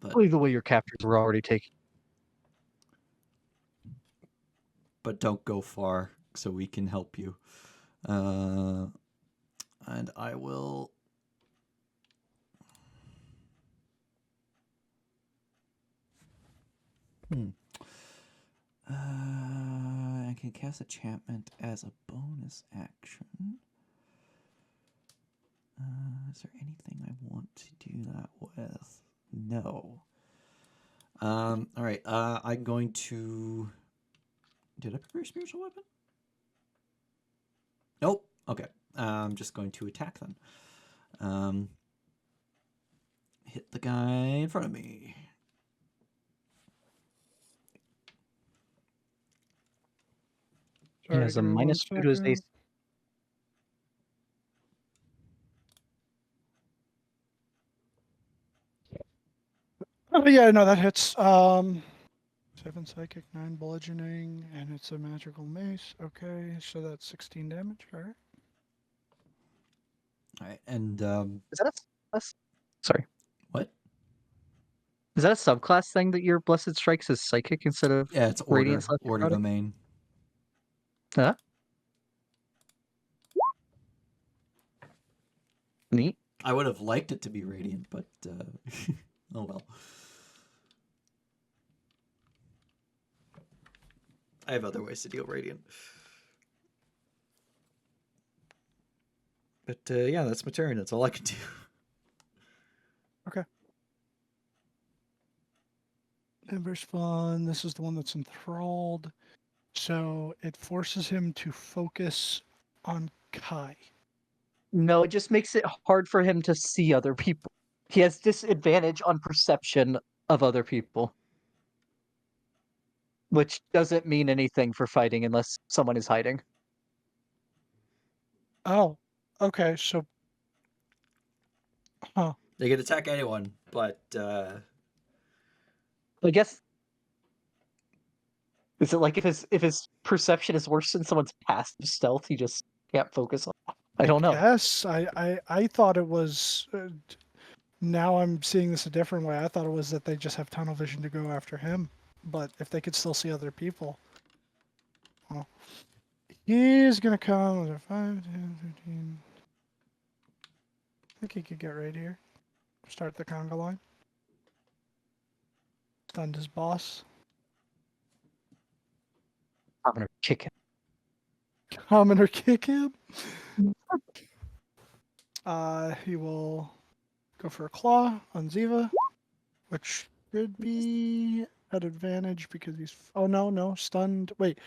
Probably the way your captors were already taken.
but don't go far, so we can help you. And I will. I can cast enchantment as a bonus action. Is there anything I want to do that with? No. All right. I'm going to. Did I prepare a spiritual weapon? Nope. Okay. I'm just going to attack then. Hit the guy in front of me.
He
Sorry,
has a
give me one
-2 to his
second.
AC.
Oh yeah, no, that hits. 7 psychic, 9 bludgeoning, and it's a magical mace. Okay, so that's 16 damage. All right.
All right. And
Is that a sorry?
what?
Is that a subclass thing that your Blessed Strikes is psychic instead of
Yeah, it's
radiant
order.
slash
Order
necrotic?
domain.
Huh? Neat.
I would have liked it to be radiant, but oh well. I have other ways to deal radiant. But yeah, that's my turn. That's all I can do.
Ember's fun. This is the one that's enthralled. So it forces him to focus on Kai.
No, it just makes it hard for him to see other people. He has disadvantage on perception of other people, which doesn't mean anything for fighting unless someone is hiding.
Oh, okay. So, huh.
They can attack anyone, but
I guess is it like if his perception is worse than someone's passive stealth, he just can't focus on. I don't know.
Yes, I thought it was. Now I'm seeing this a different way. I thought it was that they just have tunnel vision to go after him, but if they could still see other people, well, he's gonna come with a 5, 10, 15. I think he could get right here. Start the conga line. Stunned his boss.
I'm gonna kick him.
Commoner kick him. He will go for a claw on Ziva, which should be at advantage because he's. Oh no, stunned. Wait,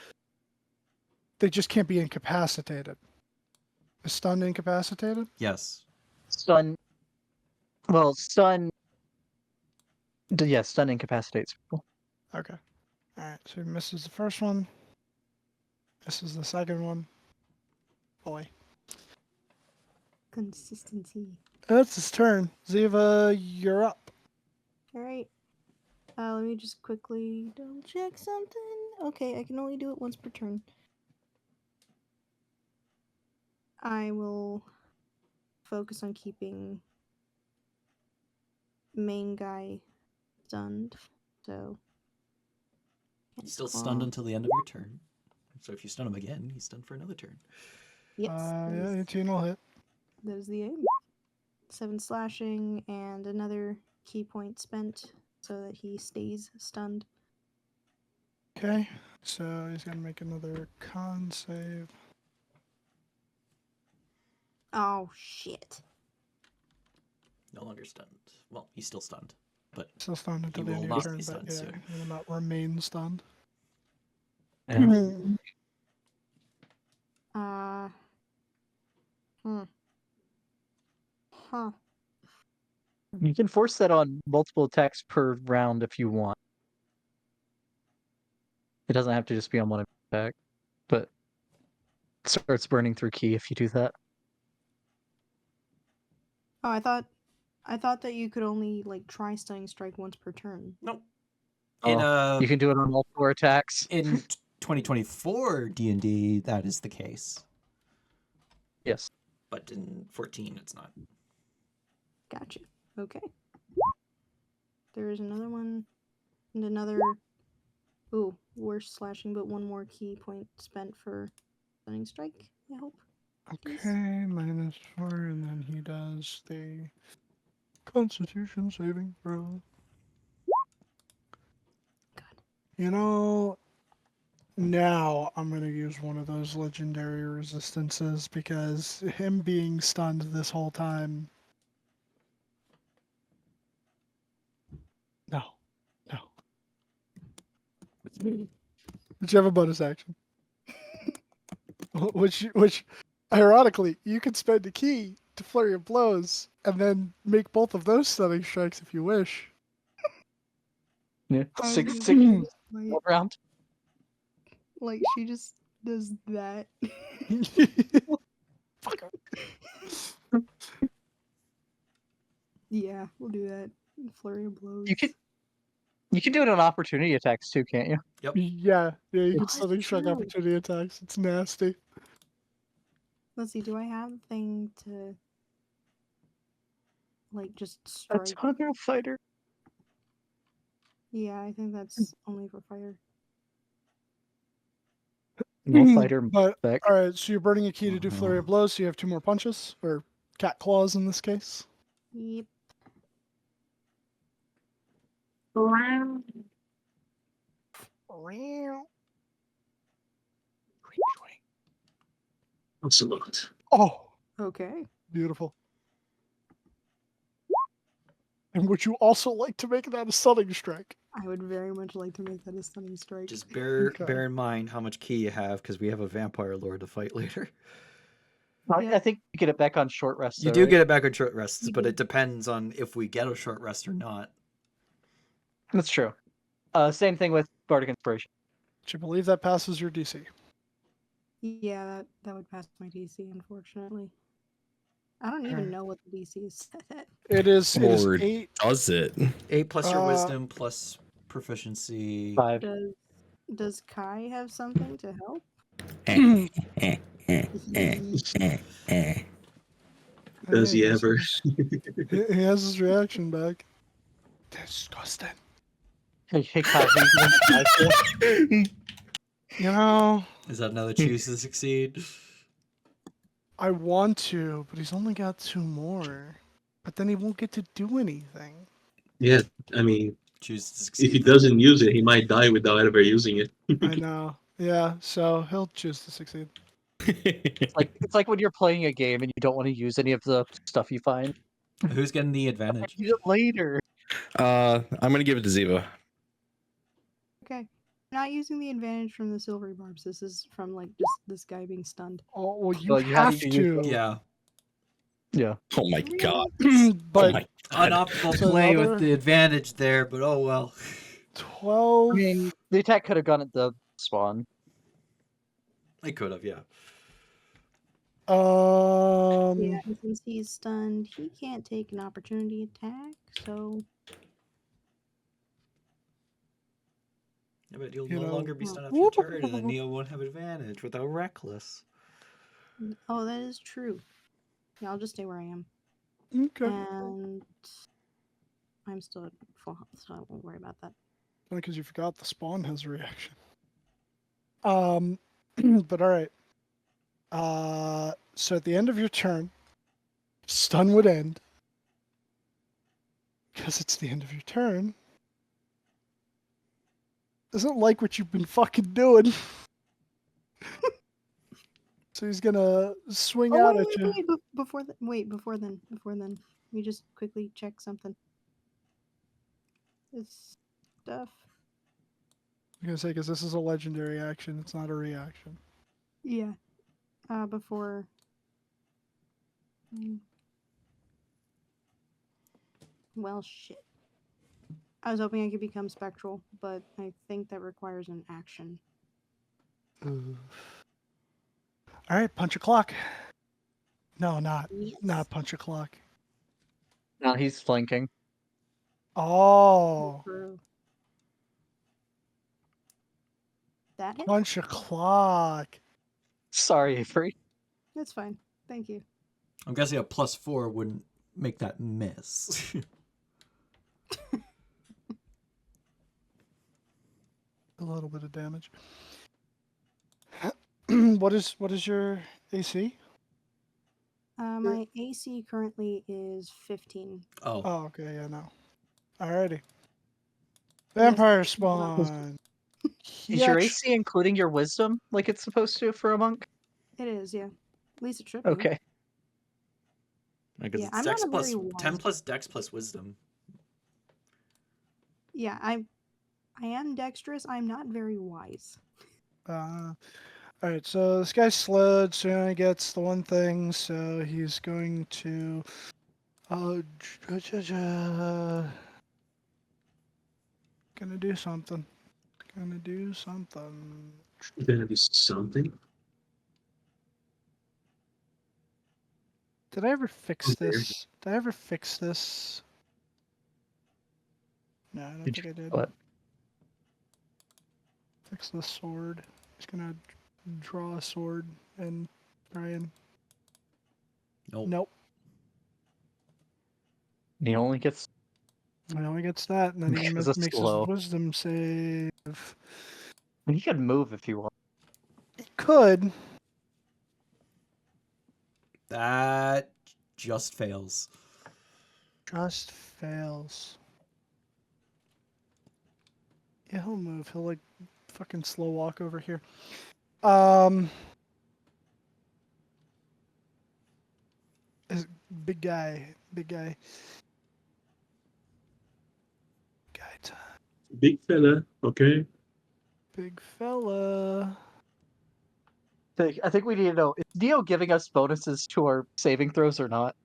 they just can't be incapacitated. Is stunned incapacitated?
yes.
Stun. Well, stun. Yeah, stun incapacitates people.
Okay. All right. So he misses the first one. Misses the second one. Boy,
Consistency.
that's his turn. Ziva, you're up.
Alright. Let me just quickly double check something. Okay, I can only do it once per turn. I will focus on keeping main guy stunned. So
He's still stunned until the end of your turn. So if you stun him again, he's stunned for another turn.
yes,
Yeah, 18 will hit.
that is the aim. 7 slashing and another key point spent so that he stays stunned.
Okay. So he's gonna make another con save.
Oh shit.
No longer stunned. Well, he's still stunned, but
Still stunned until
He
the end
will
of your
not be
turn, but
stunned
yeah,
soon.
he will not remain stunned.
Uh. Huh.
You can force that on multiple attacks per round if you want. It doesn't have to just be on one attack, but it starts burning through key if you do that.
Oh, I thought that you could only like try stunning strike once per turn.
nope.
You can do it on all 4 attacks.
In 2024 D&D, that is the case,
Yes.
but in 14, it's not.
Gotcha. Okay. There is another one and another. Ooh, worse slashing, but one more key point spent for stunning strike. I hope. Please.
Okay, -4, and then he does the Constitution saving throw.
God.
You know, now I'm going to use one of those legendary resistances because him being stunned this whole time. No. No. Did you have a bonus action? Which, ironically, you could spend a key to flurry of blows and then make both of those stunning strikes if you wish.
Yeah.
I was
Six,
gonna
six
say, like,
round.
like she just does that.
Fucker.
Yeah, we'll do that. Flurry of blows.
You can do it on opportunity attacks too, can't you?
Yeah, you can
That's
stunning strike
true.
opportunity attacks. It's nasty.
Let's see, do I have the thing to like just
That's
strike?
Hunter Fighter.
Yeah, I think that's only for fire.
No fighter.
But
Back.
all right, so you're burning a key to do flurry of blows. So you have 2 more punches, or cat claws in this case.
Yep.
Absolute.
Oh,
Okay.
beautiful. And would you also like to make that a stunning strike?
I would very much like to make that a stunning strike.
Just bear
Okay.
bear in mind how much key you have, because we have a vampire lord to fight later.
Yeah.
I think you get it back on short rest.
You
though,
do
right?
get it back on short rests,
You
but
do.
it depends on if we get a short rest or not.
That's true. Same thing with Bardic Inspiration.
Do you believe that passes your DC?
Yeah, that would pass my DC, unfortunately. I don't even know what the DC is set at.
It is
Or
8.
does it?
8 plus your
Uh,
wisdom plus proficiency.
5.
Does Kai have something to help?
Does he
Yeah,
ever?
he has his reaction back. Disgusting.
Hey, Kai, who you doing?
You know,
Is that another choose to succeed?
I want to, but he's only got 2 more. But then he won't get to do anything.
Yeah, I mean,
Choose to
if
succeed.
he doesn't use it, he might die without ever using it.
I know. Yeah, so he'll choose to succeed.
It's like when you're playing a game and you don't want to use any of the stuff you find.
Who's getting the advantage?
Use it later.
I'm gonna give it to Ziva.
Okay. Not using the advantage from the silvery barbs. This is from like just this guy being stunned.
Oh, well, you
Well, you have
have
to use
to.
Yeah.
Yeah.
Oh my god.
But
Oh my god.
Unoptimal
So
play
another-
with the advantage there, but oh well.
12.
I mean, the attack could have gone at the spawn.
I could have, yeah.
Yeah, and since he's stunned, he can't take an opportunity attack, so
Yeah, but you'll
You
no
know,
longer be stunned after
whoop,
your turn, and then Neo won't have advantage without reckless.
oh, that is true. Yeah, I'll just stay where I am.
Okay.
And I'm still at full health, so I won't worry about that.
Because you forgot the spawn has a reaction. But all right. So at the end of your turn, stun would end. Because it's the end of your turn. Doesn't like what you've been fucking doing. So he's gonna swing out at you.
Before then. Let me just quickly check something. This stuff.
I'm gonna say because this is a legendary action, it's not a reaction.
Yeah. Before. Well, shit. I was hoping I could become spectral, but I think that requires an action.
All right, punch a clock. No, not punch a clock.
No, he's flanking.
Oh,
True. That hit?
punch a clock.
Sorry, Avery.
That's fine. Thank you.
I'm guessing a +4 wouldn't make that miss.
A little bit of damage. What is your AC?
My AC currently is 15.
Oh.
Oh, okay, yeah, no. Alrighty. Vampire spawn. He
Is your
actu-
AC including your wisdom like it's supposed to for a monk?
It is, yeah. At least it should be.
Okay.
Because
Yeah,
it's
I'm
Dex
not a
plus
very wise
10 plus Dex plus Wisdom.
Yeah, I am dexterous. I'm not very wise.
Alright, so this guy's slowed, so he only gets the one thing, so he's going to... Gonna do something. Gonna do something.
Gonna be something.
Did I ever fix
Okay.
this? Did I ever fix this? No, I don't
Did
think I did.
What?
Fix the sword. He's gonna draw a sword and try and...
Nope.
Nope.
He only gets.
He only gets that, and then he
Because it's
makes
slow.
his wisdom save.
I mean, he can move if you want.
He could.
That just fails.
Just fails. Yeah, he'll move. He'll like fucking slow walk over here. Big guy. Big guy. Guy time.
Big fella, okay?
Big fella.
I think we need to know, is Neo giving us bonuses to our saving throws or not?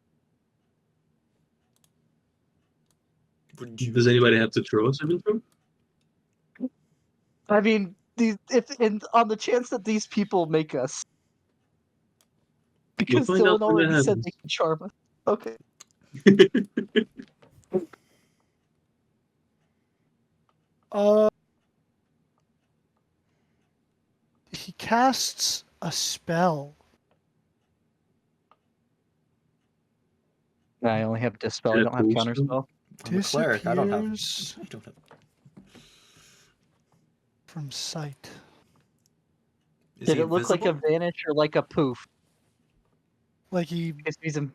Wouldn't you?
Does anybody have to throw a saving throw?
I mean, on the chance that these people make us. Because
find out
Dylan
when that
already said
happens.
they can charm us. Okay.
He casts a spell.
I only have Dispel, I
Yeah,
don't have
cool
Counterspell.
I'm a cleric. I don't have.
Disappears
I don't have.
from sight.
Is
Did
he
it look like a
invisible?
vanish or like a poof?
Like he...
Because he's in...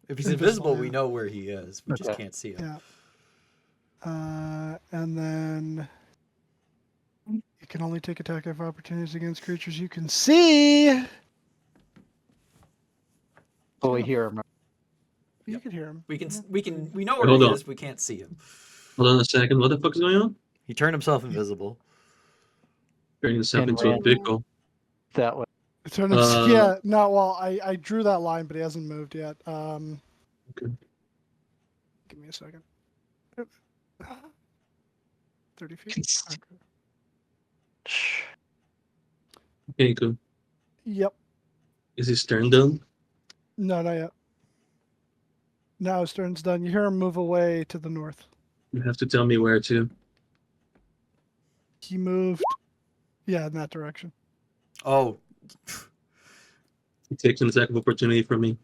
If he's
invisible,
invisible, we
yeah.
know where he is. We just
Okay.
can't see him.
Yeah. And then... You can only take attack of opportunities against creatures you can see!
But we hear him.
You can hear him.
We can.
Yeah.
We know where
Hold
he
on.
is. We can't see him.
Hold on a second. What the fuck is going on?
He turned himself invisible.
Turning this up
And
into a
ran.
pickle.
That way.
Yeah, no, well, I drew that line, but he hasn't moved yet.
Okay.
Give me a second. 30 feet?
Cons-
Okay.
Okay, cool.
Yep.
Is his turn done?
No, not yet. Now his turn's done. You hear him move away to the north.
You have to tell me where to.
He moved, yeah, in that direction.
Oh,
He takes an attack of opportunity from me.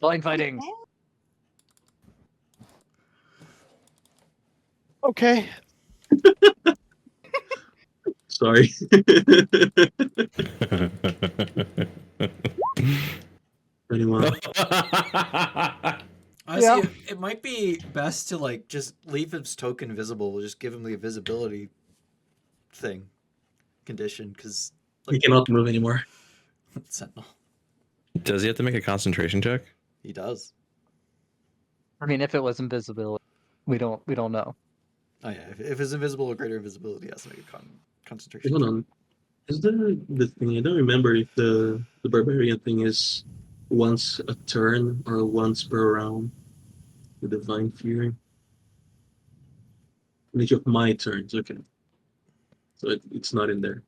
Blind fighting.
Okay.
Sorry. Anyone?
honestly, it might be best to like just leave his token visible. Just give him the invisibility thing condition, because
He cannot move anymore.
Sentinel.
Does he have to make a concentration check?
He does.
I mean, if it was invisibility, we don't know.
Oh yeah, if it's invisible or greater invisibility, he has to make a concentration.
Hold
check.
on. Is there the thing? I don't remember if the barbarian thing is once a turn or once per round. The divine fury. Each of my turns. Okay. So it's not in there.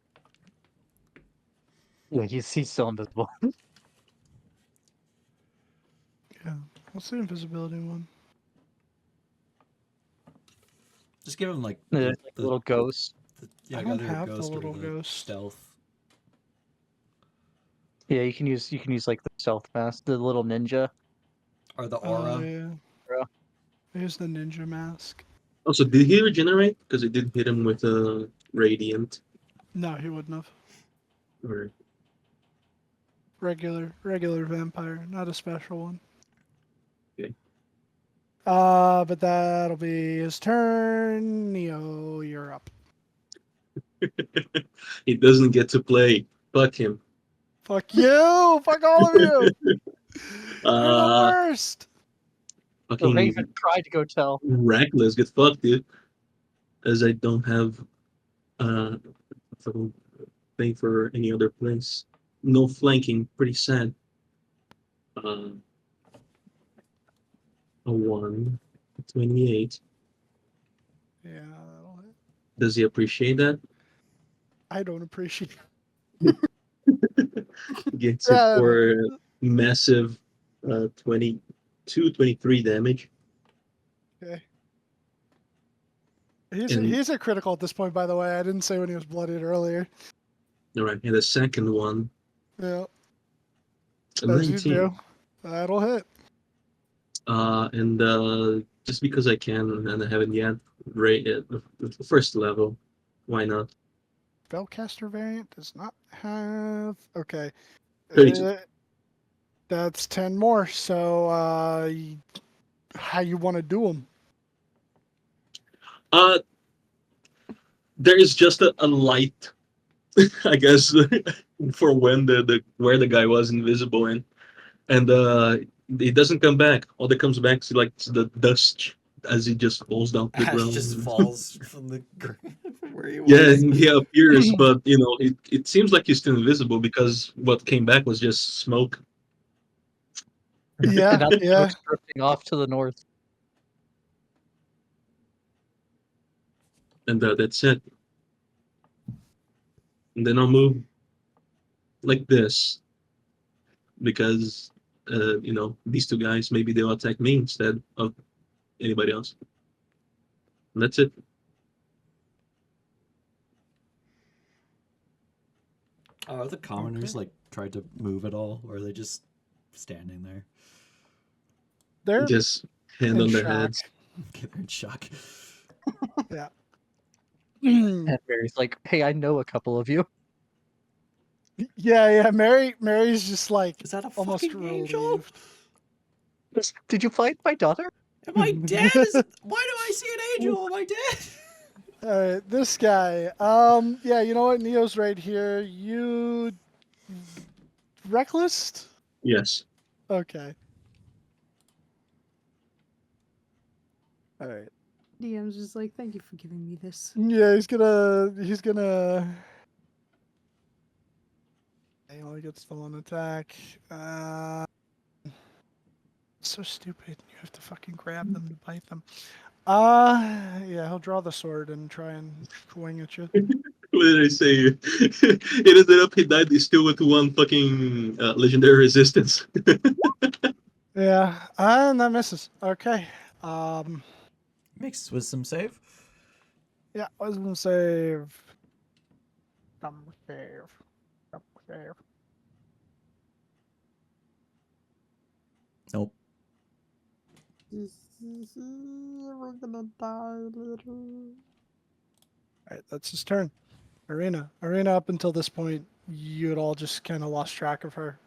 Yeah, he's still invisible.
Yeah. What's the invisibility one?
Just give him like
There's like a little ghost.
yeah,
I don't
either
have the
ghost or
little ghost.
stealth.
Yeah, you can use like the stealth mask, the little ninja.
Or the
Oh,
aura.
yeah.
Aura.
Here's the ninja mask.
Also, did he regenerate? Because it did hit him with a radiant.
No, he wouldn't have.
Or
Regular vampire, not a special one.
Okay.
But that'll be his turn. Neo, you're
He doesn't get to play. Fuck him.
Fuck you! Fuck all of you! You're the
Uh,
worst!
The Raven
fucking
tried to go tell.
reckless. Get fucked, dude. As I don't have fucking thing for any other place. No flanking. Pretty sad. Uh, a 1, 28.
Yeah, that'll hit.
Does he appreciate that?
I don't appreciate
Gets it
Yeah,
for massive 22, 23 damage.
okay. He's
And
he's a critical at this point, by the way. I didn't say when he was blooded earlier.
all right, and the second one,
Yeah,
a
as you
19.
do. That'll hit.
And just because I can and I haven't yet, the first level, why not?
Spellcaster variant does not have. Okay.
32.
That's 10 more. So, how you want to do them?
Uh, there is just a light, I guess, for when the where the guy was invisible in, and it doesn't come back. All that comes back is like the dust as he just falls down to the
Ash
ground.
just falls from the ground where he was.
Yeah, he appears, but it seems like he's still invisible because what came back was just smoke.
Yeah,
And now the
yeah.
smoke's drifting off to the north.
And that's it. And then I'll move like this because these two guys, maybe they'll attack me instead of anybody else. And that's it.
Are the commoners
Okay.
like tried to move at all, or are they just standing there?
They're
Just hand
in
on their
shock.
heads.
Okay, they're in shock.
Yeah.
And Mary's like, hey, I know a couple of you.
Yeah. Mary's just like
Is that a
almost
fucking angel?
relieved.
Did you find my daughter?
Am I dead? Why do I see an angel? Am I dead?
All right, this guy. Yeah, you know what? Neo's right here. You reckless?
Yes.
Okay. All right.
DM's just like, thank you for giving me this.
Yeah, he's gonna. He only gets full on attack. So stupid. You have to fucking grab them to bite them. Yeah, he'll draw the sword and try and swing at you.
What did I say? It ended up he died still with one fucking legendary resistance.
Yeah, and that misses. Okay.
Makes wisdom save.
Yeah, wisdom save. Wisdom save. Wisdom save.
Nope.
We're gonna die later.
Alright, that's his turn. Arena. Arena, up until this point, you had all just kind of lost track of her.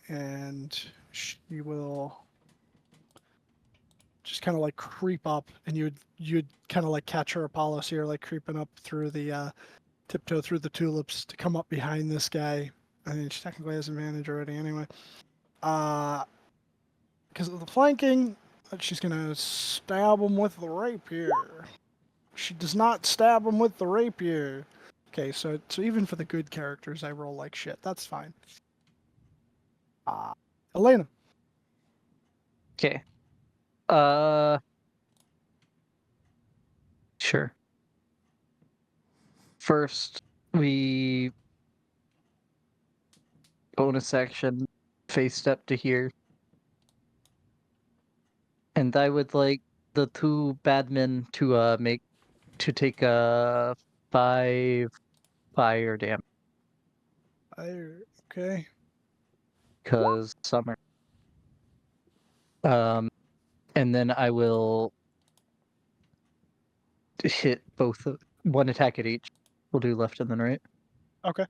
And she will just kind of like creep up, and you'd kind of like catch her, Apollo, so you're like creeping up through the tiptoe through the tulips to come up behind this guy. I mean, she technically has advantage already anyway. Because of the flanking, she's gonna stab him with the rapier. She does not stab him with the rapier. Okay, so even for the good characters, I roll like shit. That's fine. Elena.
Okay. Sure. First, we bonus action face step to here. And I would like the two bad men to take a 5 fire damage
Okay.
because summer. And then I will hit both one attack at each. We'll do left and then right.
Okay.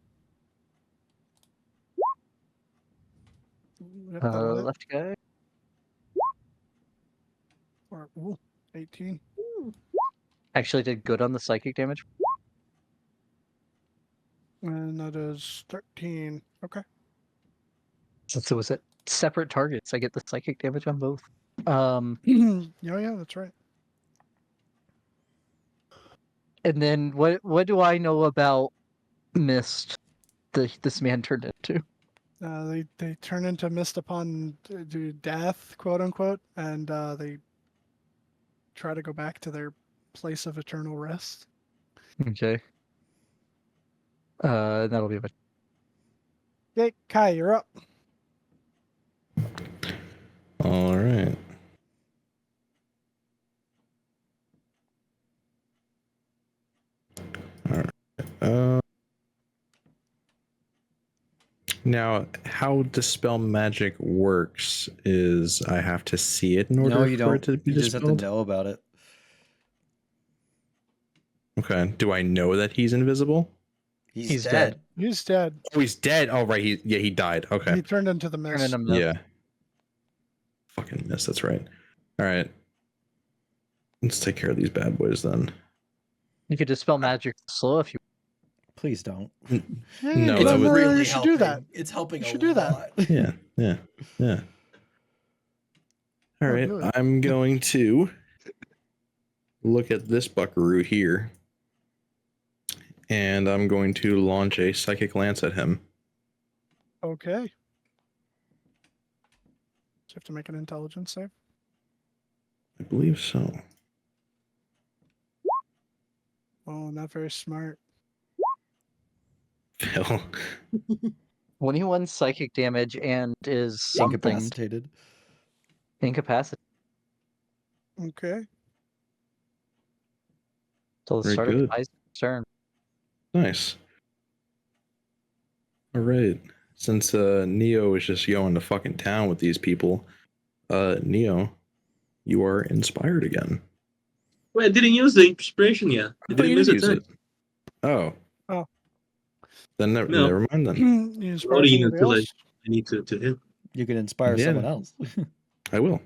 Yep, that'll hit.
Left guy.
Ooh, 18.
Actually did good on the psychic damage.
And that is 13. Okay.
Since it was at separate targets, I get the psychic damage on both.
Yeah, that's right.
And then what do I know about Mist? This man turned into.
They turn into mist upon death, quote unquote, and they try to go back to their place of eternal rest.
Okay. That'll be a bit.
Okay, Kai, you're up.
All right. All right. Now, how Dispel Magic works is I have to see it in order
No, you
for it
don't.
to be
You just have to
dispelled.
know about it.
Okay. Do I know that he's invisible?
He's dead.
He's dead.
Oh, he's dead. Oh, right. He died. Okay.
He turned into the
Turn
mist.
into Mist.
Yeah. Fucking miss. That's right. All right. Let's take care of these bad boys then.
You could dispel magic slow if you.
Please don't.
Yeah,
No,
It's
that was
really
you should do that.
helping. It's helping
You
a
should do that.
lot.
yeah. All
Oh,
right.
do it.
I'm going to look at this buckaroo here, and I'm going to launch a psychic lance at him.
Okay. So you have to make an intelligence save.
I believe so.
Oh, not very smart.
Phil.
21 psychic damage and is something
Incapacitated.
incapacitated
Okay.
till the
Very
start
good.
of Kai's turn.
Nice. All right. Since Neo is just going to fucking town with these people, Neo, you are inspired again.
Wait, I didn't use the inspiration yet. I
I thought
didn't
you
use
did
it.
use it. Oh.
Oh.
Then
No.
never mind then.
You inspire
Loading
somebody
until I
else?
need to hit.
You can inspire
Yeah.
someone else.
I will.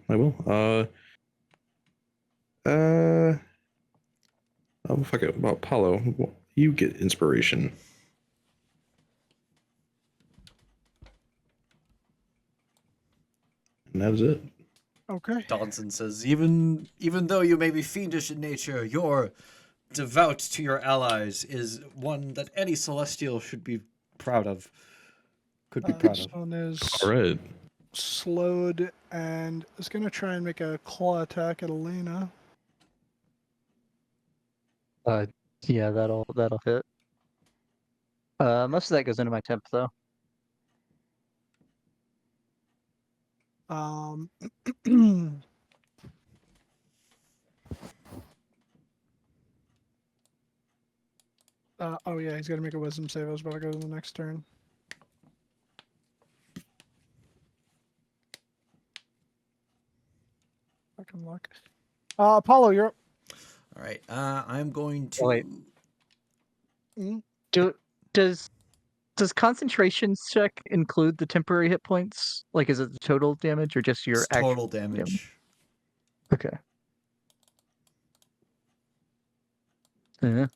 Oh fuck it. Well, Apollo, you get inspiration. And that is it.
Okay.
Dodson says, even though you may be fiendish in nature, your devout to your allies is one that any celestial should be proud of. Could be proud
This
of.
one is
All right.
slowed and is going to try and make a claw attack at Elena.
Yeah, that'll hit. Most of that goes into my temp though.
Oh yeah, he's got to make a wisdom save. I was about to go to the next turn. Fucking luck. Apollo, you're up.
All right. I'm going to.
Wait. Does concentration check include the temporary hit points? Like, is it the total damage or just your
It's
actual
total damage.
Okay. Yeah.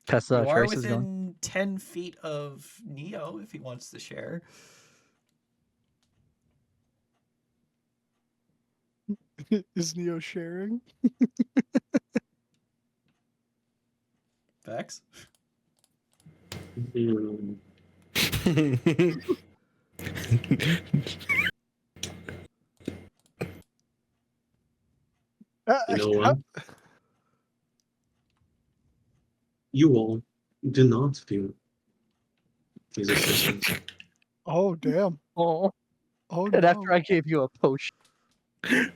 Pass
You are
Trace is going.
within 10 feet of Neo if he wants to share.
Is Neo sharing?
Vex?
Hmm. You know what? You all do not feel his assistance.
Oh damn!
Oh,
Oh
and
no!
after I gave you a potion.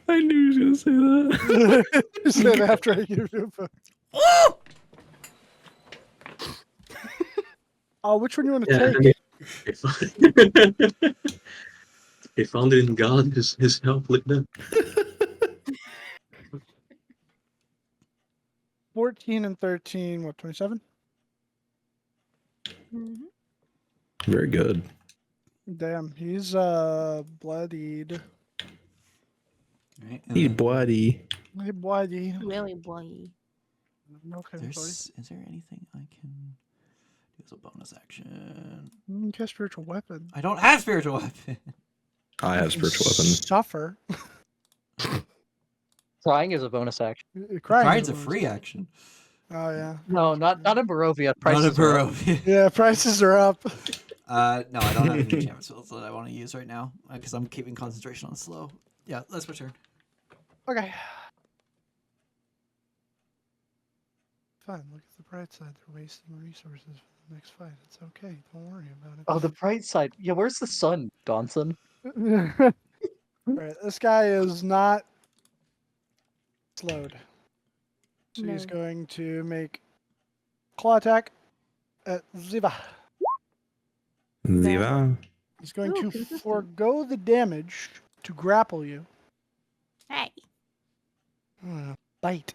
I knew he was going to say that.
You said after I give you a.
Oh!
Oh, which one you want to
Yeah, I
take?
mean, if found it in God, his help like that.
14 and 13. What? 27.
Mm-hmm.
Very good.
Damn, he's bloodied.
Right.
Hey, buddy.
Hey, buddy.
Really, boy.
Okay, buddy.
Is there anything I can do as a bonus action?
Cast spiritual weapon.
I don't have spiritual weapon.
I have spiritual weapon.
Suffer.
Crying is a bonus action.
Crying's a
bonus
free
action.
action.
Oh yeah.
No, not in Barovia.
Not a
Prices are up.
Barovia.
Yeah, prices are up.
No, I don't have any enchantment spells that I want to use right now because I'm keeping concentration on slow. Yeah, that's my turn.
Okay. Fine. Look at the bright side. They're wasting resources for the next fight. It's okay. Don't worry about it.
Oh, the bright side. Yeah, where's the sun, Donson?
Alright, this guy is not slowed. So he's
No.
going to make claw attack at Ziva.
Ziva.
He's going
Ooh,
to
consistent.
forego the damage to grapple you.
Hey.
Bite.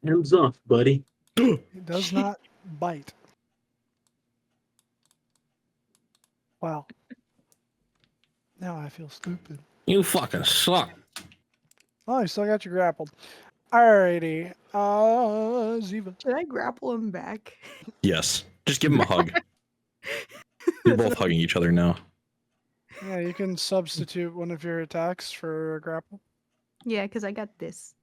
Hands off, buddy.
He does not bite. Wow. Now I feel stupid.
You fucking suck.
Oh, you still got you grappled. Alrighty. Ziva.
Should I grapple him back?
Yes. Just give him a hug. You're both hugging each other now.
Yeah, you can substitute one of your attacks for a grapple.
Yeah, because I got this.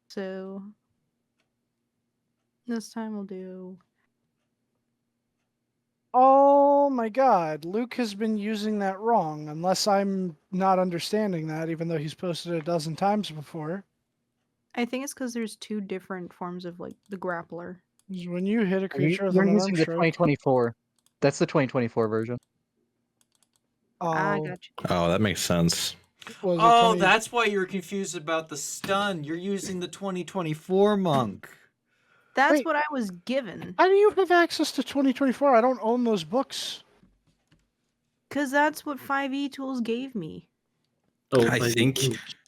So this time we'll do.
Oh my god, Luke has been using that wrong, unless I'm not understanding that, even though he's posted it a dozen times before.
I think it's because there's two different forms of like the grappler.
When you hit a creature with
You're
an arm
using the
stroke,
2024. That's the 2024 version.
I
oh,
got you.
Oh, that makes sense.
was it
Oh,
20
that's why you're confused about the stun. You're using the 2024 monk.
That's
Wait.
what I was given.
How do you have access to 2024? I don't own those books.
Because that's what 5e tools gave me.
Oh,
I think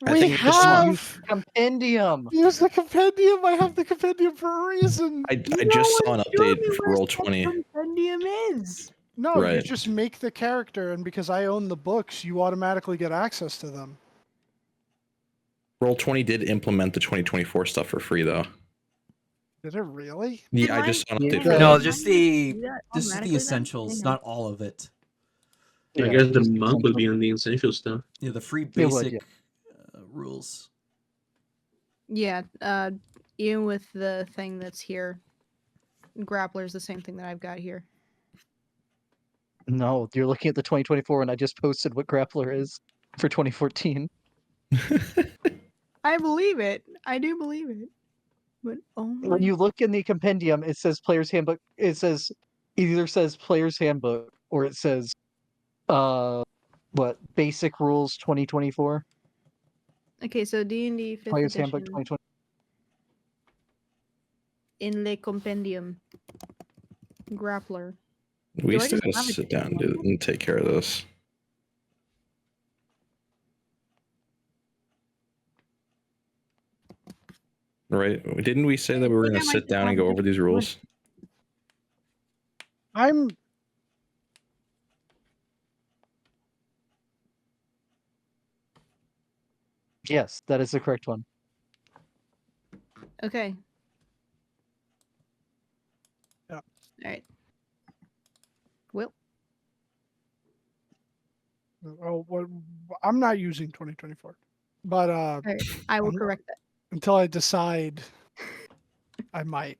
I
We
think this
have
Compendium.
use the compendium. I have the compendium for a reason.
I just saw an update for roll 20.
Compendium is.
No, you
Right.
just make the character, and because I own the books, you automatically get access to them.
Roll 20 did implement the 2024 stuff for free though.
Did it really?
Yeah, I just saw an
Yeah.
update for
No,
No,
that.
just
Do
the
that
this is
automatically
the
then?
essentials,
I know.
not all of it.
I
Yeah,
guess the
just
monk would
essential.
be on the essential stuff.
Yeah, the free
It would,
basic
yeah.
rules.
Yeah, even with the thing that's here, grappler's the same thing that I've got here.
No, you're looking at the 2024, and I just posted what grappler is for 2014.
I believe it. I do believe it. But oh my
When you look in the compendium, it says player's handbook. It says either says player's handbook or it says what basic rules 2024.
Okay, so D&D 5th
Player's handbook
edition
2020.
in le compendium. Grappler.
We
Do I
still
just
gotta
have a
sit down
different one?
and take care of this. Right? Didn't we say that we were
think
gonna
I might
sit
just
down and
have
go
a
over these
different one.
rules?
I'm.
Yes, that is the correct one.
Okay.
Yeah.
Alright. Well,
Oh, what? I'm not using 2024, but
alright. I will
I'm-
correct that.
until I decide, I might.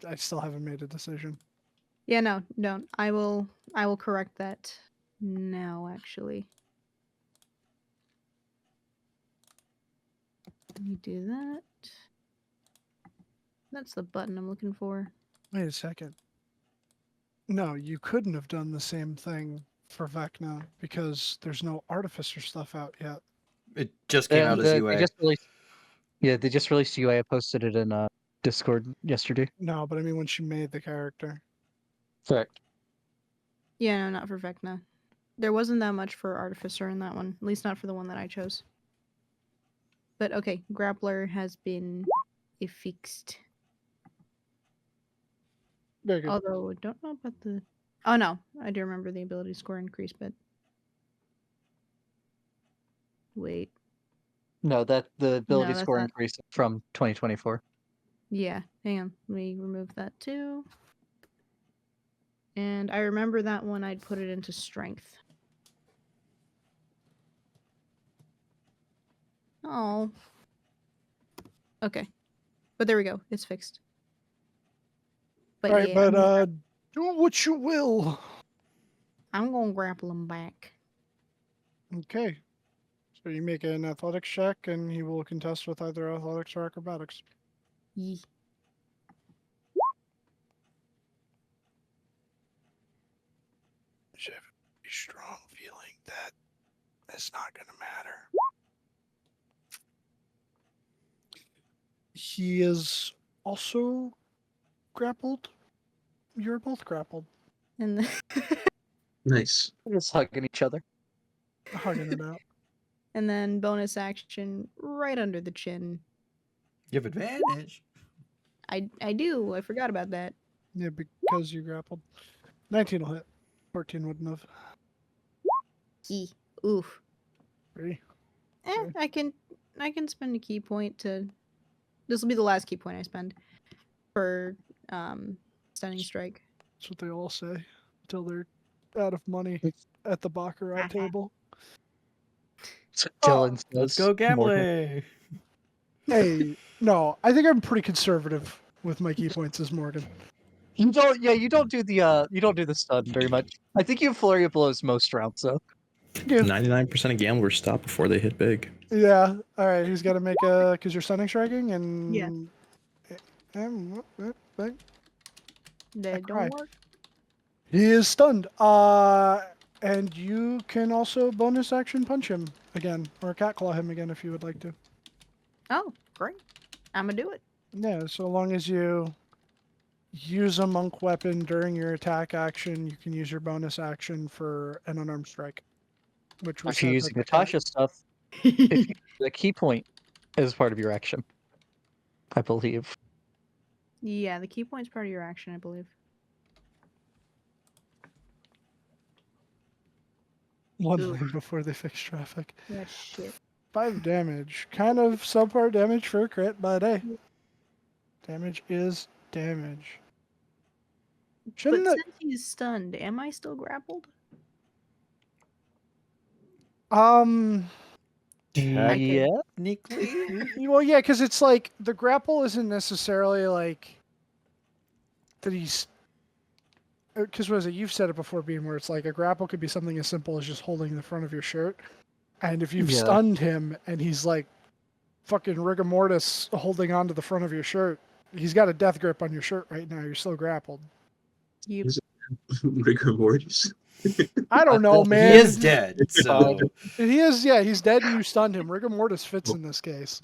I still haven't made a decision.
Yeah, no, don't. I will correct that now, actually. Let me do that. That's the button I'm looking for.
Wait a second. No, you couldn't have done the same thing for Vecna because there's no Artificer stuff out yet.
It just came out as
They
UA.
just released. Yeah, they just released UA. I posted it in Discord yesterday.
No, but I mean when she made the character.
Correct.
Yeah, no, not for Vecna. There wasn't that much for Artificer in that one. At least not for the one that I chose. But okay, Grappler has been affixed.
Very good.
Although I don't know about the Oh no, I do remember the ability score increase, but wait,
No, that the ability
no, that's
score
not.
increase from 2024.
Yeah, hang on, let me remove that too. And I remember that one. I'd put it into strength. Oh. Okay, but there we go. It's fixed. But
All right,
yeah,
but do what you will.
I'm gonna grapple him back.
Okay. So you make an athletics check, and he will contest with either athletics or acrobatics.
Yee.
I have a strong feeling that it's not going to matter. He is also grappled. You're both grappled.
And then,
Nice.
Just hugging each other.
Hugging it out.
and then bonus action right under the chin.
You have advantage.
I do. I forgot about that.
Yeah, because you grappled. 19 will hit. 14 wouldn't have.
Yee. Oof.
3.
Eh, I can spend a key point to. This will be the last key point I spend for stunning strike.
That's what they all say until they're out of money at the baccarat table.
So
Oh,
Dylan says,
Let's go
Morgan.
gambling.
Hey, no, I think I'm pretty conservative with my key points as Morgan.
You don't. Yeah, you don't do the stun very much. I think you flurry of blows most rounds though.
Yeah.
99% of gamblers stop before they hit big.
Yeah. All right. He's got to make a because you're stunning striking and
Yeah.
That
That
cried.
don't work.
He is stunned. And you can also bonus action punch him again or cat claw him again if you would like to.
Oh, great. I'm gonna do it.
Yeah. So long as you use a monk weapon during your attack action, you can use your bonus action for an unarmed strike, which was
If you're
set
using
at the cat.
Natasha stuff, if you the key point is part of your action, I believe.
Yeah, the key point's part of your action, I believe.
One
Ooh.
lane before they fix traffic.
Yeah, shit.
5 damage. Kind of subpar damage for a crit, but hey. Damage is damage. Shouldn't
But
it?
since he's stunned, am I still grappled?
Yeah.
Technically.
Well, yeah, because it's like the grapple isn't necessarily like that he's. Because what is it? You've said it before, Beam, where it's like a grapple could be something as simple as just holding the front of your shirt. And if you've
Yeah.
stunned him and he's like fucking rigor mortis holding onto the front of your shirt, he's got a death grip on your shirt right now. You're still grappled.
You
Rigor mortis.
I don't know,
He
man.
is dead, so
He is, yeah, he's dead and you stunned him. Rigor mortis fits in this case.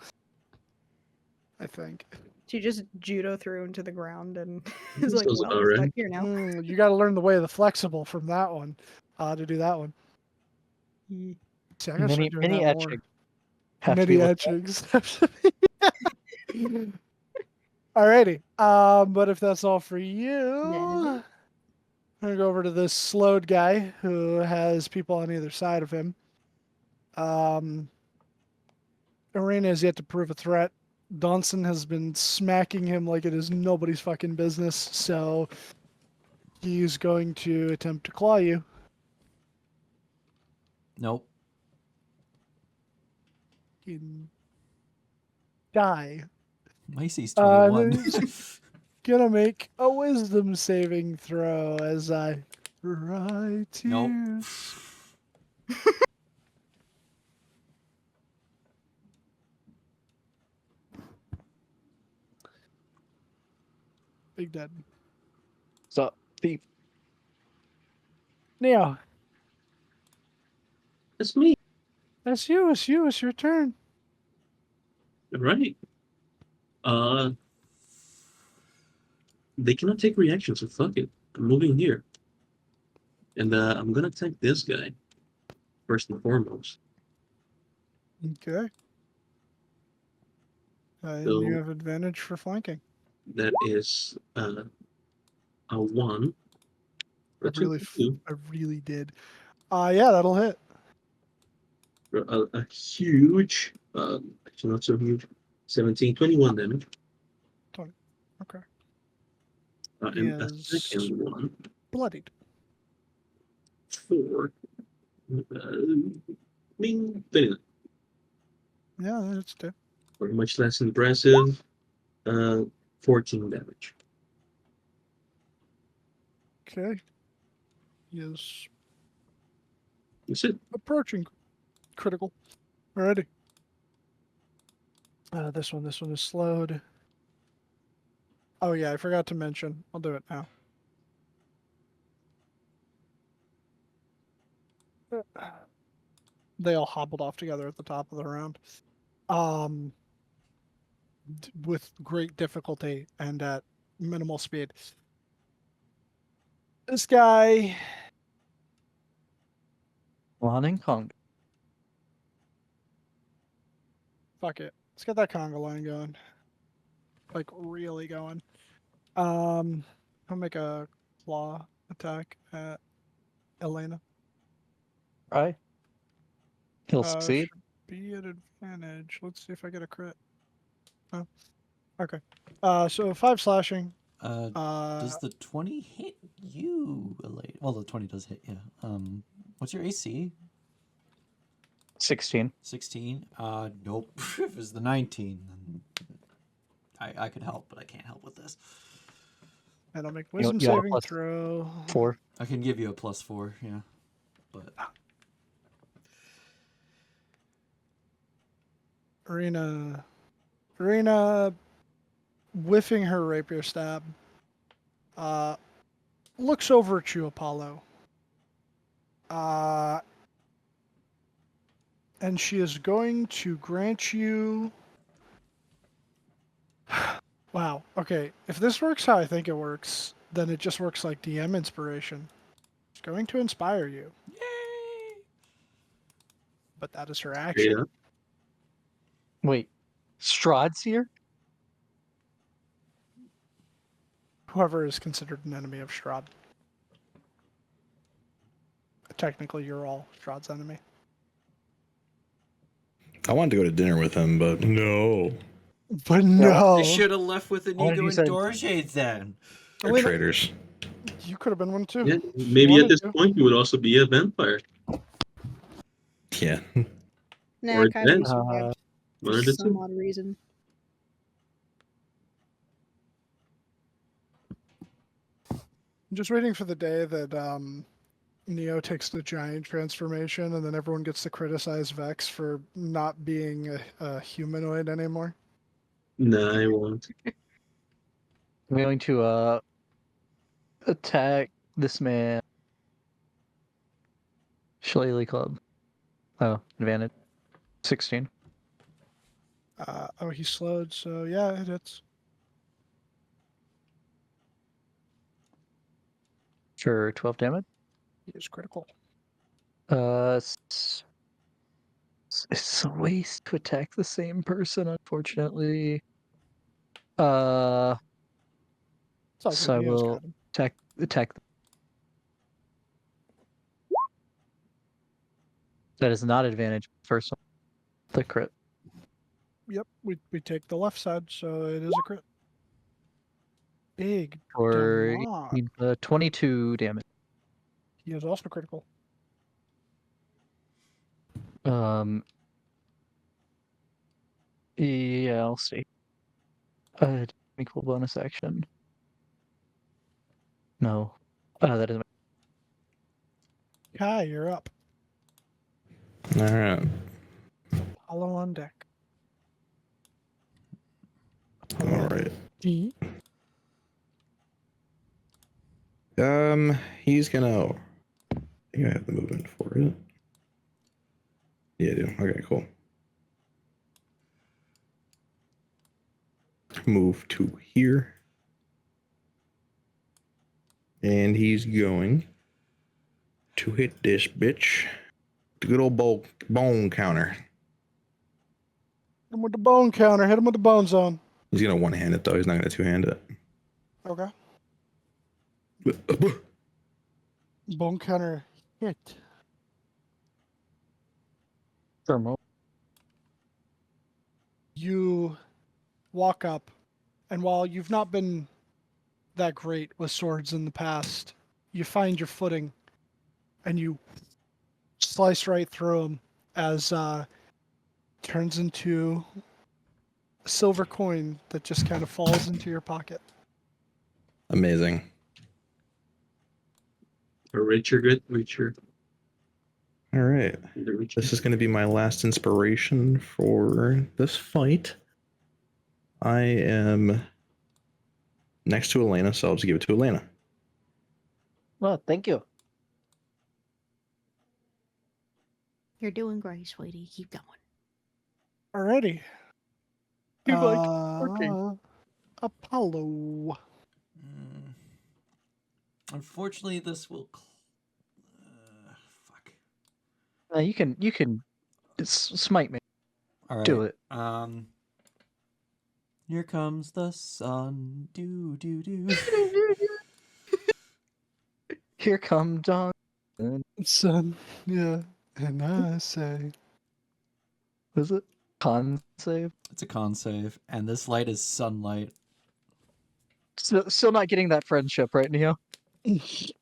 I think.
she just judo threw him to the ground and is like,
Sounds
well,
about
he's
right.
stuck here now.
You got to learn the way of the flexible from that one to do that one. See, I gotta
Mini
start doing
mini
that more.
etching. Have to be
Mini
looked at.
etchings. Alrighty. But if that's all for you, I'm gonna go over to this slowed guy who has people on either side of him. Arena has yet to prove a threat. Donson has been smacking him like it is nobody's fucking business, so he's going to attempt to claw you.
nope.
Fucking die.
Macy's
Uh,
21.
he's gonna make a wisdom saving throw as I cry
Nope.
tears. Big dead.
So the
Now,
That's me.
that's you. It's you. It's your turn.
All right. They cannot take reactions, so fuck it. I'm moving here. And I'm gonna attack this guy first and foremost.
Okay. And
So-
you have advantage for flanking.
That is a 1
I really did. Yeah, that'll hit.
A huge, actually not so huge, 17, 21 damage.
20. Okay.
And a
Is
second one,
bloodied.
4. Bing, 29.
Yeah, that's dead.
Or much less impressive, 14 damage.
Okay. He is
That's it.
approaching critical. Alrighty. This one is slowed. Oh yeah, I forgot to mention. I'll do it now. They all hobbled off together at the top of the round. With great difficulty and at minimal speed. This guy,
Juan Kong.
fuck it. Let's get that conga line going. Like really going. I'll make a claw attack at Elena.
Right. He'll succeed.
Should be an advantage. Let's see if I get a crit. Oh, okay. So 5 slashing.
Does the 20 hit you, Elena? Well, the 20 does hit you. What's your AC?
16.
16? Nope. If it was the 19, then I could help, but I can't help with this.
And I'll make wisdom
you have a
saving
plus
throw.
4.
I can give you a +4, yeah. But
Arena, whiffing her rapier stab, looks over at you, Apollo. And she is going to grant you. Wow. Okay. If this works how I think it works, then it just works like DM inspiration. It's going to inspire you.
yay!
But that is her
Straight
action.
up.
Wait, Strahd's here?
Whoever is considered an enemy of Strahd. Technically, you're all Strahd's enemy.
I wanted to go to dinner with him, but no.
But
I
no.
should have left with
What if
Inigo
you
and
said-
Dorje then.
They're
Elena,
traitors.
you could have been one too.
Yeah,
if you
maybe at
wanted
this
to.
point you would also be a vampire.
Yeah.
Nah,
Or
Kaiser
then-
survived
One
for
of the
some
two.
odd reason.
I'm just waiting for the day that Neo takes the giant transformation and then everyone gets to criticize Vex for not being a humanoid anymore.
Nah, I won't.
I'm going to attack this man. Shillelagh Club. Oh, advantage. 16.
Oh, he's slowed, so yeah, it hits.
For 12 damage.
He is critical.
It's a waste to attack the same person, unfortunately. So
It's all good.
I
Neo's
will
got him.
attack. That is not advantage. First one, the crit.
Yep, we take the left side, so it is a crit. Big
For
damage.
22 damage.
He is also critical.
Yeah, I'll see. Equal bonus action. No. That isn't.
Kai, you're up.
All right.
Apollo on deck.
All right.
D.
He's gonna. I think I have the movement for it. Yeah, I do. Okay, cool. Move to here. And he's going to hit this bitch. The good old bone counter.
Hit him with the bone counter. Hit him with the bone zone.
He's gonna one-hand it though. He's not gonna two-hand it.
Okay. Bone counter hit.
Thermal.
You walk up, and while you've not been that great with swords in the past, you find your footing, and you slice right through him as turns into a silver coin that just kind of falls into your pocket.
Amazing.
A richer, good richer.
All right.
The richer.
This is going to be my last inspiration for this fight. I am next to Elena, so I'll just give it to Elena.
Well, thank you.
You're doing great, sweetie. Keep going.
Alrighty.
Keep okay.
Apollo.
Unfortunately, this will. Fuck.
You can smite me.
All right.
Do it.
Here comes the sun. Do do do.
Here come John.
Son, yeah. And I say,
Was it con save?
It's a con save, and this light is sunlight.
Still not getting that friendship, right, Neo?
You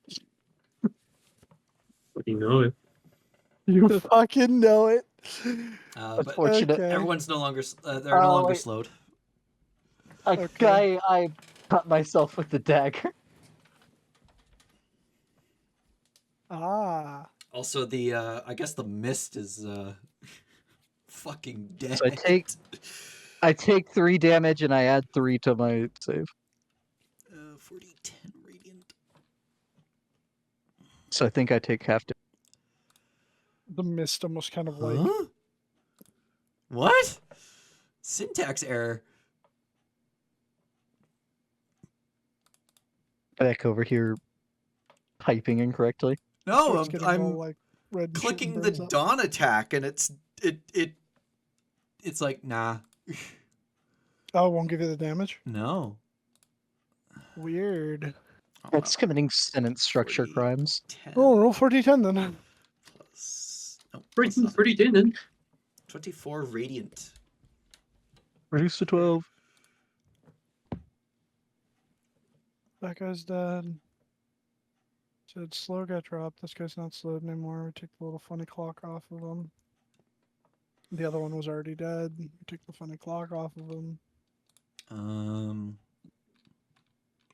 know it.
you fucking know it.
But
Unfortunate.
Okay.
everyone's no longer. They're no longer
wait.
slowed.
Okay.
I cut myself with the dagger.
Ah.
Also, the I guess the mist is fucking dead.
So I take 3 damage and I add 3 to my save.
40, 10 radiant.
So I think I take half damage.
The mist almost kind of like
Huh? What? Syntax error.
Back over here typing incorrectly.
No,
starts getting all,
I'm
like red and shit and
clicking the
burns up.
dawn attack, and it's like nah.
Oh, it won't give you the damage?
No.
Weird.
Oh,
That's committing sentence structure
40,
crimes.
10
Oh, roll 40-10 then.
plus. No, plus nothing.
Pretty thin.
24 radiant.
Reduce to 12.
That guy's dead. Said slow got dropped. This guy's not slowed anymore. We take the little funny clock off of him. The other one was already dead. We took the funny clock off of him.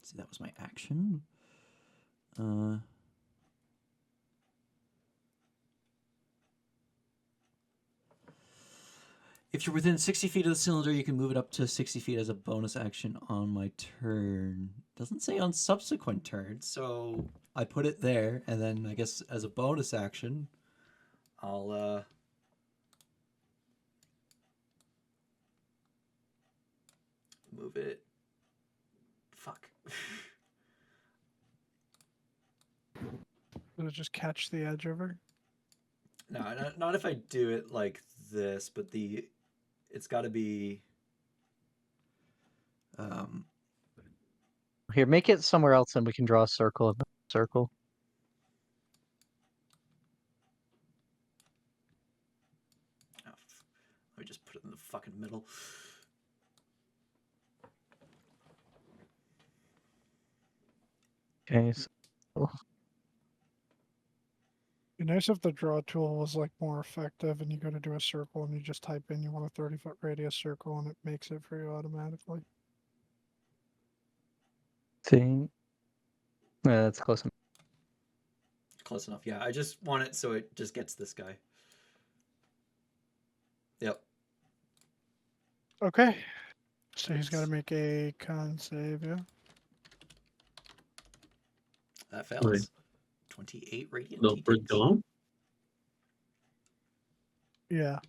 See, that was my action. If you're within 60 feet of the cylinder, you can move it up to 60 feet as a bonus action on my turn. Doesn't say on subsequent turns, so I put it there, and then I guess as a bonus action, I'll move it. Fuck.
Did it just catch the edge over?
No, not if I do it like this, but it's got to be.
Here, make it somewhere else and we can draw a circle. Circle.
Oh, let me just put it in the fucking middle.
Okay. So
It'd be nice if the draw tool was like more effective and you go to do a circle and you just type in you want a 30-foot radius circle and it makes it for you automatically.
thing. Yeah, that's close enough.
Close enough. Yeah, I just want it so it just gets this guy. Yep.
Okay. So he's got to make a con save, yeah?
That fails.
Right.
28 radiant.
No,
he
for
takes.
dawn.
Yeah.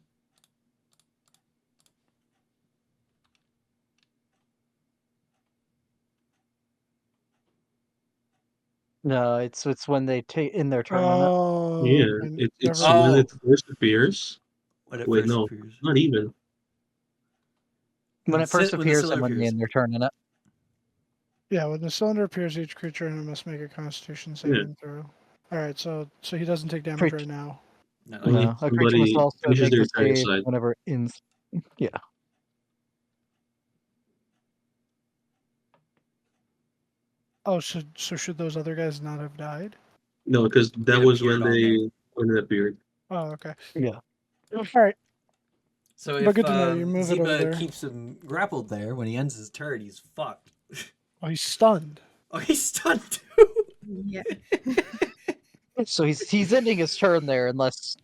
No, it's when they take in their turn.
Oh,
Yeah,
okay,
it's
never mind.
when it first appears.
When it
Wait,
first
no,
appears.
not even.
When it first
When the
appears
cylinder
and when they
appears.
in their turn in it.
Yeah, when the cylinder appears, each creature in it must make a Constitution saving throw. All right, so he doesn't take damage
Creature-
right now.
No,
Only
No,
if
a creature must
somebody
also
finishes
make
their
a
target
save
side.
whenever in. Yeah.
Oh, so should those other guys not have died?
No, because that
It
was
appeared
when
on there.
it appeared.
Oh, okay.
Yeah.
All right.
So
But
if
good to know, you move it over
Ziba
there.
keeps him grappled there, when he ends his turn, he's fucked.
Oh, he's stunned.
Oh, he's stunned too.
Yeah.
So he's ending his turn there unless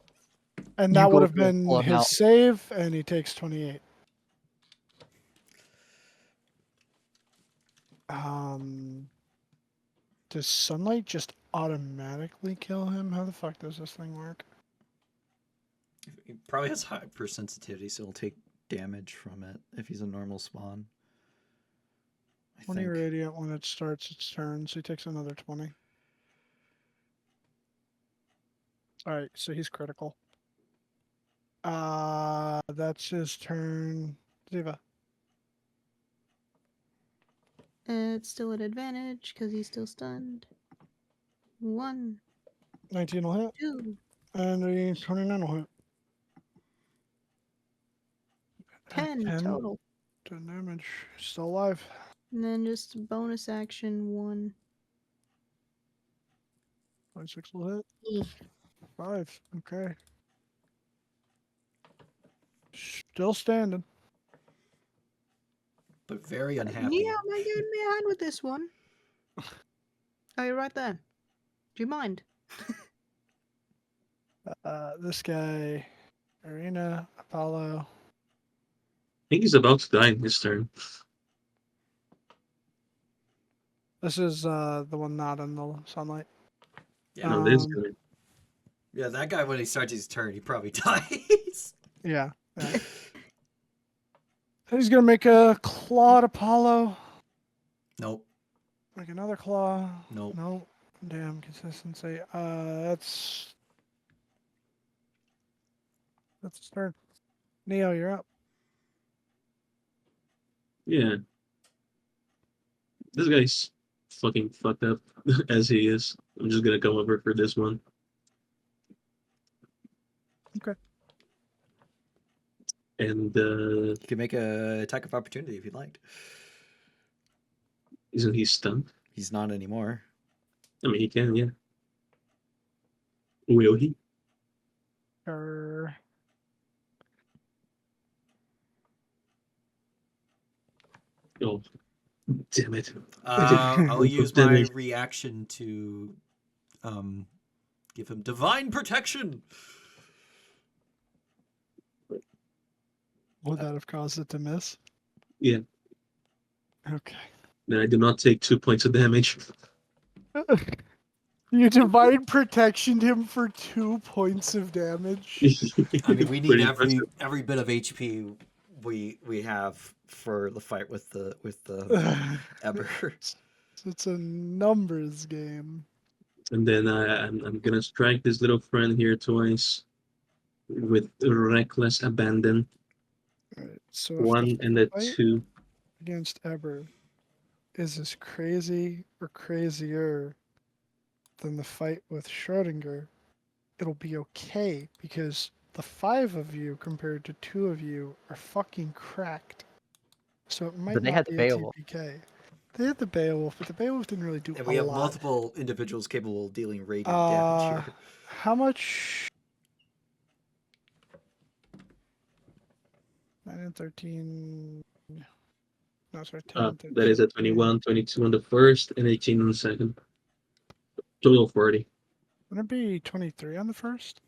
And
You
that would
go
have
for it,
been
pull him
his
out.
save, and he takes 28. Does sunlight just automatically kill him? How the fuck does this thing work?
He probably has hyper sensitivity, so he'll take damage from it if he's a normal spawn. I
20
think.
radiant when it starts its turn, so he takes another 20. Alright, so he's critical. That's his turn. Ziva.
It's still at advantage because he's still stunned. 1,
19 will hit,
2,
and the 29 will hit.
10 total.
10 damage. Still alive.
And then just bonus action 1.
26 will hit. 5. Okay. Still standing.
But very unhappy.
Yeah, am I getting behind with this one? Oh, you're right there. Do you mind?
This guy, Arena, Apollo.
I think he's about to die in his turn.
This is the one not in the sunlight.
Yeah,
No, this
Um,
guy.
yeah, that guy when he starts his turn, he probably dies.
Yeah. yeah. He's gonna make a claw at Apollo.
Nope.
Make another claw.
Nope.
No. Damn consistency. That's his turn. Neo, you're up.
Yeah. This guy's fucking fucked up as he is. I'm just gonna come over for this one.
Okay.
And
You can make a attack of opportunity if you'd like.
isn't he stunned?
He's not anymore.
I mean, he can, yeah. Will he?
Sure.
Oh, damn it.
I'll
Both
use
of them
my
is-
reaction to give him divine protection.
Would that have caused it to miss?
Yeah.
Okay.
Then I do not take 2 points of damage.
You divine protectioned him for 2 points of damage.
I mean, we need
Pretty
every
impressive.
bit of HP we have for the fight with the Ebber.
It's a numbers game.
And then I'm gonna strike this little friend here twice with reckless abandon.
Alright, so if
1 and a
fight
2.
against Ebber is as crazy or crazier than the fight with Schrodinger, it'll be okay because the 5 of you compared to 2 of you are fucking cracked. So it might
But they
not
had
be
the
a
Beowulf.
TPK. They had the Beowulf, but the Beowulf didn't really do
And
a
we have
lot.
multiple individuals capable of dealing radiant damage here.
How much? 9 and 13. No, sorry, 10 and 13.
That is a 21, 22 on the first, and 18 on the second. Total 40.
Wouldn't it be 23 on the first?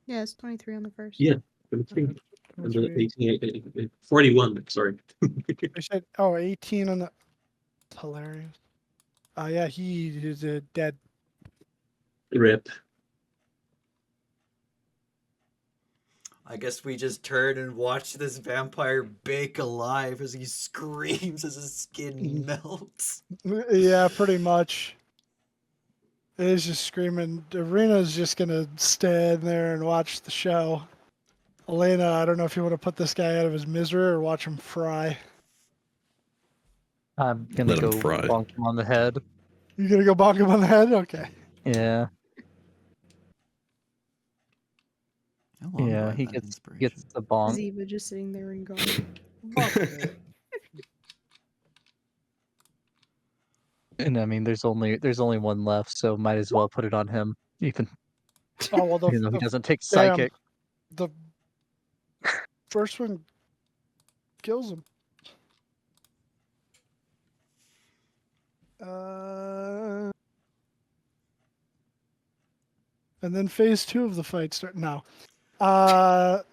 Yeah, it's 23 on the first.
Yeah. 23.
Okay,
And the
23.
18, 41, sorry.
I said, 18 on the. It's hilarious. Yeah, he is dead.
Rip.
I guess we just turn and watch this vampire bake alive as he screams as his skin melts.
Yeah, pretty much. He's just screaming. Arena's just gonna stand there and watch the show. Elena, I don't know if you want to put this guy out of his misery or watch him fry.
I'm gonna
Let him
go
fry.
bonk him on the head.
You gonna go bonk him on the head? Okay.
Yeah.
How long do
Yeah,
I
he
have
gets
inspiration?
the bonk.
Ziva just sitting there and gone.
Fuck me.
And I mean, there's only one left, so might as well put it on him. Even
Oh well,
he doesn't take
damn,
psychic.
the first one kills him. And then phase 2 of the fight start now.
The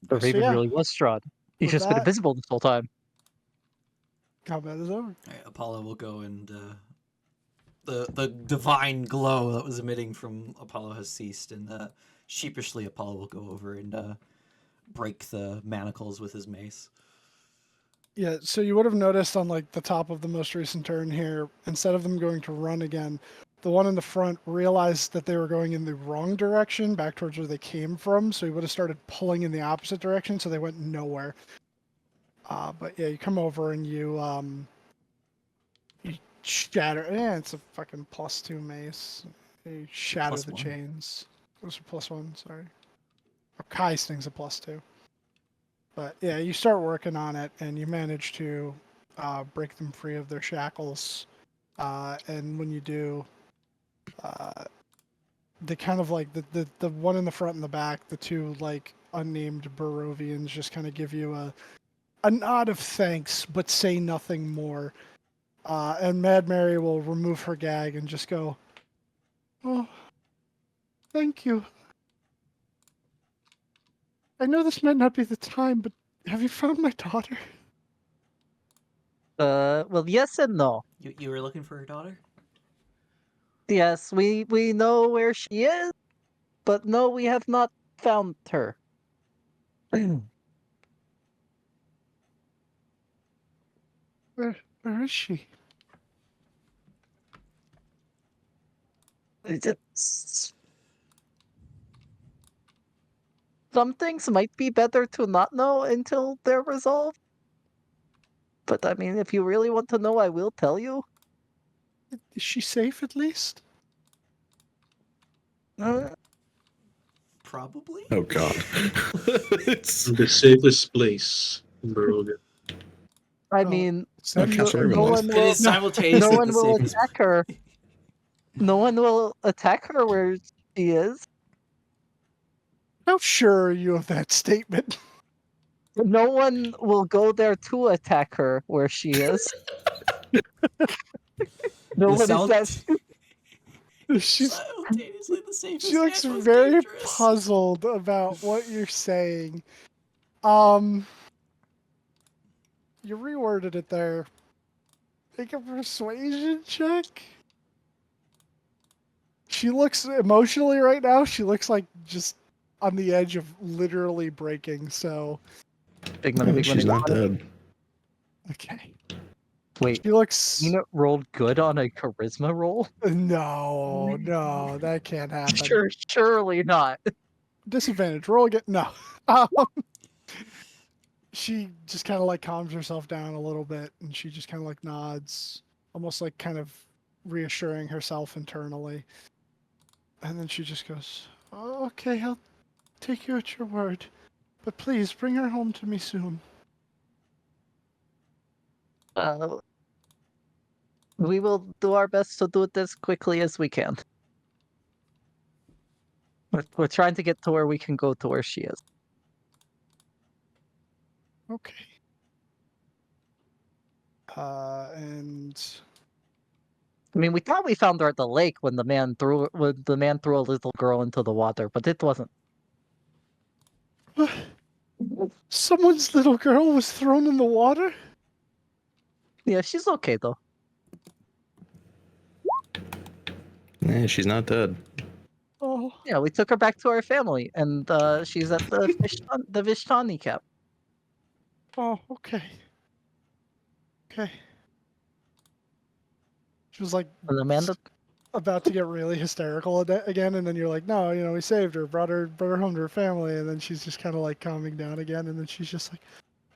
So
Raven
yeah,
really was strong. He's
with
just been
that-
invisible this whole time.
combat is over.
All right, Apollo will go and the divine glow that was emitting from Apollo has ceased, and sheepishly Apollo will go over and break the manacles with his mace.
Yeah, so you would have noticed on like the top of the most recent turn here, instead of them going to run again, the one in the front realized that they were going in the wrong direction, back towards where they came from, so he would have started pulling in the opposite direction, so they went nowhere. But yeah, you come over and you shatter. Yeah, it's a fucking +2 mace. You shatter the
+1.
chains. Those are +1, sorry. Oh, Kai Sting's a +2. But yeah, you start working on it, and you manage to break them free of their shackles. And when you do, they kind of like the one in the front and the back, the two like unnamed Barovians, just kind of give you a nod of thanks, but say nothing more. And Mad Mary will remove her gag and just go, "Oh, thank you. I know this might not be the time, but have you found my daughter?"
Well, yes and no.
You were looking for her daughter?
Yes, we know where she is, but no, we have not found her.
Where is she?
It's... Some things might be better to not know until they're resolved. But I mean, if you really want to know, I will tell you.
Is she safe at least?
Uh,
Probably.
Oh God. It's
The safest place in Barovia.
I
Oh,
mean,
send
Okay,
the-
sorry,
no
Revan.
one
It
will.
is simultaneously
No one
the
will
safest.
attack her. No one will attack her where she is.
How sure are you of that statement?
No one will go there to attack her where she is. No
It
one is that.
sounds
She's
simultaneously the safest
she looks
and most
very
dangerous.
puzzled about what you're saying. You reworded it there. Make a persuasion check. She looks emotionally right now. She looks like just on the edge of literally breaking. So
Big money, big money,
She's
big
not
money.
dead.
okay,
Wait,
she looks.
Nina rolled good on a charisma roll?
No, that can't happen.
Surely not.
Disadvantage. Roll again. No. She just kind of like calms herself down a little bit, and she just kind of like nods, almost like kind of reassuring herself internally. And then she just goes, "Oh, okay, I'll take you at your word, but please bring her home to me soon."
Uh, we will do our best to do it as quickly as we can. We're trying to get to where we can go to where she is.
Okay. And
I mean, we thought we found her at the lake when the man threw a little girl into the water, but it wasn't.
someone's little girl was thrown in the water?
Yeah, she's okay though.
Yeah, she's not dead.
Oh,
Yeah, we took her back to our family, and she's at the Vishtani camp.
oh, okay. Okay. She was like
And Amanda,
about to get really hysterical again, and then you're like, "No, we saved her, brought her home to her family," and then she's just kind of like calming down again, and then she's just like,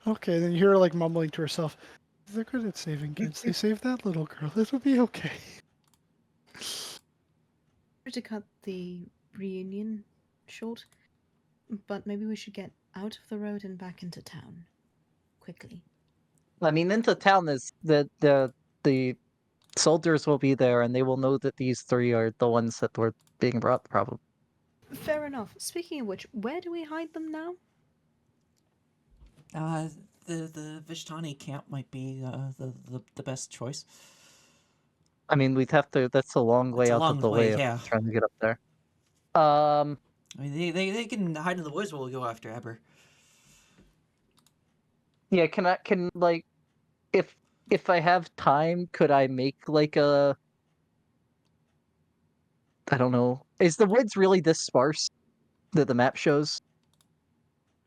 "Okay." And then you hear her like mumbling to herself, "They're good at saving kids. They saved that little girl. It'll be okay."
To cut the reunion short, But maybe we should get out of the road and back into town. Quickly.
I mean, into town is the soldiers will be there, and they will know that these three are the ones that were being brought. Probably.
Fair enough. Speaking of which, where do we hide them now?
The Vishtani camp might be the best choice.
I mean, we'd have to. That's a long way
It's a
out
long
of the
way,
way of
yeah.
trying to get up there.
I mean, they can hide in the woods while we go after Ebber.
Yeah. Can like, if I have time, could I make like a? I don't know. Is the woods really this sparse that the map shows?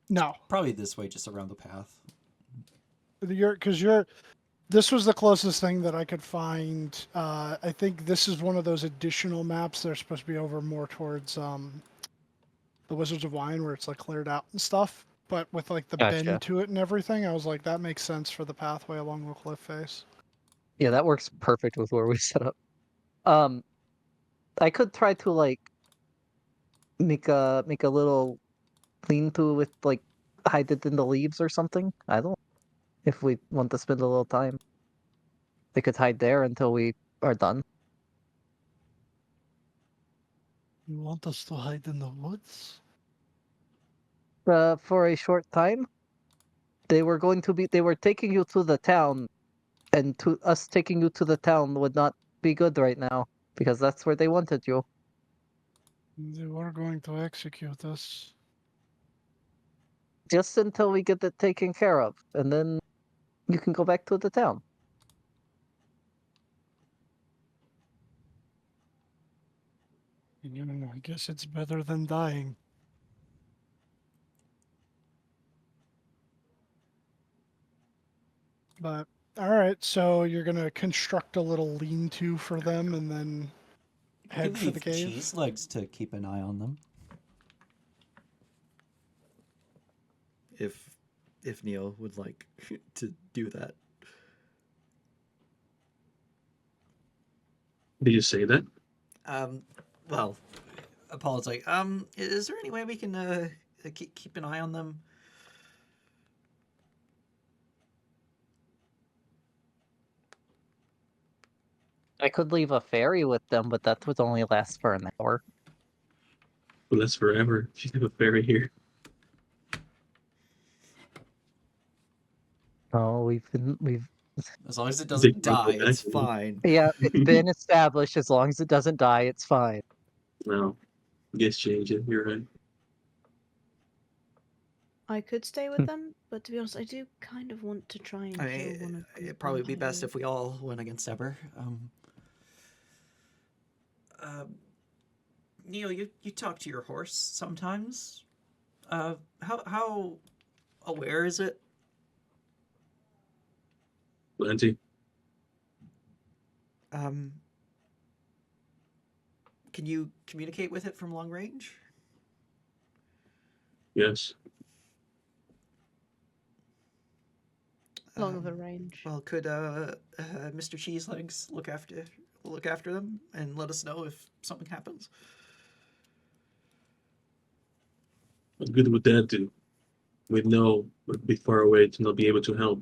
No,
Probably this way, just around the path.
you're. This was the closest thing that I could find. I think this is one of those additional maps that are supposed to be over more towards the Wizards of Wine, where it's like cleared out and stuff. But with like the
Gotcha.
bend to it and everything, I was like, that makes sense for the pathway along the cliff face.
Yeah, that works perfect with where we set up. I could try to like make a little lean-to with like hide it in the leaves or something. I don't. If we want to spend a little time, they could hide there until we are done.
You want us to hide in the woods?
For a short time, they were going to be. They were taking you to the town, and to us taking you to the town would not be good right now because that's where they wanted you.
They were going to execute us.
Just until we get it taken care of, and then you can go back to the town.
You know, I guess it's better than dying. But all right, so you're gonna construct a little lean-to for them, and then head for the cave.
Cheese legs to keep an eye on them.
If Neil would like to do that.
Did you say that?
Well, Apollo's like, is there any way we can keep an eye on them?
I could leave a ferry with them, but that would only last for an hour.
Well, that's forever. If you have a ferry here.
Oh, we've
As long as it
They
doesn't
brought
die,
it
it's
back.
fine.
yeah, it's been established. As long as it doesn't die, it's fine.
No. Guess change it. You're right.
I could stay with them, but to be honest, I do kind of want to try and kill one of them.
It'd probably be best if we all went against Ebber. Neil, you talk to your horse sometimes. How aware is it?
Plenty.
Can you communicate with it from long range?
Yes.
Long of a range.
Well, could Mr. Cheeselegs look after them and let us know if something happens?
What good would that do? We'd know we'd be far away to not be able to help.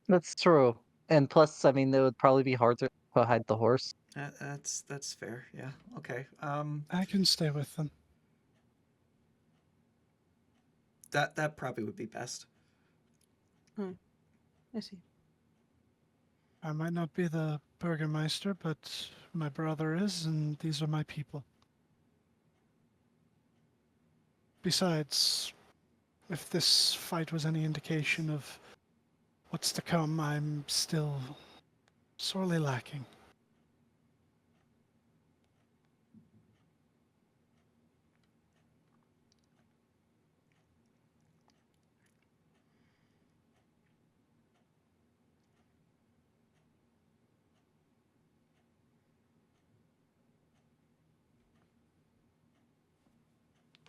That's true. And plus, I mean, it would probably be harder to hide the horse.
That's fair. Yeah. Okay.
I can stay with them.
That probably would be best.
I see.
I might not be the Burgermeister, but my brother is, and these are my people. Besides, if this fight was any indication of what's to come, I'm still sorely lacking.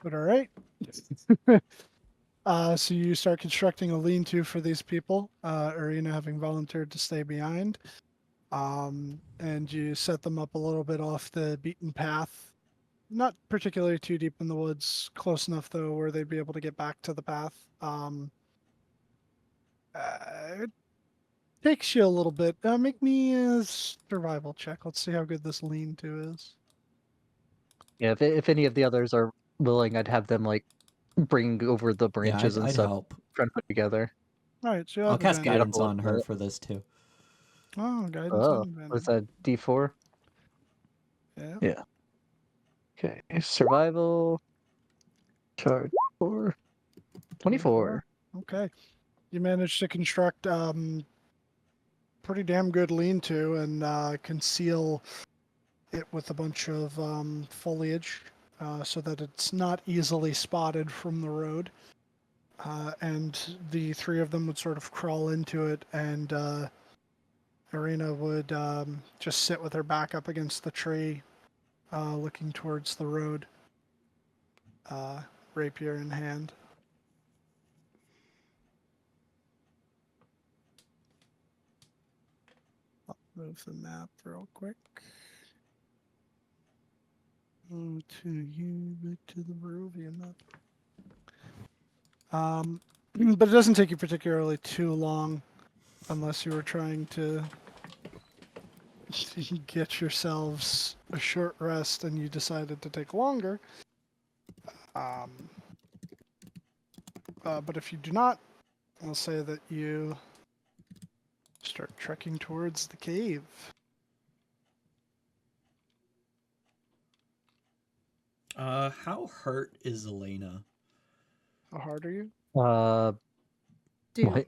But all right. So you start constructing a lean-to for these people, Arena having volunteered to stay behind. And you set them up a little bit off the beaten path not particularly too deep in the woods, close enough though where they'd be able to get back to the path. It takes you a little bit. Make me a survival check. Let's see how good this lean-to is.
Yeah, if any of the others are willing, I'd have them like bring over the
Yeah,
branches and
I'd
stuff,
help.
trying to put together.
All right, so you
I'll
have
cast
advantage.
guidance
hold
on
a
her
minute.
for this too.
Oh, guidance
Oh,
and advantage.
what's that? D4.
Yeah.
Yeah. Okay. Survival. Charge 4. 24.
Okay. You managed to construct pretty damn good lean-to and conceal it with a bunch of foliage so that it's not easily spotted from the road. And the three of them would sort of crawl into it, and Irina would just sit with her back up against the tree, looking towards the road, rapier in hand. I'll move the map real quick. Go to you, back to the Barovia map. But it doesn't take you particularly too long, unless you were trying to get yourselves a short rest and you decided to take longer. But if you do not, I'll say that you start trekking towards the cave.
How hurt is Elena?
How hard are you?
Dude,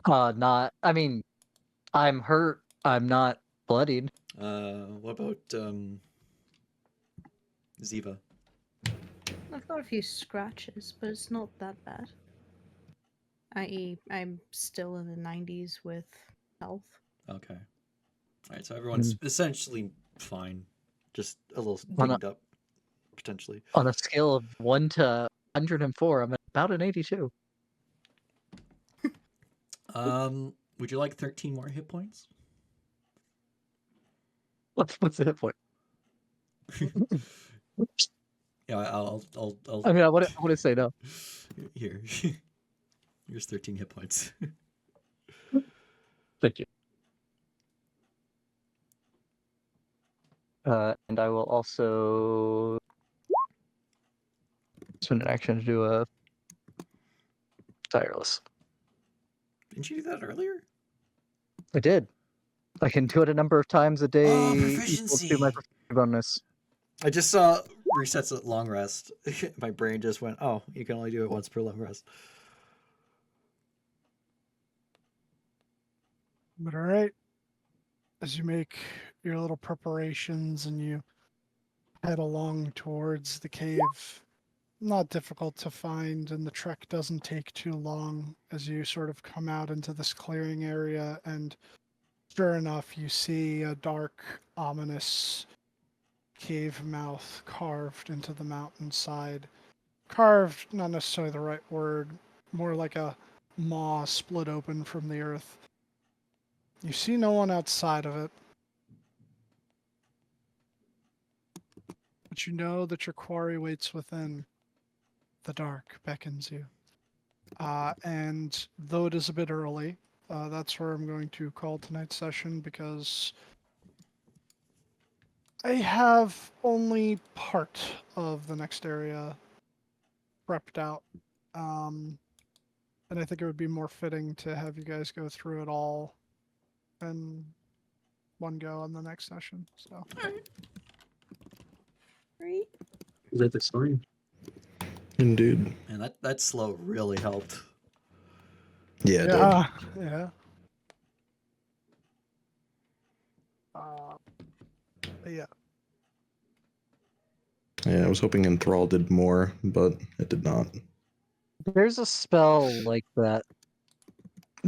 What? Not. I mean, I'm hurt. I'm not bloodied.
What about Ziva?
I've got a few scratches, but it's not that bad. I.e., I'm still in the 90s with health.
Okay. Alright, so everyone's essentially fine. Just a little
On a-
dinged up, potentially.
On a scale of 1 to 104, I'm at about an 82.
Would you like 13 more hit points?
What's the hit point?
Yeah, I'll
I mean, I want to say no.
Here. Here's 13 hit points.
Thank you. And I will also spend an action to do a tireless.
Didn't you do that earlier?
I did. I can do it a number of times a day.
Oh,
equal
proficiency.
to my proficiency bonus.
I just saw resets at long rest. My brain just went, oh, you can only do it once per long rest.
But all right, as you make your little preparations and you head along towards the cave, not difficult to find, and the trek doesn't take too long as you sort of come out into this clearing area, and sure enough, you see a dark, ominous cave mouth carved into the mountainside. Carved, not necessarily the right word, more like a maw split open from the earth. You see no one outside of it, but you know that your quarry waits within. The dark beckons you. And though it is a bit early, that's where I'm going to call tonight's session, because I have only part of the next area prepped out. And I think it would be more fitting to have you guys go through it all in one go on the next session. So
Right?
Is that the story?
Indeed.
And that slow really helped.
Yeah, it did.
yeah. Yeah.
Yeah, I was hoping Enthrall did more, but it did not.
There's a spell like that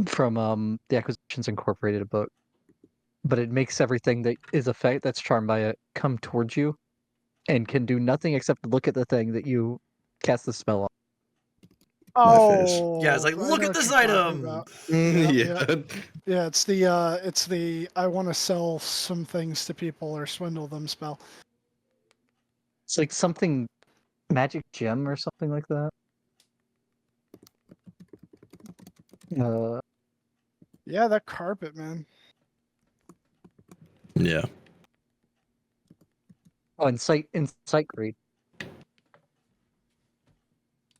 from the Acquisitions Incorporated book, but it makes everything that is that's charmed by it come towards you, and can do nothing except look at the thing that you cast the spell on.
My face.
Oh,
Yeah, it's like,
I
look
know
at
what
this
you're talking
item!
about.
Yeah.
Yeah, it's the I want to sell some things to people or swindle them spell.
It's like something magic gem or something like that.
Yeah, that carpet, man.
Yeah.
Oh, insight read.